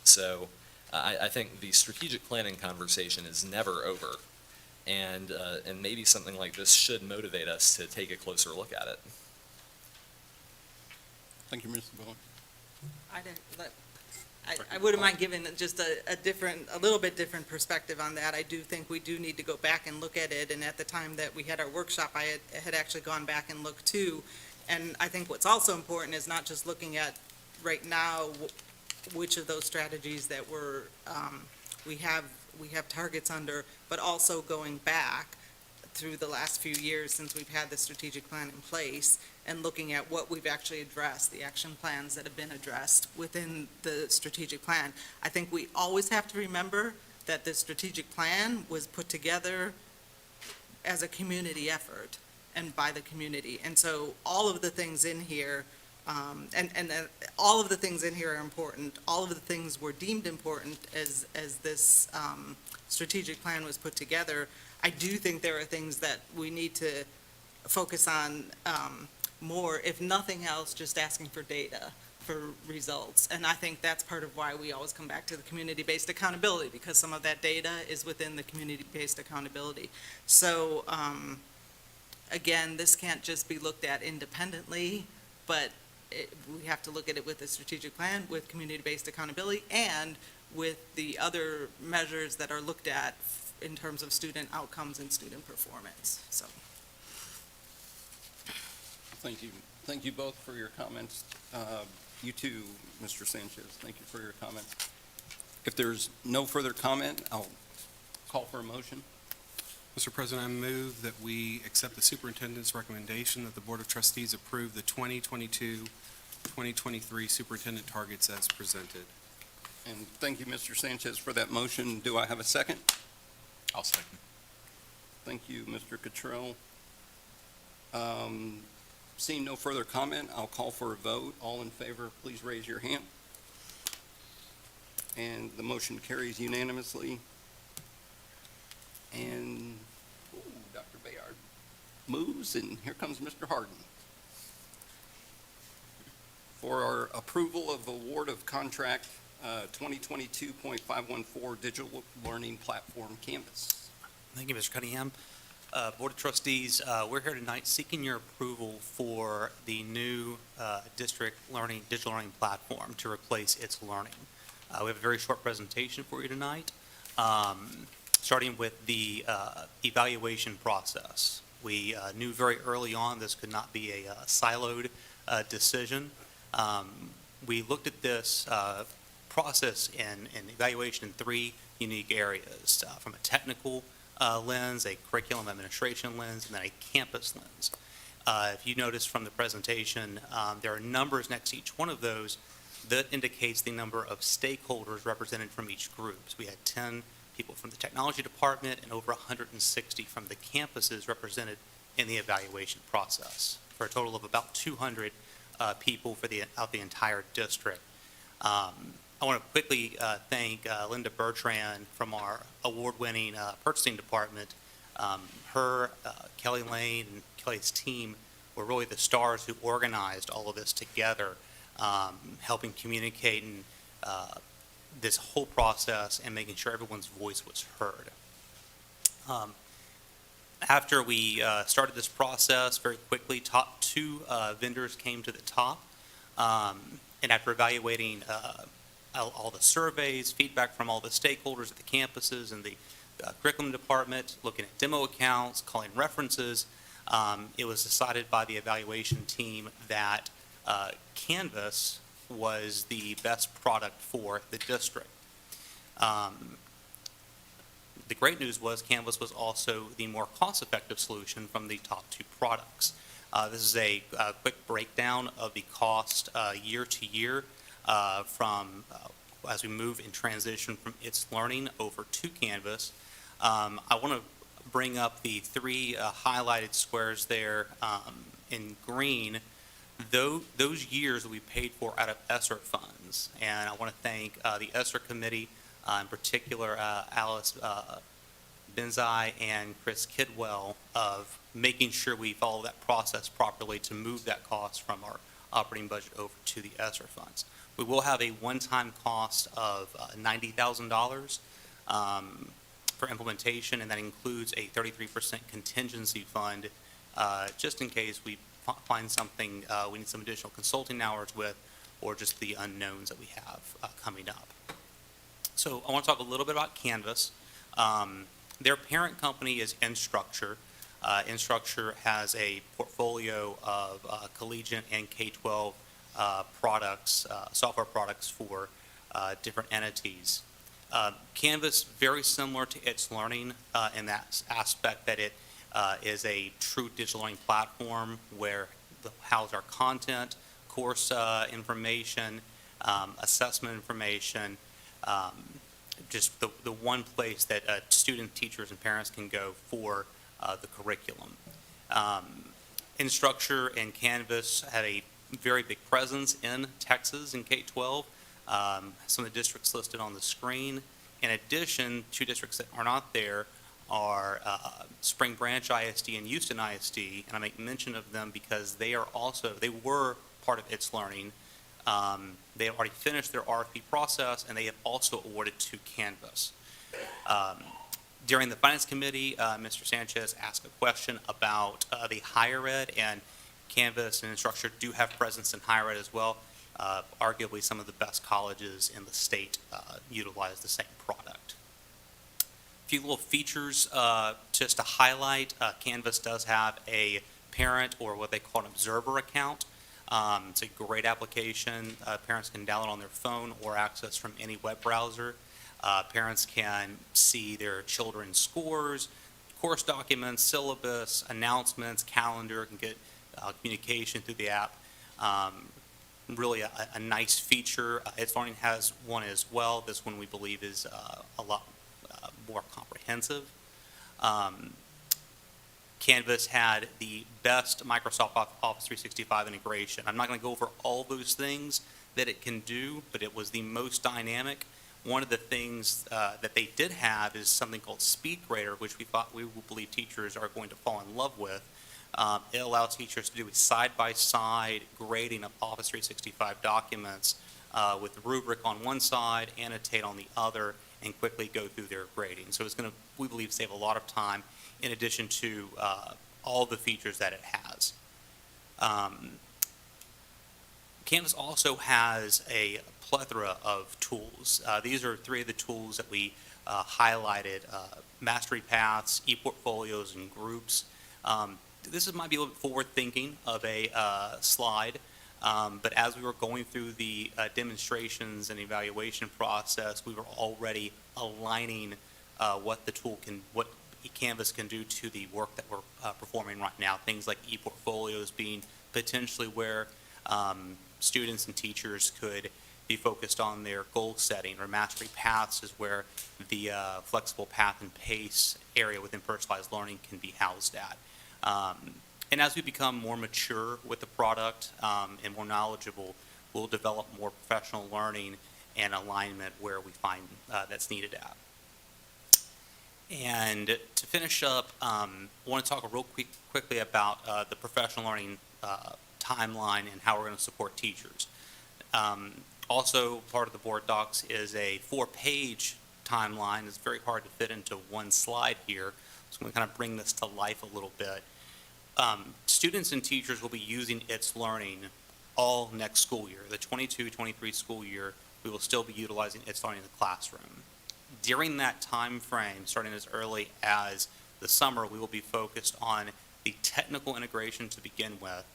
S5: So I think the strategic planning conversation is never over. And maybe something like this should motivate us to take a closer look at it.
S1: Thank you, Mr. Bowen.
S11: I wouldn't mind giving just a little bit different perspective on that. I do think we do need to go back and look at it, and at the time that we had our workshop, I had actually gone back and looked too. And I think what's also important is not just looking at right now which of those strategies that we have targets under, but also going back through the last few years since we've had the strategic plan in place, and looking at what we've actually addressed, the action plans that have been addressed within the strategic plan. I think we always have to remember that the strategic plan was put together as a community effort and by the community. And so all of the things in here And all of the things in here are important. All of the things were deemed important as this strategic plan was put together. I do think there are things that we need to focus on more, if nothing else, just asking for data, for results. And I think that's part of why we always come back to the community-based accountability, because some of that data is within the community-based accountability. So, again, this can't just be looked at independently, but we have to look at it with a strategic plan, with community-based accountability, and with the other measures that are looked at in terms of student outcomes and student performance, so.
S1: Thank you. Thank you both for your comments. You too, Mr. Sanchez, thank you for your comments. If there's no further comment, I'll call for a motion.
S4: Mr. President, I move that we accept the superintendent's recommendation that the Board of Trustees approve the 2022-2023 superintendent targets as presented.
S1: And thank you, Mr. Sanchez, for that motion. Do I have a second?
S9: I'll second.
S1: Thank you, Mr. Cottrell. Seeing no further comment, I'll call for a vote. All in favor, please raise your hand. And the motion carries unanimously. And Dr. Bayard moves, and here comes Mr. Harden for our approval of award of contract 2022.514 Digital Learning Platform Canvas.
S8: Thank you, Mr. Cunningham. Board of Trustees, we're here tonight seeking your approval for the new district digital learning platform to replace It's Learning. We have a very short presentation for you tonight, starting with the evaluation process. We knew very early on this could not be a siloed decision. We looked at this process and evaluation in three unique areas, from a technical lens, a curriculum administration lens, and then a campus lens. If you notice from the presentation, there are numbers next to each one of those that indicates the number of stakeholders represented from each group. So we had 10 people from the technology department and over 160 from the campuses represented in the evaluation process, for a total of about 200 people throughout the entire district. I want to quickly thank Linda Bertrand from our award-winning purchasing department. Her, Kelly Lane, and Kelly's team were really the stars who organized all of this together, helping communicate and this whole process and making sure everyone's voice was heard. After we started this process, very quickly, top two vendors came to the top. And after evaluating all the surveys, feedback from all the stakeholders at the campuses and the curriculum department, looking at demo accounts, calling references, it was decided by the evaluation team that Canvas was the best product for the district. The great news was Canvas was also the more cost-effective solution from the top two products. This is a quick breakdown of the cost year to year as we move in transition from It's Learning over to Canvas. I want to bring up the three highlighted squares there in green. Those years we paid for out of ESSER funds, and I want to thank the ESSER committee, in particular Alice Benzai and Chris Kidwell, of making sure we follow that process properly to move that cost from our operating budget over to the ESSER funds. We will have a one-time cost of $90,000 for implementation, and that includes a 33% contingency fund just in case we find something we need some additional consulting hours with, or just the unknowns that we have coming up. So I want to talk a little bit about Canvas. Their parent company is Instructure. Instructure has a portfolio of collegiate and K-12 products, software products for different entities. Canvas, very similar to It's Learning in that aspect that it is a true digital learning platform where we house our content, course information, assessment information, just the one place that students, teachers, and parents can go for the curriculum. Instructure and Canvas had a very big presence in Texas in K-12. Some of the districts listed on the screen. In addition, 2 districts that are not there are Spring Branch ISD and Houston ISD, and I make mention of them because they were part of It's Learning. They have already finished their RFP process, and they have also awarded to Canvas. During the Finance Committee, Mr. Sanchez asked a question about the higher ed, and Canvas and Instructure do have presence in higher ed as well. Arguably, some of the best colleges in the state utilize the same product. A few little features just to highlight. Canvas does have a parent, or what they call an observer account. It's a great application. Parents can download on their phone or access from any web browser. Parents can see their children's scores, course documents, syllabus, announcements, calendar, can get communication through the app. Really a nice feature. It's Learning has one as well. This one we believe is a lot more comprehensive. Canvas had the best Microsoft Office 365 integration. I'm not going to go over all those things that it can do, but it was the most dynamic. One of the things that they did have is something called Speed Grader, which we believe teachers are going to fall in love with. It allows teachers to do a side-by-side grading of Office 365 documents with the rubric on one side, annotate on the other, and quickly go through their grading. So it's going to, we believe, save a lot of time in addition to all the features that it has. Canvas also has a plethora of tools. These are 3 of the tools that we highlighted: Mastery Paths, ePortfolios, and Groups. This might be a little bit forward-thinking of a slide, but as we were going through the demonstrations and evaluation process, we were already aligning what the tool can, what Canvas can do to the work that we're performing right now. Things like ePortfolios being potentially where students and teachers could be focused on their goal setting, or Mastery Paths is where the flexible path and pace area within personalized learning can be housed at. And as we become more mature with the product and more knowledgeable, we'll develop more professional learning and alignment where we find that's needed at. And to finish up, I want to talk real quickly about the professional learning timeline and how we're going to support teachers. Also, part of the board docs is a 4-page timeline. It's very hard to fit into one slide here, so I'm going to kind of bring this to life a little bit. Students and teachers will be using It's Learning all next school year. The 22-23 school year, we will still be utilizing It's Learning in the classroom. During that time frame, starting as early as the summer, we will be focused on the technical integration to begin with,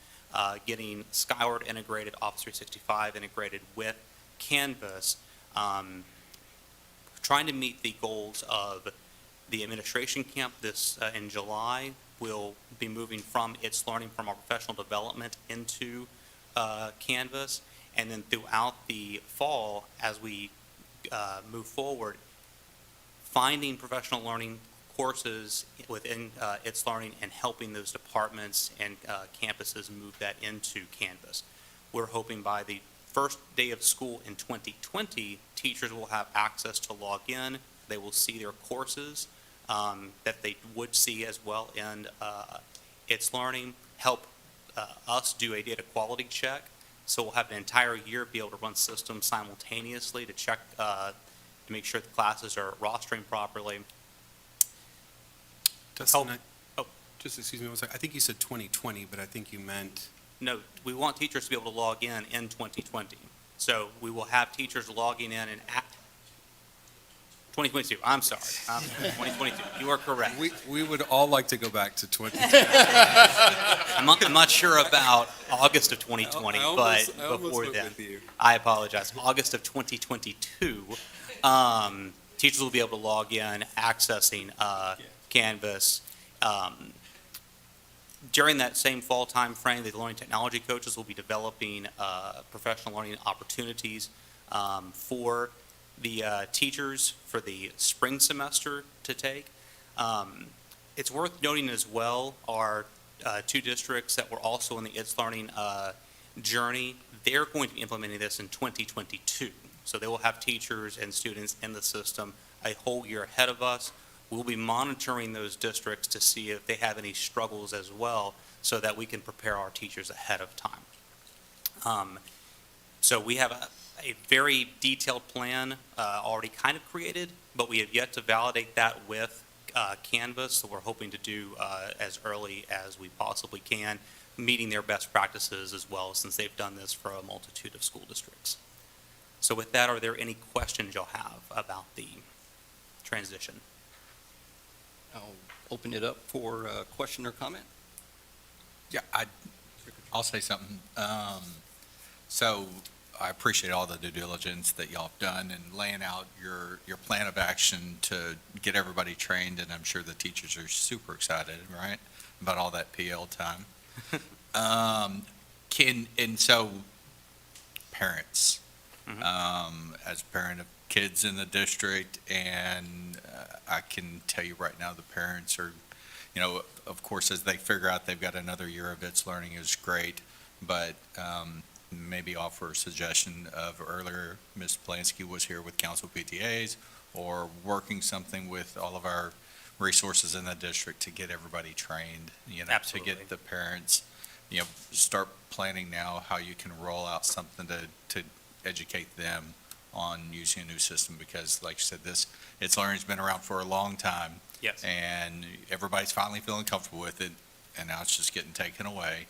S8: getting Skyward integrated, Office 365 integrated with Canvas, trying to meet the goals of the administration camp this in July. We'll be moving from It's Learning from our professional development into Canvas, and then throughout the fall, as we move forward, finding professional learning courses within It's Learning and helping those departments and campuses move that into Canvas. We're hoping by the first day of school in 2020, teachers will have access to log in. They will see their courses that they would see as well in It's Learning, help us do a data quality check. So we'll have an entire year be able to run systems simultaneously to check, to make sure the classes are rostering properly.
S4: Dustin, just excuse me one second. I think you said 2020, but I think you meant...
S8: No, we want teachers to be able to log in 2020. So we will have teachers logging in and 2022, I'm sorry, 2022, you are correct.
S4: We would all like to go back to 2020.
S8: I'm not sure about August of 2020, but before then, I apologize. August of 2022, teachers will be able to log in, accessing Canvas. During that same fall time frame, the learning technology coaches will be developing professional learning opportunities for the teachers for the spring semester to take. It's worth noting as well, our 2 districts that were also in the It's Learning journey. They're going to be implementing this in 2022. So they will have teachers and students in the system a whole year ahead of us. We'll be monitoring those districts to see if they have any struggles as well, so that we can prepare our teachers ahead of time. So we have a very detailed plan already kind of created, but we have yet to validate that with Canvas, so we're hoping to do as early as we possibly can, meeting their best practices as well, since they've done this for a multitude of school districts. So with that, are there any questions you'll have about the transition?
S1: I'll open it up for question or comment.
S9: Yeah, I'll say something. So I appreciate all the due diligence that y'all have done and laying out your plan of action to get everybody trained, and I'm sure the teachers are super excited, right, about all that PL time. So parents, as a parent of kids in the district, and I can tell you right now, the parents are, of course, as they figure out they've got another year of its learning is great, but maybe offer a suggestion of earlier, Ms. Plansky was here with council PTAs, or working something with all of our resources in the district to get everybody trained,
S8: Absolutely.
S9: to get the parents, start planning now how you can roll out something to educate them on using a new system, because like you said, its learning's been around for a long time.
S8: Yes.
S9: And everybody's finally feeling comfortable with it, and now it's just getting taken away.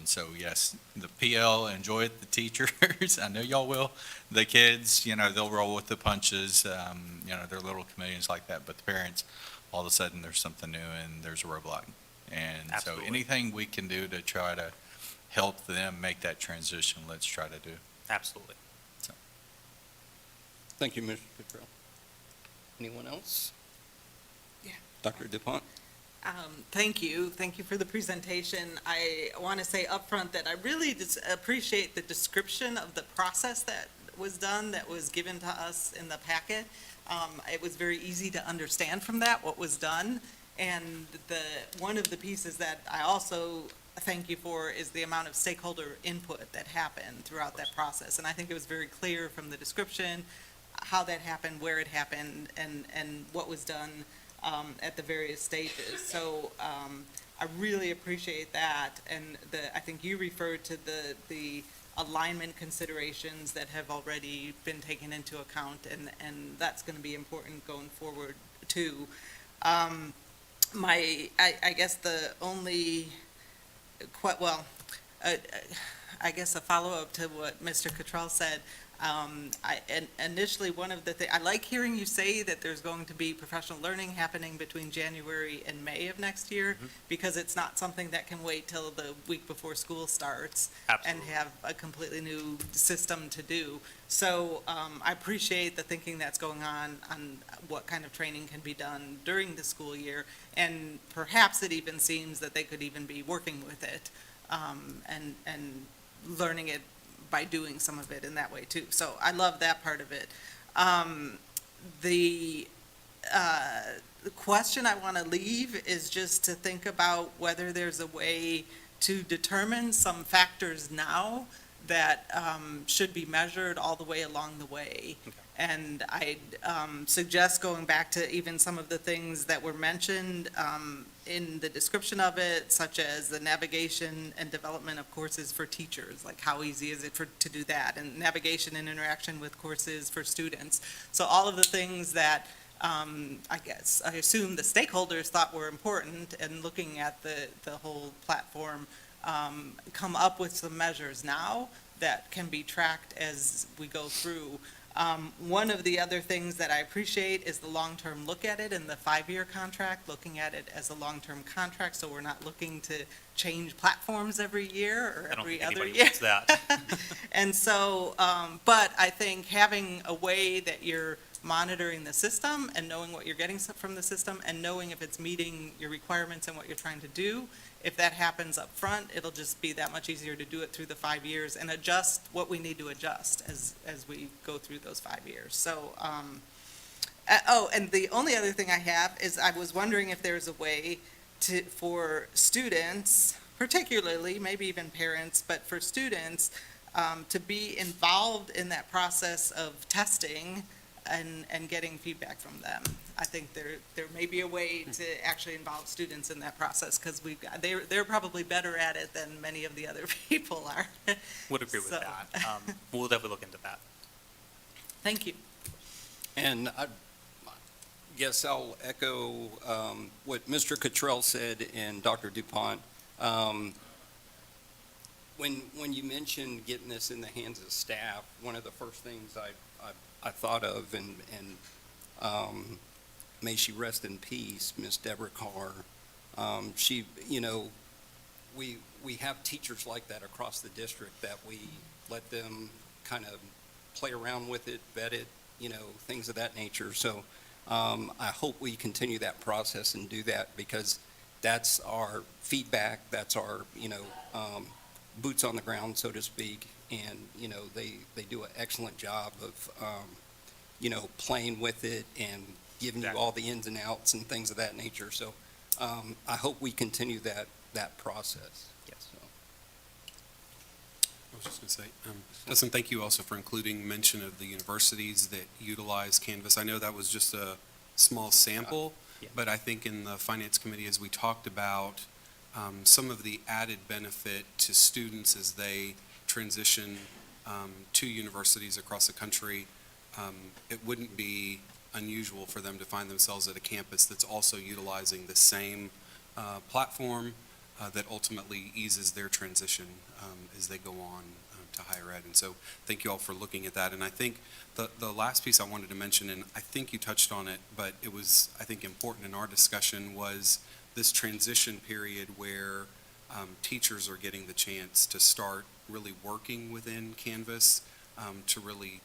S9: So yes, the PL, enjoy it, the teachers, I know y'all will. The kids, they'll roll with the punches, they're little chameleons like that, but the parents, all of a sudden, there's something new and there's a roadblock. And so
S8: Absolutely.
S9: anything we can do to try to help them make that transition, let's try to do.
S8: Absolutely.
S1: Thank you, Mr. Cottrell. Anyone else?
S11: Yeah.
S1: Dr. DuPont?
S11: Thank you. Thank you for the presentation. I want to say upfront that I really appreciate the description of the process that was done, that was given to us in the packet. It was very easy to understand from that what was done. And one of the pieces that I also thank you for is the amount of stakeholder input that happened throughout that process. And I think it was very clear from the description how that happened, where it happened, and what was done at the various stages. So I really appreciate that. And I think you referred to the alignment considerations that have already been taken into account, and that's going to be important going forward too. I guess the only, I guess a follow-up to what Mr. Cottrell said, initially one of the things, I like hearing you say that there's going to be professional learning happening between January and May of next year, because it's not something that can wait till the week before school starts.
S8: Absolutely.
S11: And have a completely new system to do. So I appreciate the thinking that's going on what kind of training can be done during the school year. And perhaps it even seems that they could even be working with it and learning it by doing some of it in that way too. So I love that part of it. The question I want to leave is just to think about whether there's a way to determine some factors now that should be measured all the way along the way.
S8: Okay.
S11: And I'd suggest going back to even some of the things that were mentioned in the description of it, such as the navigation and development of courses for teachers, like how easy is it to do that, and navigation and interaction with courses for students. So all of the things that I assume the stakeholders thought were important, and looking at the whole platform, come up with some measures now that can be tracked as we go through. One of the other things that I appreciate is the long-term look at it and the 5-year contract, looking at it as a long-term contract, so we're not looking to change platforms every year or every other year.
S8: I don't think anybody wants that.
S11: And so, but I think having a way that you're monitoring the system and knowing what you're getting from the system and knowing if it's meeting your requirements and what you're trying to do, if that happens up front, it'll just be that much easier to do it through the 5 years and adjust what we need to adjust as we go through those 5 years. So, and the only other thing I have is I was wondering if there's a way for students, particularly, maybe even parents, but for students, to be involved in that process of testing and getting feedback from them. I think there may be a way to actually involve students in that process, because they're probably better at it than many of the other people are.
S8: Would agree with
S11: So-
S8: that. We'll definitely look into that.
S11: Thank you.
S1: And I guess I'll echo what Mr. Cottrell said and Dr. DuPont. When you mentioned getting this in the hands of staff, one of the first things I thought of, and may she rest in peace, Miss Deborah Carr. She, we have teachers like that across the district that we let them kind of play around with it, vet it, things of that nature. So I hope we continue that process and do that, because that's our feedback, that's our, boots on the ground, so to speak. And, they do an excellent job of, playing with it and giving you all the ins and outs and things of that nature. So I hope we continue that process.
S8: Yes.
S1: So.
S4: I was just going to say, Dustin, thank you also for including mention of the universities that utilize Canvas. I know that was just a small sample,
S8: Yeah.
S4: but I think in the Finance Committee, as we talked about some of the added benefit to students as they transition to universities across the country, it wouldn't be unusual for them to find themselves at a campus that's also utilizing the same platform that ultimately eases their transition as they go on to higher ed. And so thank you all for looking at that. And I think the last piece I wanted to mention, and I think you touched on it, but it was, I think, important in our discussion, was this transition period where teachers are getting the chance to start really working within Canvas, to really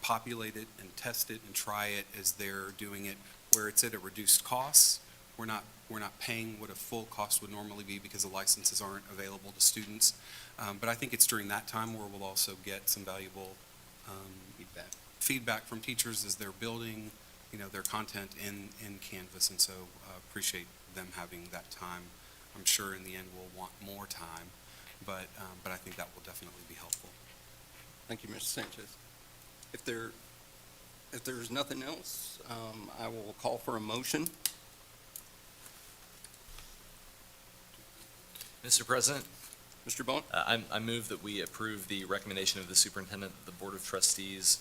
S4: populate it and test it and try it as they're doing it, where it's at a reduced cost. We're not paying what a full cost would normally be because the licenses aren't available to students. But I think it's during that time where we'll also get some valuable feedback from teachers as they're building, their content in Canvas. And so appreciate them having that time. I'm sure in the end we'll want more time, but I think that will definitely be helpful.
S1: Thank you, Mr. Sanchez. If there's nothing else, I will call for a motion.
S5: Mr. President,
S1: Mr. Bowen?
S5: I move that we approve the recommendation of the Superintendent of the Board of Trustees.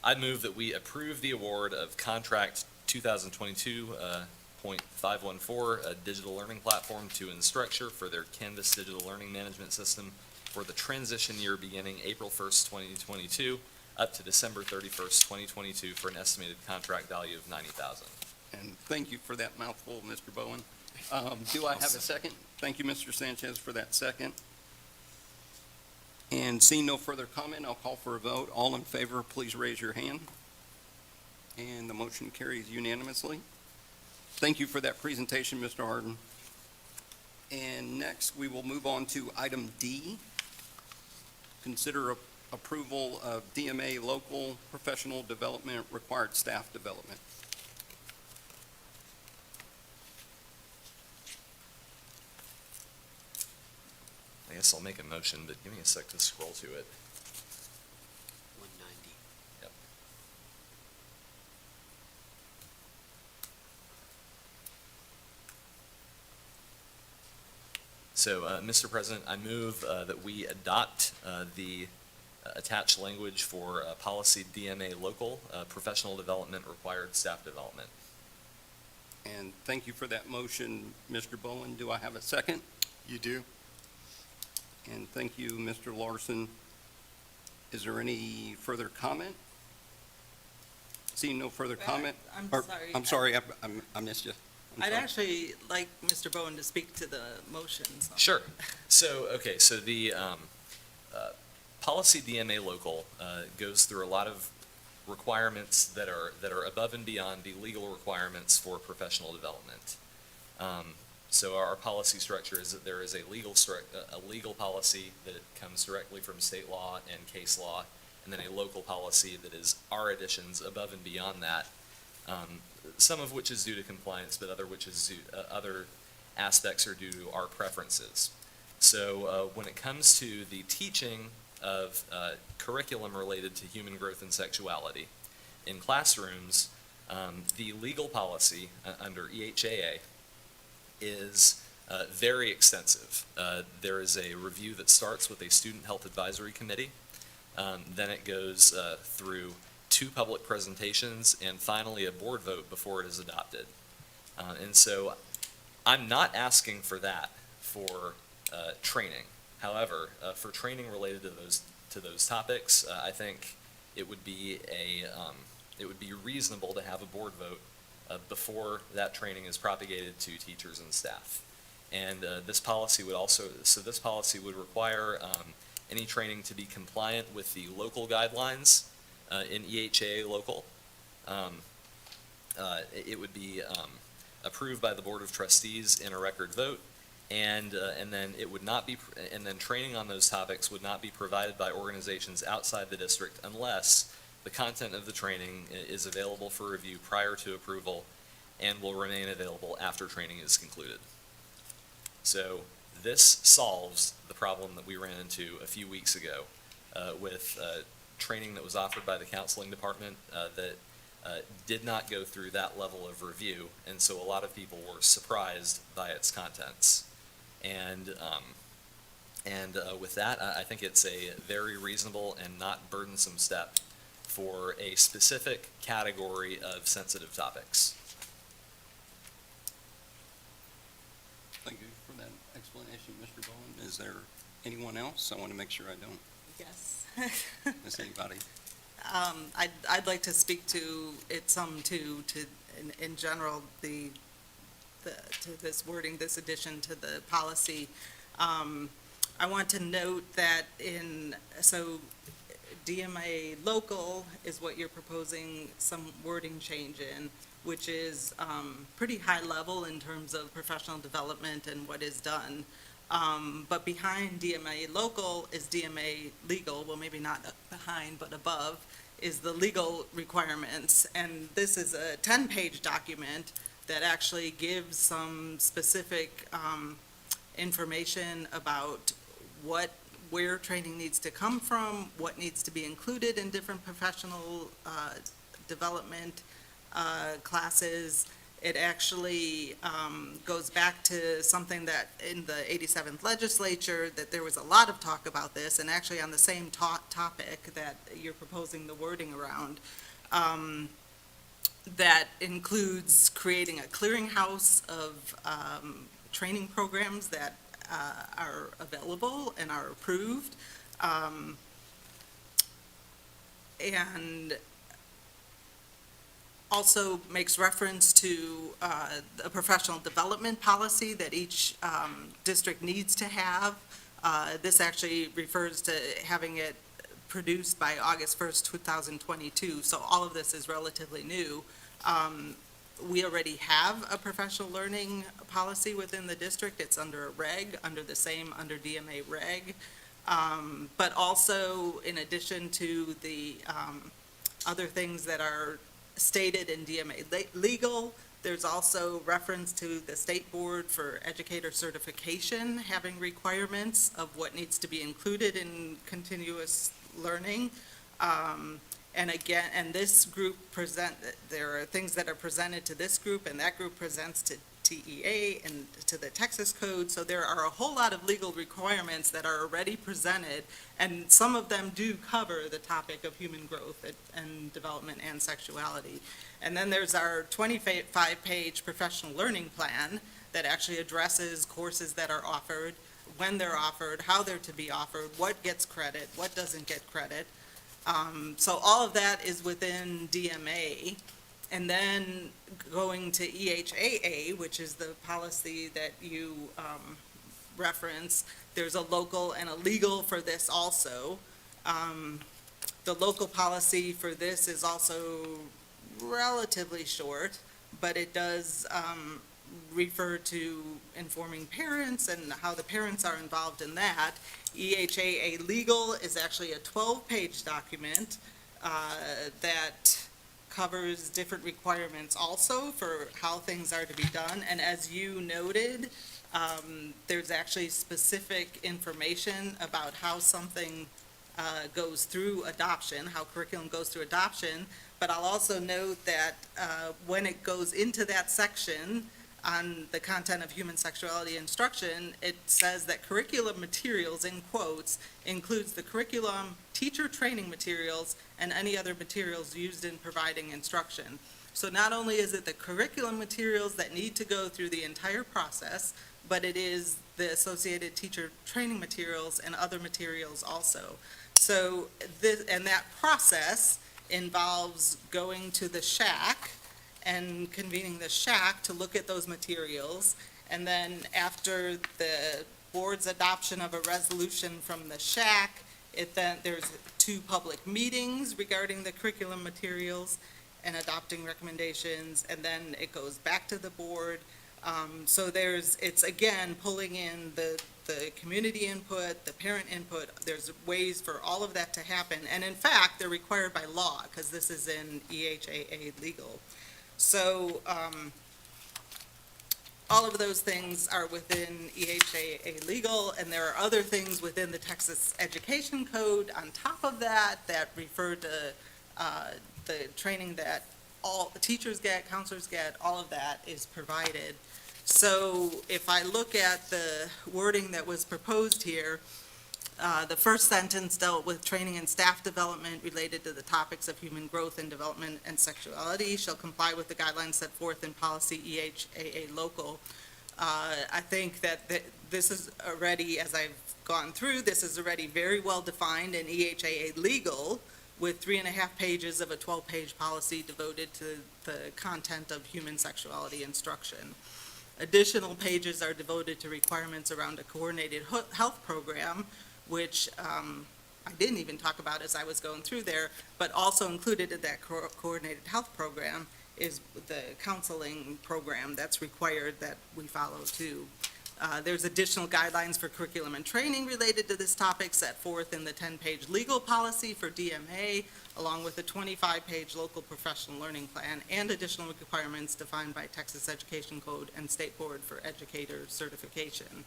S5: I move that we approve the award of contract 2022.514, a digital learning platform to Instructure for their Canvas digital learning management system for the transition year beginning April 1st, 2022, up to December 31st, 2022, for an estimated contract value of $90,000.
S1: And thank you for that mouthful, Mr. Bowen. Do I have a second? Thank you, Mr. Sanchez, for that second. And seeing no further comment, I'll call for a vote. All in favor, please raise your hand. And the motion carries unanimously. Thank you for that presentation, Mr. Harden. And next, we will move on to item D. Consider approval of DMA local professional development required staff development.
S5: I guess I'll make a motion, but give me a sec to scroll to it.
S2: 190.
S5: Yep. So, Mr. President, I move that we adopt the attached language for policy DMA local, professional development required staff development.
S1: And thank you for that motion, Mr. Bowen. Do I have a second?
S12: You do.
S1: And thank you, Mr. Larson. Is there any further comment? Seeing no further comment? I'm sorry, I missed you.
S11: I'd actually like Mr. Bowen to speak to the motions.
S5: Sure. So, okay, so the policy DMA local goes through a lot of requirements that are above and beyond the legal requirements for professional development. So our policy structure is that there is a legal policy that comes directly from state law and case law, and then a local policy that is our additions above and beyond that, some of which is due to compliance, but other aspects are due to our preferences. So when it comes to the teaching of curriculum related to human growth and sexuality in classrooms, the legal policy under EHAA is very extensive. There is a review that starts with a student health advisory committee. Then it goes through 2 public presentations and finally a board vote before it is adopted. And so I'm not asking for that for training. However, for training related to those topics, I think it would be reasonable to have a board vote before that training is propagated to teachers and staff. And this policy would require any training to be compliant with the local guidelines in EHAA local. It would be approved by the Board of Trustees in a record vote, and then it would not be, and then training on those topics would not be provided by organizations outside the district unless the content of the training is available for review prior to approval and will remain available after training is concluded. So this solves the problem that we ran into a few weeks ago with training that was offered by the counseling department that did not go through that level of review, and so a lot of people were surprised by its contents. And with that, I think it's a very reasonable and not burdensome step for a specific category of sensitive topics.
S1: Thank you for that explanation, Mr. Bowen. Is there anyone else? I want to make sure I don't
S11: Yes.
S1: miss anybody.
S11: I'd like to speak to it some too, in general, to this wording, this addition to the policy. I want to note that so DMA local is what you're proposing some wording change in, which is pretty high level in terms of professional development and what is done. But behind DMA local is DMA legal, well, maybe not behind, but above, is the legal requirements. And this is a 10-page document that actually gives some specific information about where training needs to come from, what needs to be included in different professional development classes. It actually goes back to something that in the 87th legislature, that there was a lot of talk about this, and actually on the same topic that you're proposing the wording around, that includes creating a clearinghouse of training programs that are available and are approved, and also makes reference to a professional development policy that each district needs to have. This actually refers to having it produced by August 1st, 2022, so all of this is relatively new. We already have a professional learning policy within the district. It's under a reg, under DMA reg. But also, in addition to the other things that are stated in DMA legal, there's also reference to the State Board for Educator Certification having requirements of what needs to be included in continuous learning. And again, and this group there are things that are presented to this group, and that group presents to TEA and to the Texas Code. So there are a whole lot of legal requirements that are already presented, and some of them do cover the topic of human growth and development and sexuality. And then there's our 25-page professional learning plan that actually addresses courses that are offered, when they're offered, how they're to be offered, what gets credit, what doesn't get credit. So all of that is within DMA. And then going to EHAA, which is the policy that you reference, there's a local and a legal for this also. The local policy for this is also relatively short, but it does refer to informing parents and how the parents are involved in that. EHAA legal is actually a 12-page document that covers different requirements also for how things are to be done. And as you noted, there's actually specific information about how something goes through adoption, how curriculum goes through adoption. But I'll also note that when it goes into that section on the content of human sexuality instruction, it says that curriculum materials, in quotes, includes the curriculum, teacher training materials, and any other materials used in providing instruction. So not only is it the curriculum materials that need to go through the entire process, but it is the associated teacher training materials and other materials also. So this, and that process involves going to the shack and convening the shack to look at those materials. And then after the board's adoption of a resolution from the shack, there's 2 public meetings regarding the curriculum materials and adopting recommendations, and then it goes back to the board. So it's again, pulling in the community input, the parent input. There's ways for all of that to happen. And in fact, they're required by law, because this is in EHAA legal. So all of those things are within EHAA legal, and there are other things within the Texas Education Code on top of that that refer to the training that all the teachers get, counselors get, all of that is provided. So if I look at the wording that was proposed here, the first sentence dealt with training and staff development related to the topics of human growth and development and sexuality shall comply with the guidelines set forth in policy EHAA local. I think that this is already, as I've gone through, this is already very well defined in EHAA legal, with 3.5 pages of a 12-page policy devoted to the content of human sexuality instruction. Additional pages are devoted to requirements around a coordinated health program, which I didn't even talk about as I was going through there, but also included in that coordinated health program is the counseling program that's required that we follow too. There's additional guidelines for curriculum and training related to this topic set forth in the 10-page legal policy for DMA, along with a 25-page local professional learning plan and additional requirements defined by Texas Education Code and State Board for Educator Certification.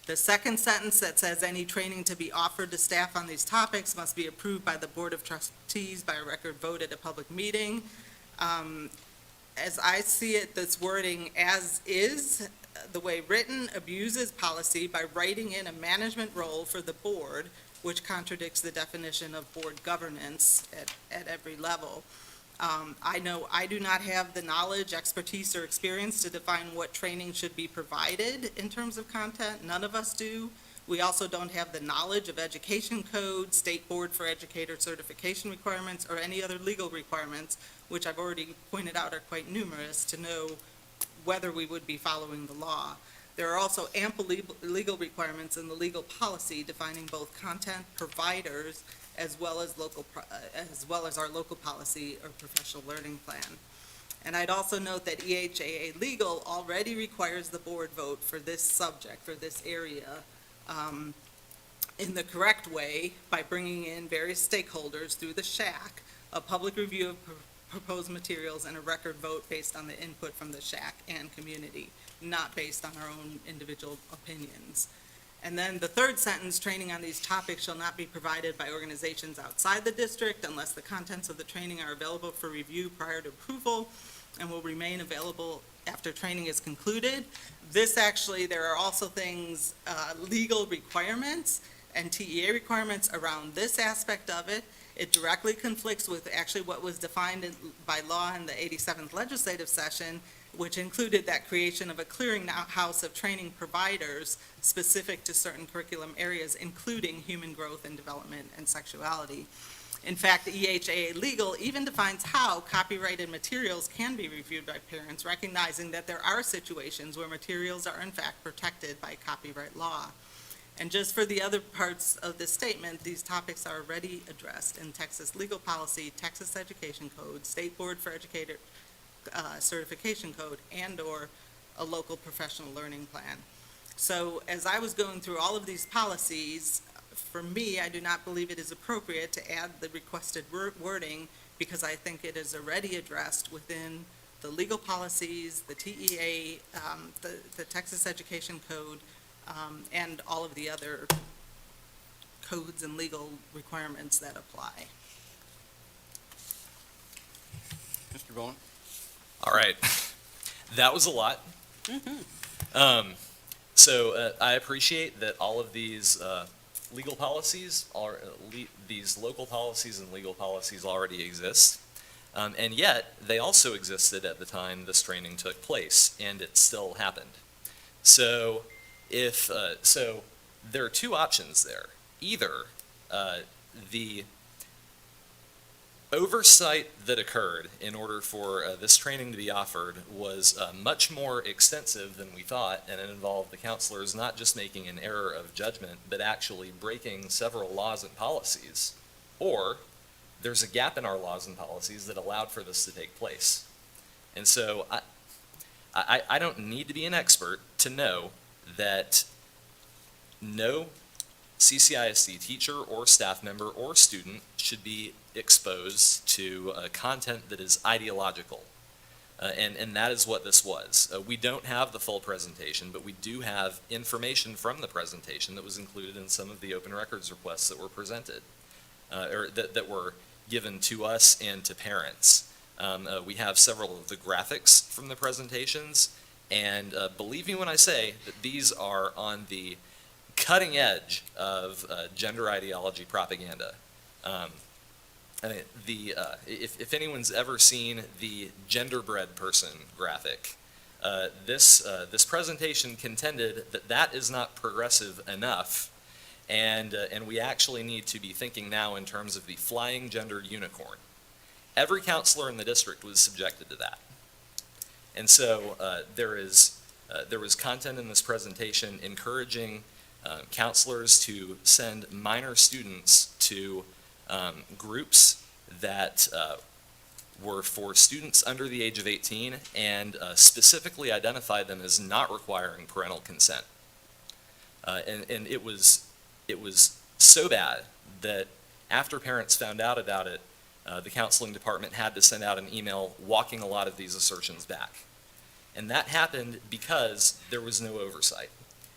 S11: The second sentence that says any training to be offered to staff on these topics must be approved by the Board of Trustees by a record vote at a public meeting. As I see it, this wording as is, the way written, abuses policy by writing in a management role for the board, which contradicts the definition of board governance at every level. I know I do not have the knowledge, expertise, or experience to define what training should be provided in terms of content. None of us do. We also don't have the knowledge of education code, State Board for Educator Certification requirements, or any other legal requirements, which I've already pointed out are quite numerous, to know whether we would be following the law. There are also ample legal requirements in the legal policy defining both content providers as well as our local policy or professional learning plan. And I'd also note that EHAA legal already requires the board vote for this subject, for this area, in the correct way by bringing in various stakeholders through the shack, a public review of proposed materials, and a record vote based on the input from the shack and community, not based on our own individual opinions. And then the third sentence, training on these topics shall not be provided by organizations outside the district unless the contents of the training are available for review prior to approval and will remain available after training is concluded. This actually, there are also things, legal requirements and TEA requirements around this aspect of it. It directly conflicts with actually what was defined by law in the 87th legislative session, which included that creation of a clearinghouse of training providers specific to certain curriculum areas, including human growth and development and sexuality. In fact, the EHAA legal even defines how copyrighted materials can be reviewed by parents, recognizing that there are situations where materials are in fact protected by copyright law. And just for the other parts of this statement, these topics are already addressed in Texas legal policy, Texas Education Code, State Board for Educator Certification Code, and/or a local professional learning plan. So as I was going through all of these policies, for me, I do not believe it is appropriate to add the requested wording because I think it is already addressed within the legal policies, the TEA, the Texas Education Code, and all of the other codes and legal requirements that apply.
S1: Mr. Bowen?
S5: All right. That was a lot. So I appreciate that all of these legal policies, these local policies and legal policies already exist. And yet, they also existed at the time this training took place, and it still happened. So so there are two options there. Either the oversight that occurred in order for this training to be offered was much more extensive than we thought, and it involved the counselors not just making an error of judgment, but actually breaking several laws and policies, or there's a gap in our laws and policies that allowed for this to take place. And so I don't need to be an expert to know that no CCISD teacher or staff member or student should be exposed to content that is ideological. And that is what this was. We don't have the full presentation, but we do have information from the presentation that was included in some of the open records requests that were presented, or that were given to us and to parents. We have several of the graphics from the presentations, and believe me when I say that these are on the cutting edge of gender ideology propaganda. I mean, if anyone's ever seen the genderbread person graphic, this presentation contended that that is not progressive enough, and we actually need to be thinking now in terms of the flying gender unicorn. Every counselor in the district was subjected to that. And so there was content in this presentation encouraging counselors to send minor students to groups that were for students under the age of 18 and specifically identified them as not requiring parental consent. And it was so bad that after parents found out about it, the counseling department had to send out an email walking a lot of these assertions back. And that happened because there was no oversight.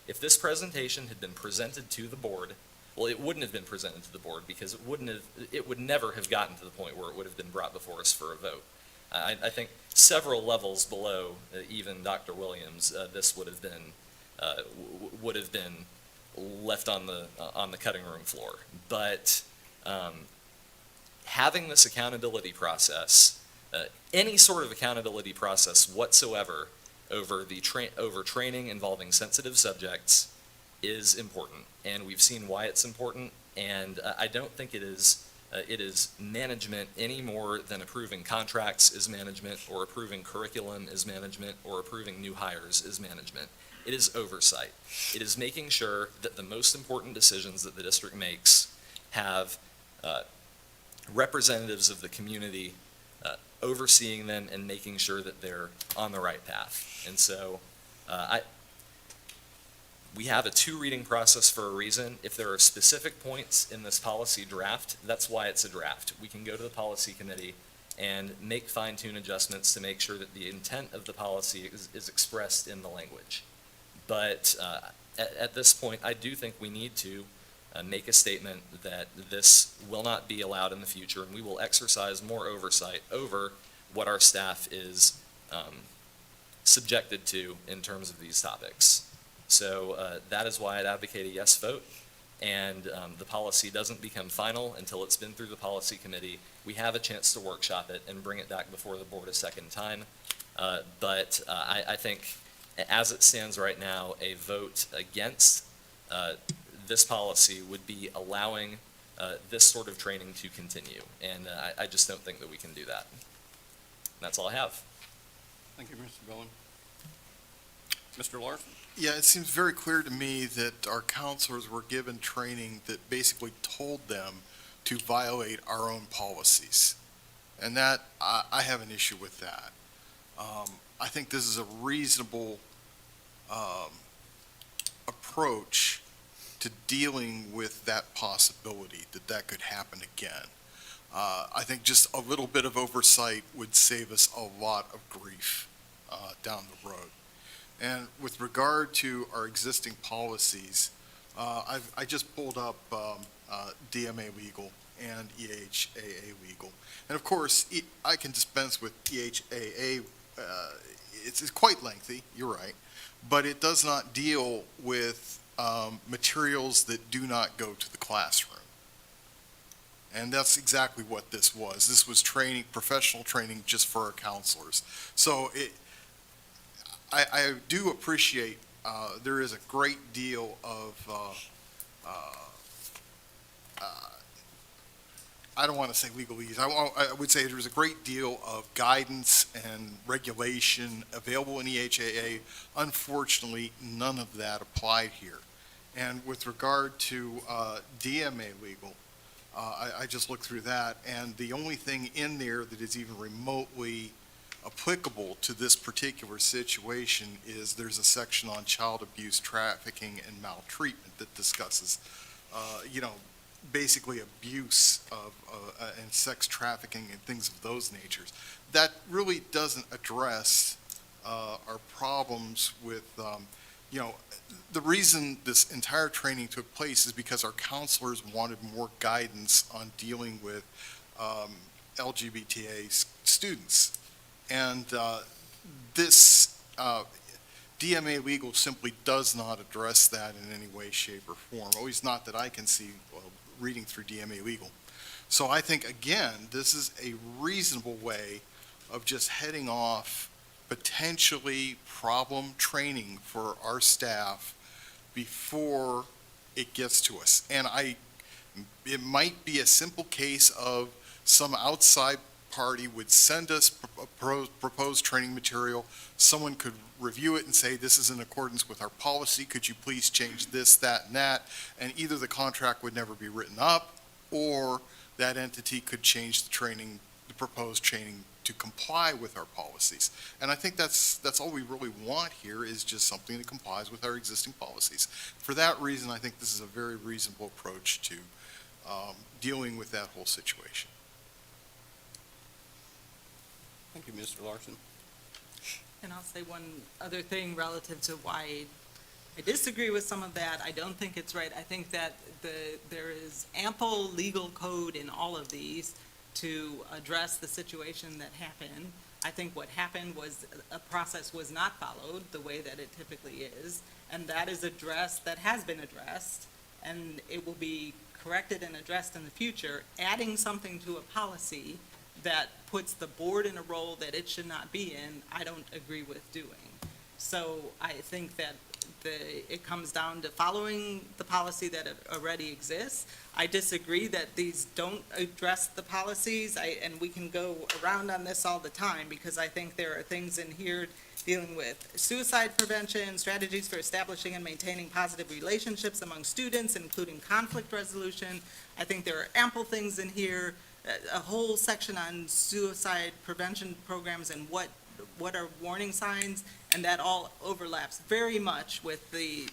S5: If this presentation had been presented to the board, well, it wouldn't have been presented to the board because it would never have gotten to the point where it would have been brought before us for a vote. I think several levels below even Dr. Williams, this would have been left on the cutting room floor. But having this accountability process, any sort of accountability process whatsoever over training involving sensitive subjects is important, and we've seen why it's important, and I don't think it is management any more than approving contracts is management, or approving curriculum is management, or approving new hires is management. It is oversight. It is making sure that the most important decisions that the district makes have representatives of the community overseeing them and making sure that they're on the right path. And so we have a 2-reading process for a reason. If there are specific points in this policy draft, that's why it's a draft. We can go to the policy committee and make fine-tune adjustments to make sure that the intent of the policy is expressed in the language. But at this point, I do think we need to make a statement that this will not be allowed in the future, and we will exercise more oversight over what our staff is subjected to in terms of these topics. So that is why I'd advocate a yes vote, and the policy doesn't become final until it's been through the policy committee. We have a chance to workshop it and bring it back before the board a second time, but I think as it stands right now, a vote against this policy would be allowing this sort of training to continue, and I just don't think that we can do that. And that's all I have.
S1: Thank you, Mr. Bowen. Mr. Larson?
S12: Yeah, it seems very clear to me that our counselors were given training that basically told them to violate our own policies. And that, I have an issue with that. I think this is a reasonable approach to dealing with that possibility, that could happen again. I think just a little bit of oversight would save us a lot of grief down the road. And with regard to our existing policies, I just pulled up DMA legal and EHAA legal. And of course, I can dispense with EHAA. It's quite lengthy, you're right, but it does not deal with materials that do not go to the classroom. And that's exactly what this was. This was training, professional training just for our counselors. So I do appreciate there is a great deal of I don't want to say legalese. I would say there's a great deal of guidance and regulation available in EHAA. Unfortunately, none of that applied here. And with regard to DMA legal, I just looked through that, and the only thing in there that is even remotely applicable to this particular situation is there's a section on child abuse, trafficking, and maltreatment that discusses, basically abuse of and sex trafficking and things of those natures. That really doesn't address our problems with, the reason this entire training took place is because our counselors wanted more guidance on dealing with LGBTA students. And this DMA legal simply does not address that in any way, shape, or form, at least not that I can see reading through DMA legal. So I think, again, this is a reasonable way of just heading off potentially problem training for our staff before it gets to us. And it might be a simple case of some outside party would send us proposed training material. Someone could review it and say, this is in accordance with our policy. Could you please change this, that, and that? And either the contract would never be written up, or that entity could change the training, the proposed training, to comply with our policies. And I think that's all we really want here, is just something that complies with our existing policies. For that reason, I think this is a very reasonable approach to dealing with that whole situation.
S1: Thank you, Mr. Larson.
S11: And I'll say one other thing relative to why I disagree with some of that. I don't think it's right. I think that there is ample legal code in all of these to address the situation that happened. I think what happened was a process was not followed the way that it typically is, and that is addressed, that has been addressed, and it will be corrected and addressed in the future. Adding something to a policy that puts the board in a role that it should not be in, I don't agree with doing. So I think that it comes down to following the policy that already exists. I disagree that these don't address the policies, and we can go around on this all the time, because I think there are things in here dealing with suicide prevention, strategies for establishing and maintaining positive relationships among students, including conflict resolution. I think there are ample things in here, a whole section on suicide prevention programs and what are warning signs, and that all overlaps very much with the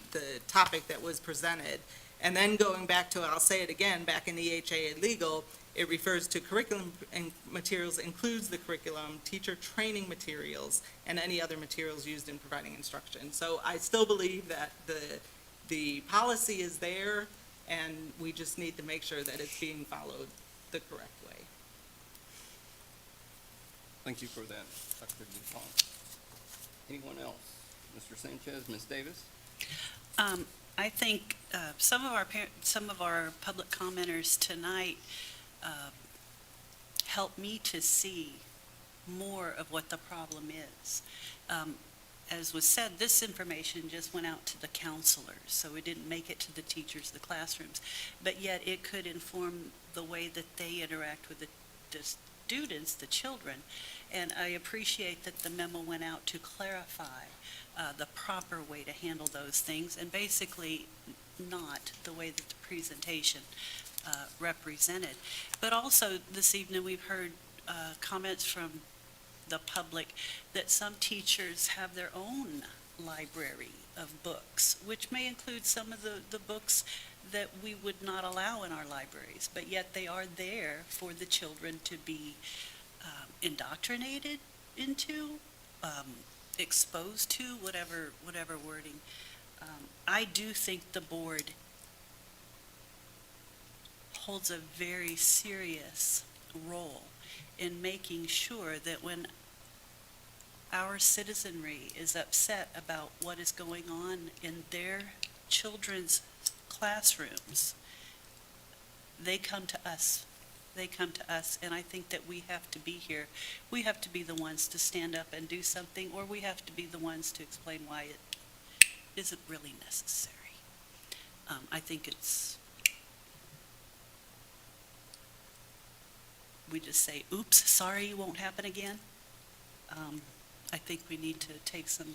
S11: topic that was presented. And then going back to, I'll say it again, back in EHA legal, it refers to curriculum and materials, includes the curriculum, teacher training materials, and any other materials used in providing instruction. So I still believe that the policy is there, and we just need to make sure that it's being followed the correct way.
S1: Thank you for that, Dr. DuPont. Anyone else? Mr. Sanchez, Ms. Davis?
S10: I think some of our public commenters tonight helped me to see more of what the problem is. As was said, this information just went out to the counselors, so it didn't make it to the teachers, the classrooms, but yet it could inform the way that they interact with the students, the children. And I appreciate that the memo went out to clarify the proper way to handle those things, and basically not the way that the presentation represented. But also this evening we've heard comments from the public that some teachers have their own library of books, which may include some of the books that we would not allow in our libraries, but yet they are there for the children to be indoctrinated into, exposed to, whatever wording. I do think the board holds a very serious role in making sure that when our citizenry is upset about what is going on in their children's classrooms, they come to us. They come to us, and I think that we have to be here. We have to be the ones to stand up and do something, or we have to be the ones to explain why it isn't really necessary. I think we just say, oops, sorry, it won't happen again. I think we need to take some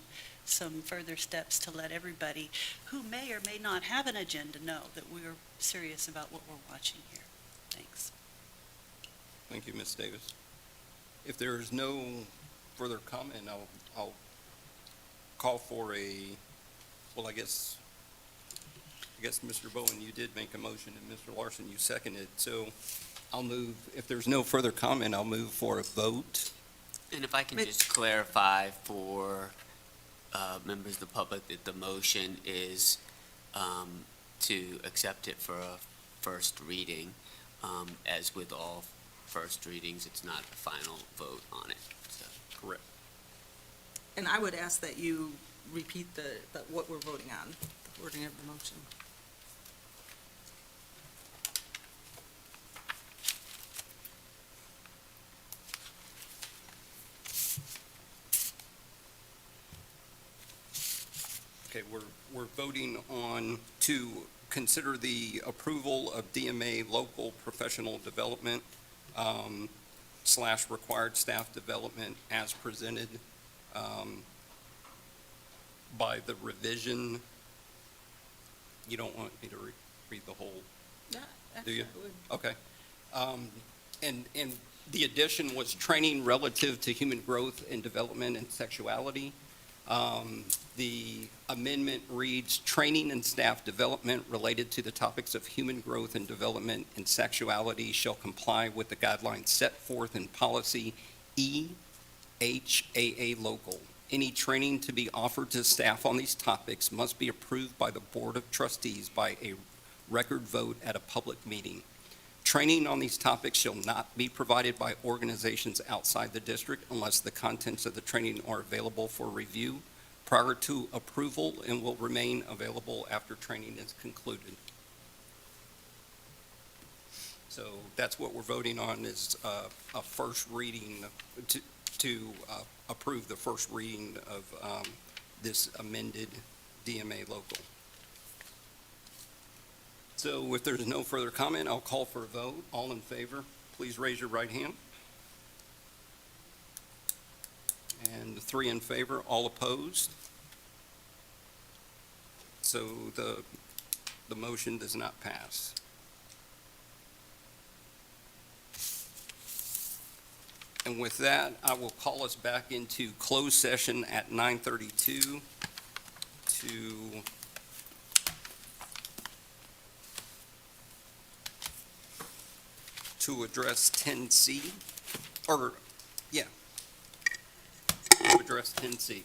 S10: further steps to let everybody who may or may not have an agenda know that we're serious about what we're watching here. Thanks.
S1: Thank you, Ms. Davis. If there is no further comment, I'll call for well, I guess, Mr. Bowen, you did make a motion, and Mr. Larson, you seconded. So I'll move, if there's no further comment, I'll move for a vote.
S2: And if I can just clarify for members of the public that the motion is to accept it for a first reading. As with all first readings, it's not a final vote on it. So.
S1: Correct.
S11: And I would ask that you repeat what we're voting on, the wording of the motion.
S1: Okay, we're voting on to consider the approval of DMA local professional development / required staff development as presented by the revision. You don't want me to read the whole,
S11: Yeah,
S1: do you?
S11: I would.
S1: Okay. And the addition was training relative to human growth and development and sexuality. The amendment reads, training and staff development related to the topics of human growth and development and sexuality shall comply with the guidelines set forth in policy EHAA local. Any training to be offered to staff on these topics must be approved by the Board of Trustees by a record vote at a public meeting. Training on these topics shall not be provided by organizations outside the district unless the contents of the training are available for review prior to approval and will remain available after training is concluded. So that's what we're voting on, is a first reading to approve the first reading of this amended DMA local. So if there's no further comment, I'll call for a vote. All in favor, please raise your right hand. And 3 in favor, all opposed. So the motion does not pass. And with that, I will call us back into closed session at 9:32 to address 10C, to address 10C.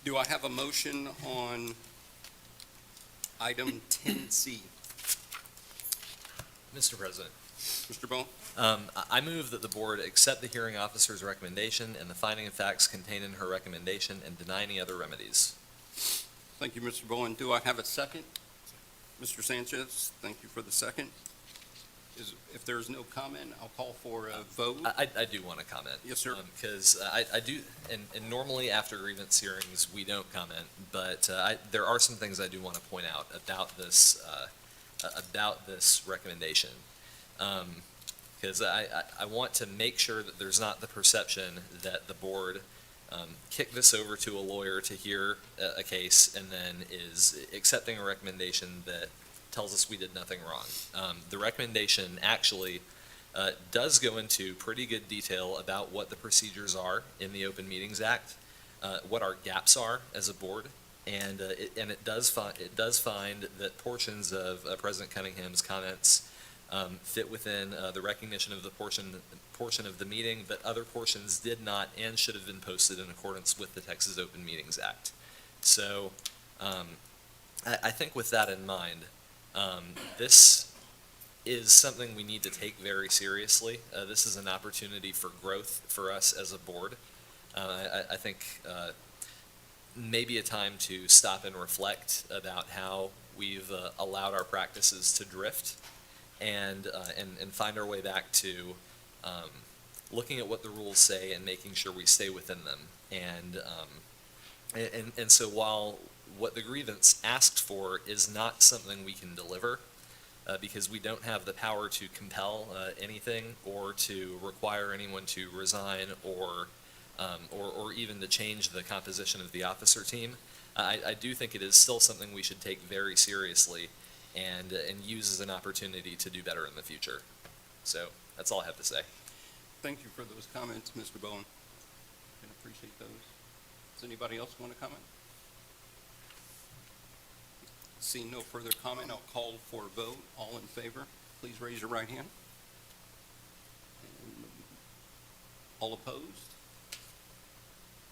S1: Do I have a motion on item 10C?
S5: Mr. President,
S1: Mr. Bowen?
S5: I move that the board accept the hearing officer's recommendation and the finding of facts contained in her recommendation and deny any other remedies.
S1: Thank you, Mr. Bowen. Do I have a second? Mr. Sanchez, thank you for the second. If there's no comment, I'll call for a vote.
S5: I do want to comment.
S1: Yes, sir.
S5: Because I do, and normally after grievance hearings, we don't comment, but there are some things I do want to point out about this recommendation. Because I want to make sure that there's not the perception that the board kicked this over to a lawyer to hear a case and then is accepting a recommendation that tells us we did nothing wrong. The recommendation actually does go into pretty good detail about what the procedures are in the Open Meetings Act, what our gaps are as a board, and it does find that portions of President Cunningham's comments fit within the recognition of the portion of the meeting, but other portions did not and should have been posted in accordance with the Texas Open Meetings Act. So I think with that in mind, this is something we need to take very seriously. This is an opportunity for growth for us as a board. I think maybe a time to stop and reflect about how we've allowed our practices to drift and find our way back to looking at what the rules say and making sure we stay within them. And so while what the grievance asked for is not something we can deliver, because we don't have the power to compel anything or to require anyone to resign or even to change the composition of the officer team, I do think it is still something we should take very seriously and use as an opportunity to do better in the future. So that's all I have to say.
S1: Thank you for those comments, Mr. Bowen. I appreciate those. Does anybody else want to comment? Seeing no further comment, I'll call for a vote. All in favor, please raise your right hand. And all opposed?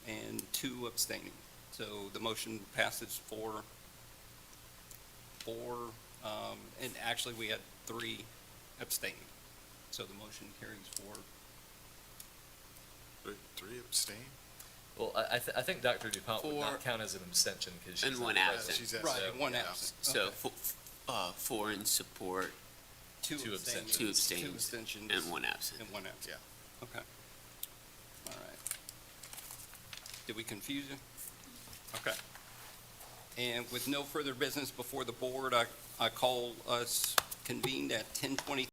S1: And 2 abstaining. So the motion passes 4, and actually we had 3 abstaining. So the motion carries 4.
S12: 3 abstain?
S5: Well, I think Dr. DuPont would not count as an abstention because she's
S2: And one
S5: not
S2: absent.
S5: present.
S1: Right,
S5: So,
S1: 1
S12: yeah.
S1: absent.
S2: So,
S1: Okay.
S2: 4 in support,
S1: 2
S5: 2
S1: abstentions.
S2: Two
S1: 2
S2: abstains.
S1: abstentions.
S2: and 1 absent.
S1: And 1 absent.
S12: Yeah.
S1: Okay. All right. Did we confuse you? Okay. And with no further business before the board, I call us convened at 10:20.